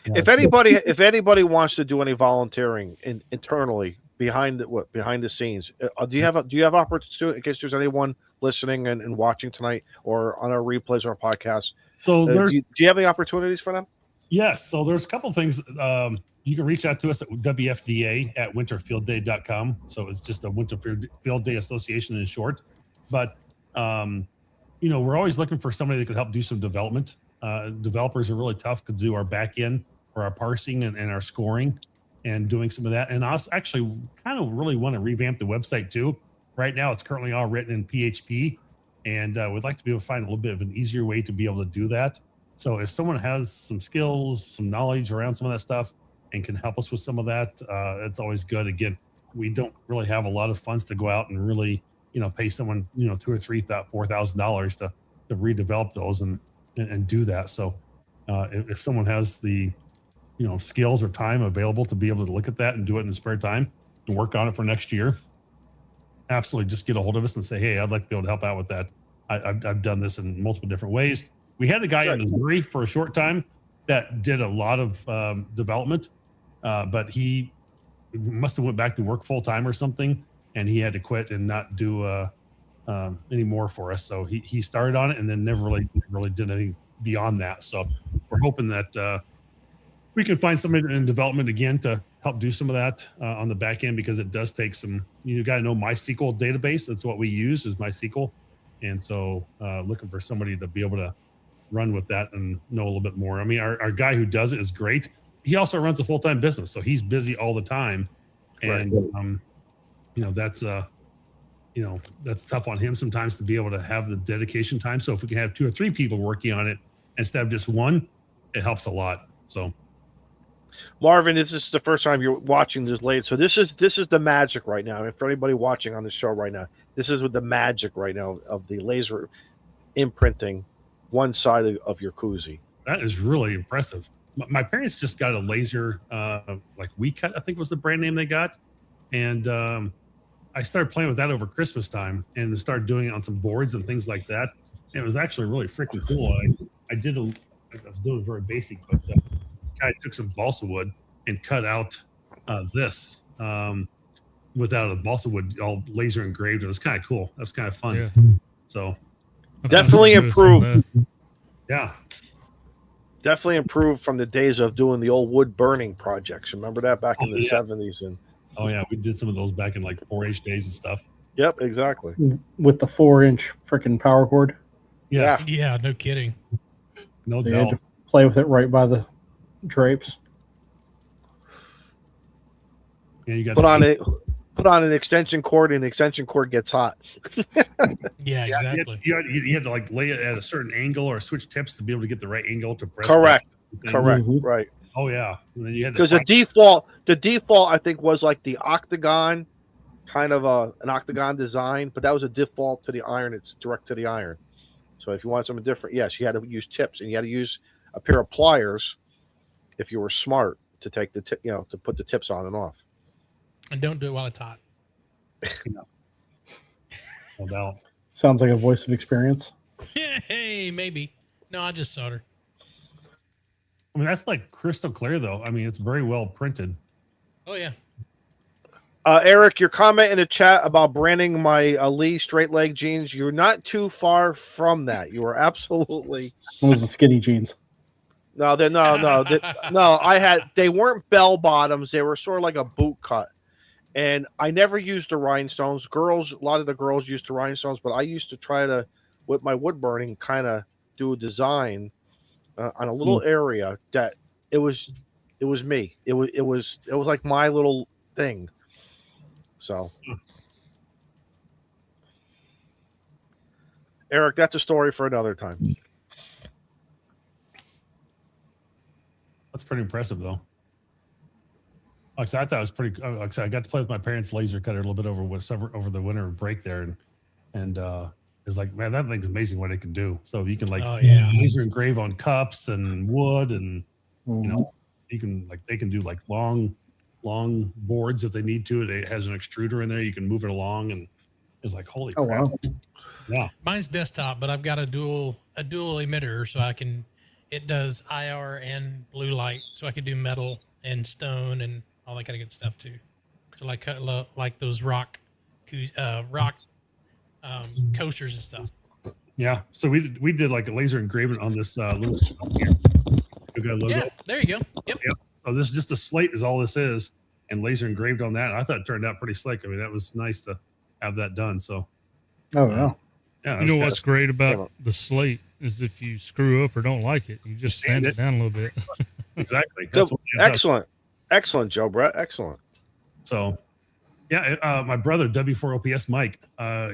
if anybody wants to do any volunteering internally behind the scenes, do you have opportunity in case there's anyone listening and watching tonight or on our replays or our podcast? So do you have any opportunities for them? Yes. So there's a couple things. You can reach out to us at wfda@winterfieldday.com. So it's just a Winterfield Day Association in short. But, we're always looking for somebody that could help do some development. Developers are really tough to do our back end or our parsing and our scoring and doing some of that. And I actually kind of really want to revamp the website too. Right now, it's currently all written in PHP, and we'd like to be able to find a little bit of an easier way to be able to do that. So if someone has some skills, some knowledge around some of that stuff and can help us with some of that, it's always good. Again, we don't really have a lot of funds to go out and really, pay someone, $2,000 or $3,000, $4,000 to redevelop those and do that. So if someone has the, skills or time available to be able to look at that and do it in spare time and work on it for next year, absolutely just get a hold of us and say, hey, I'd like to be able to help out with that. I've done this in multiple different ways. We had a guy in Missouri for a short time that did a lot of development, but he must have went back to work full time or something, and he had to quit and not do any more for us. So he started on it and then never really did anything beyond that. So we're hoping that we can find somebody in development again to help do some of that on the back end, because it does take some. You got to know MySQL database. That's what we use, is MySQL, and so looking for somebody to be able to run with that and know a little bit more. I mean, our guy who does it is great. He also runs a full-time business, so he's busy all the time, and that's that's tough on him sometimes to be able to have the dedication time. So if we can have 2 or 3 people working on it instead of just one, it helps a lot. So, Marvin, this is the first time you're watching this late, so this is the magic right now. And for anybody watching on the show right now, this is with the magic right now of the laser imprinting one side of your koozie. That is really impressive. My parents just got a laser, like WeCut, I think was the brand name they got, and I started playing with that over Christmas time and started doing it on some boards and things like that. And it was actually really freaking cool. I was doing very basic, but I took some balsa wood and cut out this without a balsa wood all laser engraved. It was kind of cool. That was kind of fun. Yeah. So definitely improved. Yeah. Definitely improved from the days of doing the old wood burning projects. Remember that back in the 70s? And oh yeah, we did some of those back in like 4-H days and stuff. Yep, exactly. With the 4-inch freaking power cord. Yes. Yeah, no kidding. No So you had doubt. to play with it right by the drapes. Yeah, you got Put on an extension cord, and the extension cord gets hot. Yeah, exactly. You had to like lay it at a certain angle or switch tips to be able to get the right angle to press. Correct. things. Correct. Mhm. Right. Oh yeah. And then you had Because the default I think was like the octagon, kind of an octagon design, but that was a default to the iron. It's direct to the iron. So if you want something different, yes, you had to use tips, and you had to use a pair of pliers if you were smart to take the to put the tips on and off. And don't do it while it's hot. no doubt. Sounds like a voice of experience. Hey, maybe. No, I just solder. I mean, that's like crystal clear though. I mean, it's very well printed. Oh yeah. Eric, your comment in the chat about branding my Lee straight leg jeans, you're not too far from that. You are absolutely. It was the skinny jeans. No. They weren't bell bottoms. They were sort of like a boot cut. And I never used the rhinestones. A lot of the girls used the rhinestones, but I used to try to, with my wood burning, kind of do a design on a little area that it was me. It was like my little thing. So, Eric, that's a story for another time. That's pretty impressive though. Like I said, I thought it was pretty. Like I said, I got to play with my parents' laser cutter a little bit over the winter break there, and it's like, man, that thing's amazing what it can do. So you can like laser engrave on cups and wood, and you can they can do like long boards if they need to. It has an extruder in there. You can move it along, and it's like, holy crap. Wow. Yeah. Mine's desktop, but I've got a dual emitter, so it does IR and blue light, so I can do metal and stone and all that kind of good stuff too. So like those rock coasters and stuff. Yeah. So we did like a laser engraving on this little here. We got a logo. Yeah, there you go. Yep. Yeah. So this just a slate is all this is, and laser engraved on that. I thought it turned out pretty slick. I mean, that was nice to have that done. So Oh yeah. yeah, You know what's great about the slate is if you screw up or don't like it, you just sand it down a little bit. exactly. Good. That's what you have. Excellent, Joe Brett. Excellent. So, yeah, my brother W4OPS Mike,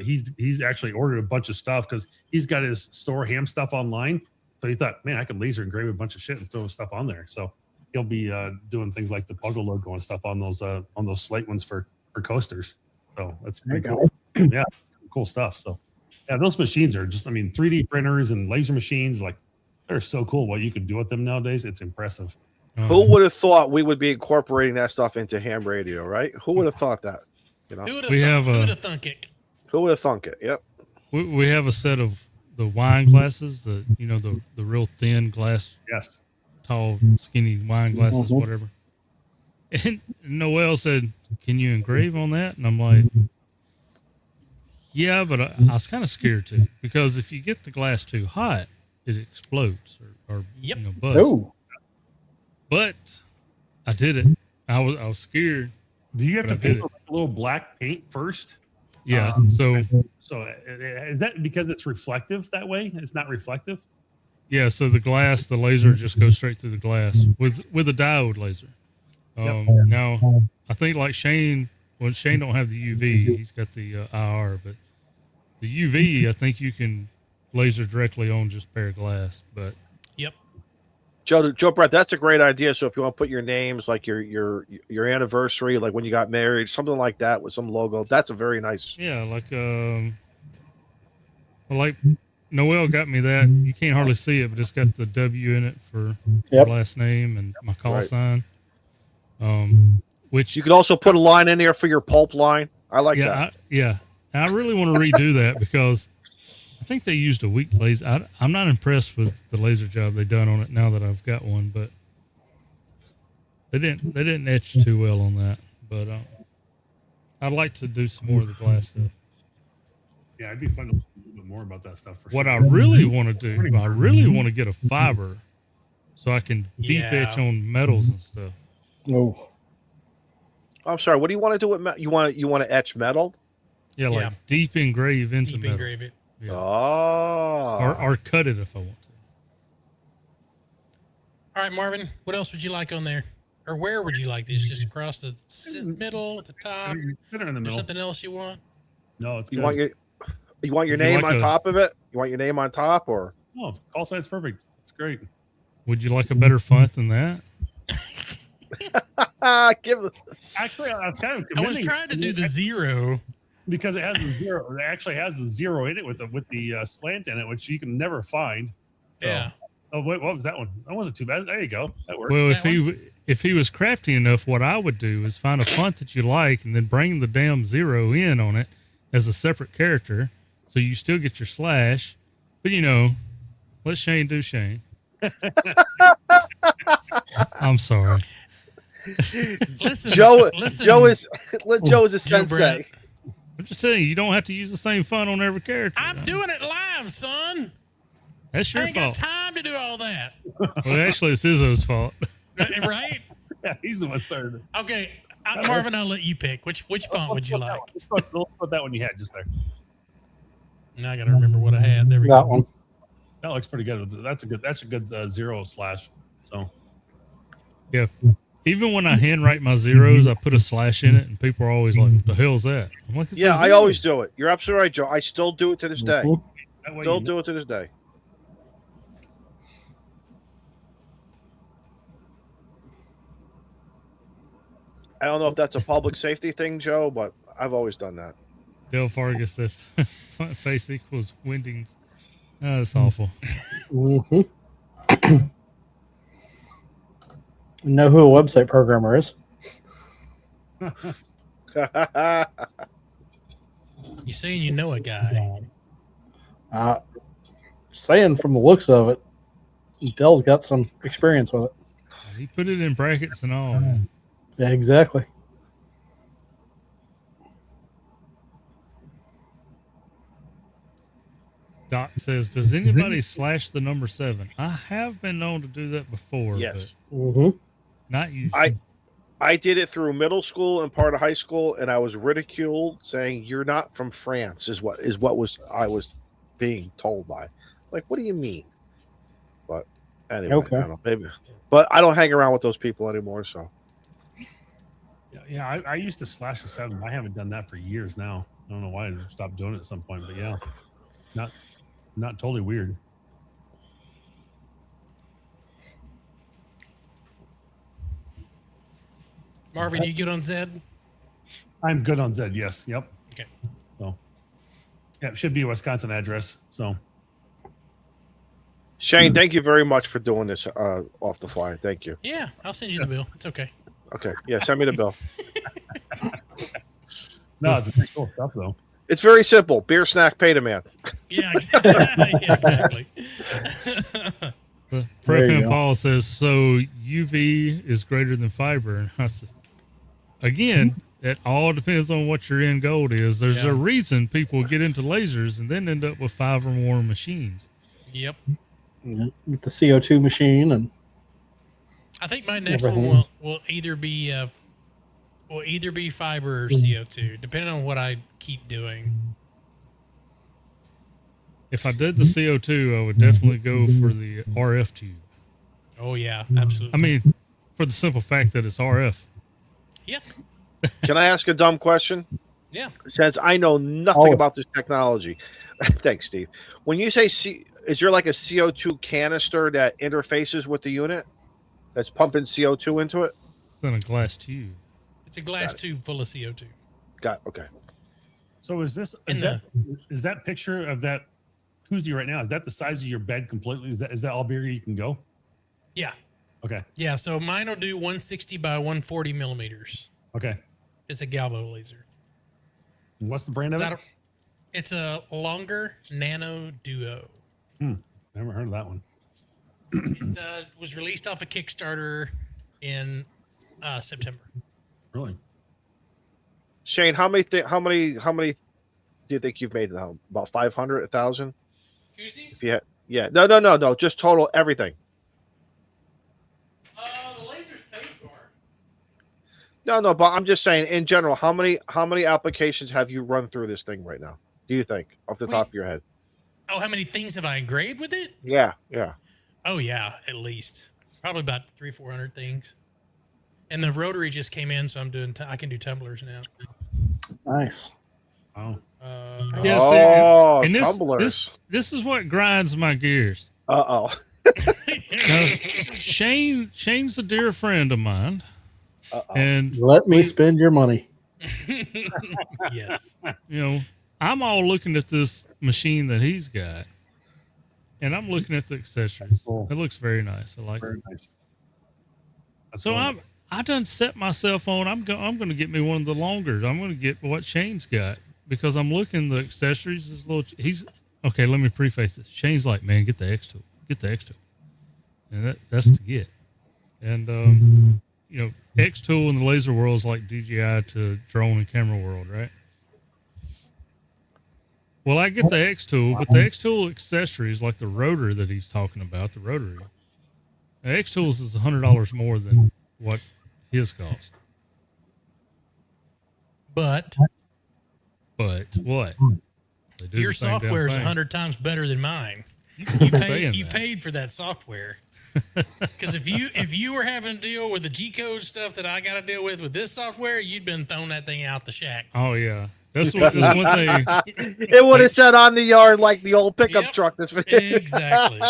he's actually ordered a bunch of stuff because he's got his store ham stuff online. So he thought, man, I could laser engrave a bunch of shit and throw stuff on there. So he'll be doing things like the Puggle logo and stuff on those slate ones for coasters. So that's pretty cool. Yeah, cool stuff. So yeah, those machines are just, I mean, 3D printers and laser machines, like they're so cool. What you can do with them nowadays, it's impressive. Who would have thought we would be incorporating that stuff into ham radio, right? Who would have thought that? You know, Who would We have have thunk it? who would have thunk it? Yep. we have a set of the wine glasses, the real thin glass, Yes. tall, skinny wine glasses, whatever. And Noel said, "Can you engrave on that?" And I'm like, "Yeah, but I was kind of scared too, because if you get the glass too hot, it explodes or Yep. busts." Oh, But I did it. I was scared. Do you have But to I did paint with a little black paint first? Yeah. So Is that because it's reflective that way? It's not reflective? yeah. So the laser just goes straight through the glass with a diode laser. Now I think like Shane. Well, Shane don't have the UV. He's got the IR, but the UV, I think you can laser directly on just bare glass. But Yep. Joe Brett, that's a great idea. So if you want to put your names, like your anniversary, like when you got married, something like that with some logo, that's a very nice. yeah, like Noel got me that. You can't hardly see it, but it's got the W in it for Yep. my last name and my call Right. sign. Which You could also put a line in there for your pulp line. I like that. I really want to redo that because I think they used a weak laser. I'm not impressed with the laser job they done on it now that I've got one, but they didn't etch too well on that. But I'd like to do some more of the glass stuff. Yeah, it'd be fun to learn a little bit more about that stuff. What I really want to do, I really want to get a fiber so I can deep Yeah. etch on metals and stuff. oh, I'm sorry. What do you want to do with metal? You want to etch metal? Yeah, like Yeah. deep engrave into Deep metal. engrave it. Yeah. Oh. Or cut it if I want to. All right, Marvin, what else would you like on there? Or where would you like these? Just across the middle, at the top? Center in the Or middle. something else you want? No, it's You good. want your Would you name like on a- top of it? You want your name on top, or Oh, call sign's perfect. It's great. Would you like a better font than that? give? Actually, I'm kind of I was commending trying to do the zero. because it has a zero. It actually has a zero in it with the slant in it, which you can never find. So, Yeah. Oh wait, what was that one? That wasn't too bad. There you go. That works. Well, that if he was crafty enough, what I would do is find a font that you like and then bring the damn zero in on it as a separate character, so you still get your slash. But let Shane do Shane. I'm sorry. Listen, Joe listen, is Joe is a Joe Brett. sensei. I'm just telling you don't have to use the same font on every character. I'm doing it live, son. That's I your ain't got fault. time to do all that. Well, actually, it's Izzo's fault. Right? Yeah, he's the one started it. Okay. Marvin, I'll let you pick. Which font would you like? Let's put that one you had just there. Now I got to remember what I had. There we that go. one. That looks pretty good. That's a good zero slash. So Yeah. Even when I handwrite my zeros, I put a slash in it, and people are always like, "What the hell's that?" I'm like, "It's a Yeah, I zero." always do it. You're absolutely right, Joe. I still do it to this day. Mhm. that way Still you do it to this day. I don't know if that's a public safety thing, Joe, but I've always done that. Dale Fargus said, "Front face equals windings." Oh, that's awful. Mhm. Know who a website programmer is? You saying you know a guy? Saying from the looks of it, Dell's got some experience with it. He put it in brackets and all. Man. Yeah, exactly. Doc says, "Does anybody slash the number 7?" I have been known to do that before. Yes. Mm-hmm. Not usually. I did it through middle school and part of high school, and I was ridiculed, saying you're not from France. Is what I was being told by. Like, what do you mean? But anyway, Okay. I don't know, maybe. But I don't hang around with those people anymore. So Yeah, I used to slash a 7. I haven't done that for years now. I don't know why I stopped doing it at some point, but yeah, not totally weird. Marvin, you good on Zed? I'm good on Zed. Yes. Yep. Okay. So, yeah, it should be a Wisconsin address. So, Shane, thank you very much for doing this off the fly. Thank you. Yeah, I'll send you the bill. It's okay. Okay, yeah, send me the bill. no, it's pretty cool stuff though. It's very simple. Beer, snack, pay the man. Yeah, exactly. Yeah, exactly. Prep you and go. Paul says, so UV is greater than fiber. And I said, again, it all depends on what your end goal is. There's Yeah. a reason people get into lasers and then end up with 5 or more machines. Yep. Yeah, with the CO2 machine and I think my next Everything. one will either be fiber or CO2, depending on what I keep doing. If I did the CO2, I would definitely go for the RF tube. Oh yeah, absolutely. I mean, for the simple fact that it's RF. yeah, Can I ask a dumb question? yeah. Since I know nothing Always. about this technology. Thanks, Steve. When you say is there like a CO2 canister that interfaces with the unit that's pumping CO2 into it? It's in a glass tube. It's a glass tube full of CO2. Got okay. So is that picture of that koozie right now? Is that the size of your bed completely? Is that all bigger you can go? Yeah, Okay. yeah. So mine will do 160 by 140 millimeters. Okay. It's a galvo laser. And what's the brand of it? It's a longer nano duo. Never heard of that one. It was released off a Kickstarter in September. Really? Shane, how many do you think you've made now? About 500, 1,000? Koozies? Yeah. No. Just total everything. The laser's paid for. No, but I'm just saying in general, how many applications have you run through this thing right now? Do you think off the top of your head? Oh, how many things have I engraved with it? Yeah. Oh yeah, at least probably about 300-400 things. And the rotary just came in, so I can do tumblers now. nice. Oh. Yeah, Oh, and tumblers. this is what grinds my gears. Uh-oh. Now, Shane's a dear friend of mine, Uh-oh. and Let me spend your money. Yes. you know, I'm all looking at this machine that he's got, and I'm looking at the accessories. Cool. It looks very nice. I like it. Very nice. That's So cool. I done set myself on. I'm going to get me one of the longers. I'm going to get what Shane's got because I'm looking the accessories. Is he's okay. Let me preface this. Shane's like, man, get the X tool. Get the X tool, and that's to get. And you know, X tool in the laser world is like DJI to drone and camera world, right? Well, I get the X tool, but the X tool accessories like the rotor that he's talking about, the rotary. The X tools is $100 more than what his cost. But But what? They do your the same damn software is thing. 100 times better than mine. Keep saying You that. paid for that software. Because if you were having to deal with the G code stuff that I got to deal with this software, you'd been throwing that thing out the shack. Oh yeah, that's one thing. It would have said on the yard like the old pickup Yep. truck. That's Exactly.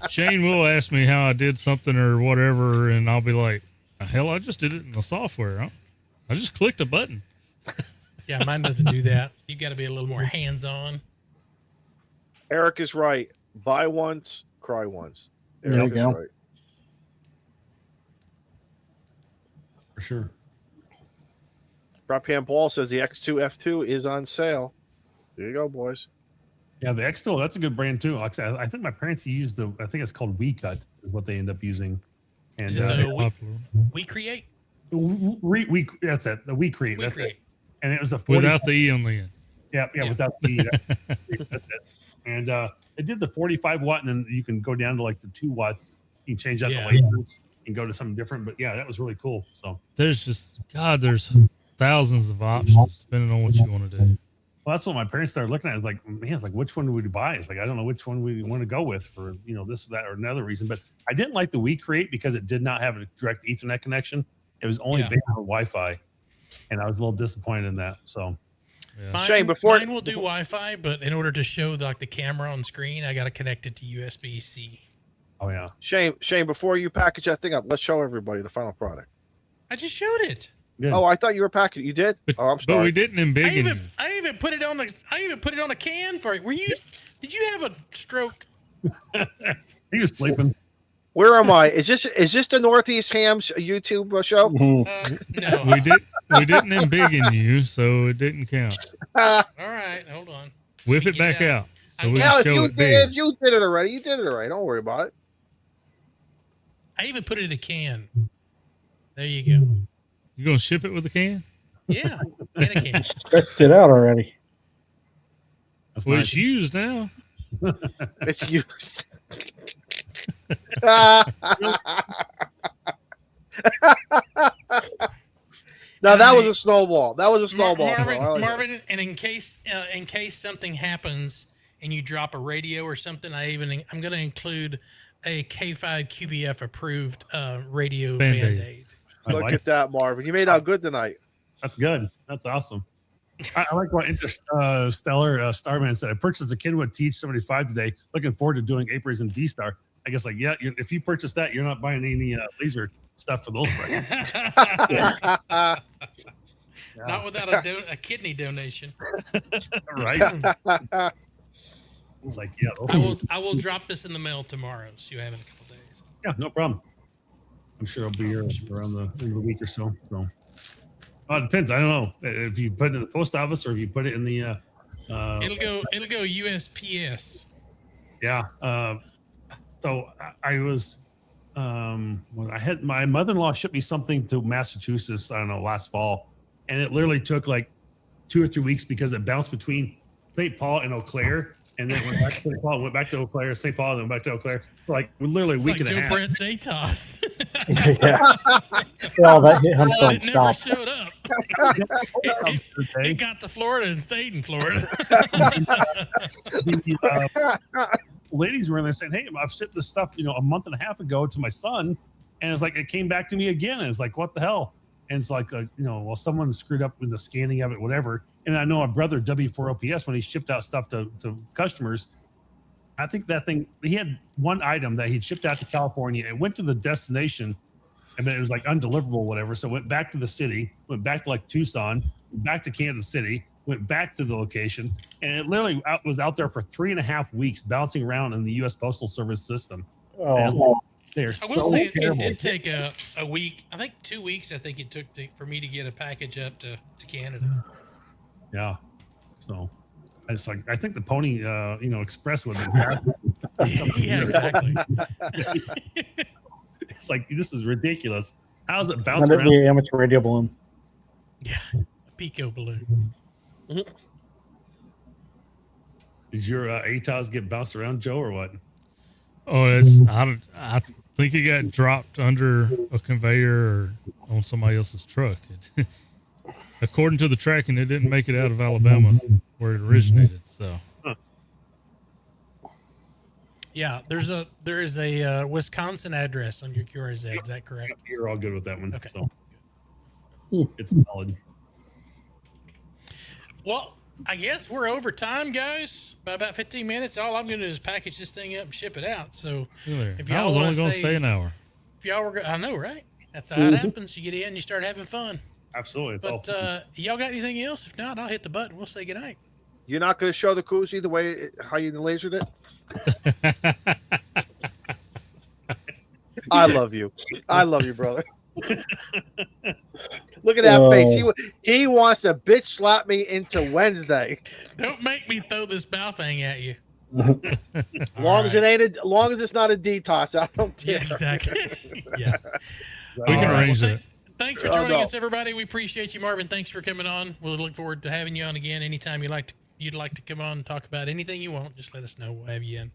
Shane will ask me how I did something or whatever, and I'll be like, "Hell, I just did it in the software. I just clicked a button." Yeah, mine doesn't do that. You got to be a little more hands-on. Eric is right. Buy once, cry once. There you Eric is go. right. For sure. Prop Hand Paul says the X2 F2 is on sale. There you go, boys. Yeah, the X tool, that's a good brand too. Like I said, I think my parents used I think it's called WeCut is what they end up using. And Is it the Popular. We Create? that's it. The We Create. We That's Create. it. And it was the 40. Without the E on the end. Yeah, Yeah. without the. That's it. And it did the 45 watt, and then you can go down to like the 2 watts. You can change out Yeah. the lasers. and go to something different. But yeah, that was really cool. So There's there's thousands of options depending on what you want to do. well, that's what my parents started looking at. It's like, man, it's like, which one would we buy? It's like, I don't know which one we want to go with for, this, that, or another reason. But I didn't like the WeCreate because it did not have a direct Ethernet connection. It was only based on Wi-Fi. And I was a little disappointed in that. So Yeah. Shane, Mine will do Wi-Fi, but in order to show the camera on screen, I got to connect it to USB-C. oh yeah. Shane, before you package that thing up, let's show everybody the final product. I just showed it. Good. Oh, I thought you were packaging. You did? But, Oh, I'm but sorry. we didn't embiggen you. I even put it on a can for you. Did you have a stroke? He was sleeping. Where am I? Is this the Northeast Hams YouTube show? No. We didn't embiggen you, so it didn't count. All right, hold on. Whip Let it me back get out. So I'm we Now, can if show you, it big. if you did it already, you did it already. Don't worry about it. I even put it in a can. There you go. You gonna ship it with a can? Yeah, in a can. Stretched it out already. That's Well, nice. it's used now. It's you. Now that was a snowball. That was a snowball. Marvin, I like that. Marvin, and in case something happens and you drop a radio or something, I'm going to include a K5 QBF approved radio Band-Aid. Band-Aid. I Look like at that, Marvin. You made out good tonight. That's good. That's awesome. I like what Interstellar Starman said. I purchased a Kenwood TH75 today. Looking forward to doing Apres and D-Star. I guess if you purchase that, you're not buying any laser stuff for those prices. Not without a kidney donation. Right? It's like, I will drop this in the mail tomorrow, so you have it in a couple days. yeah, no problem. I'm sure I'll be here around the end of the week or so. So, it depends. I don't know if you put it in the post office or if you put it in the. It'll go USPS. Yeah. So I was, I had my mother-in-law ship me something to Massachusetts. I don't know, last fall, and it literally took like 2 or 3 weeks because it bounced between St. Paul and Eau Claire, and then it went back to St. Paul, went back to Eau Claire, St. Paul, then went back to Eau Claire. Like literally a It's week like and a Joe half. Brent's ATOS. Yeah. Well, that hit him don't It never stop. showed up. It got to Florida and stayed in Florida. Ladies were in there saying, "Hey, I've shipped this stuff, a month and a half ago to my son," and it's like it came back to me again. And it's like, what the hell? And it's like, well, someone screwed up with the scanning of it, whatever. And I know my brother W4OPS when he shipped out stuff to customers. I think that thing he had one item that he'd shipped out to California. It went to the destination, and then it was like undeliverable, whatever. So it went back to the city, went back to like Tucson, went back to Kansas City. Went back to the location, and it literally was out there for 3.5 weeks, bouncing around in the U.S. Postal Service system. Oh, They're I will so say it terrible. did take a week. I think 2 weeks. I think it took for me to get a package up to Canada. Yeah. So it's like I think the Pony, Express would have been faster. Yeah, exactly. It's like this is ridiculous. How's it let bounce it around? be an amateur radio balloon. Yeah, a Pico balloon. Did your ATOS get bounced around, Joe, or what? Oh, I think it got dropped under a conveyor or on somebody else's truck. According to the tracking, it didn't make it out of Alabama where it originated. So Yeah, there is a Wisconsin address on your QRZ. Is that correct? You're all good with that one. Okay. So it's solid. Well, I guess we're over time, guys, by about 15 minutes. All I'm going to do is package this thing up and ship it out. So if I y'all was wanna only going to say- stay an hour. if y'all were, I know, right? That's how it happens. You get in, you start having fun. Absolutely. It's all But y'all got anything else? If not, I'll hit the button. We'll say goodnight. You're not going to show the koozie the way how you lasered it? I love you. I love you, brother. Look at that face. He wants to bitch slap me into Wednesday. Don't make me throw this Baofeng at you. Long as it's not a detox, I don't care. Yeah, exactly. Yeah. We can All right, arrange well, that. Thanks for joining us, everybody. We appreciate you, Marvin. Thanks for coming on. We'll look forward to having you on again. Anytime you'd like to come on and talk about anything you want, just let us know. We'll have you in.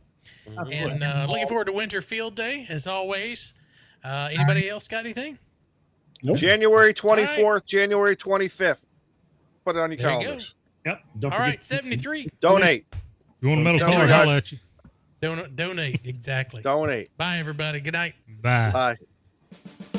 And looking forward to Winter Field Day, as always. Anybody else got anything? Nope. January 24th, right. January 25th. Put it on your There you go. calendars. Yep. Don't All forget. right, 73. Donate. If you want a metal Don't collar, forget. holla at you. Donate. Exactly. Donate. Bye, everybody. Good night. Bye. Bye.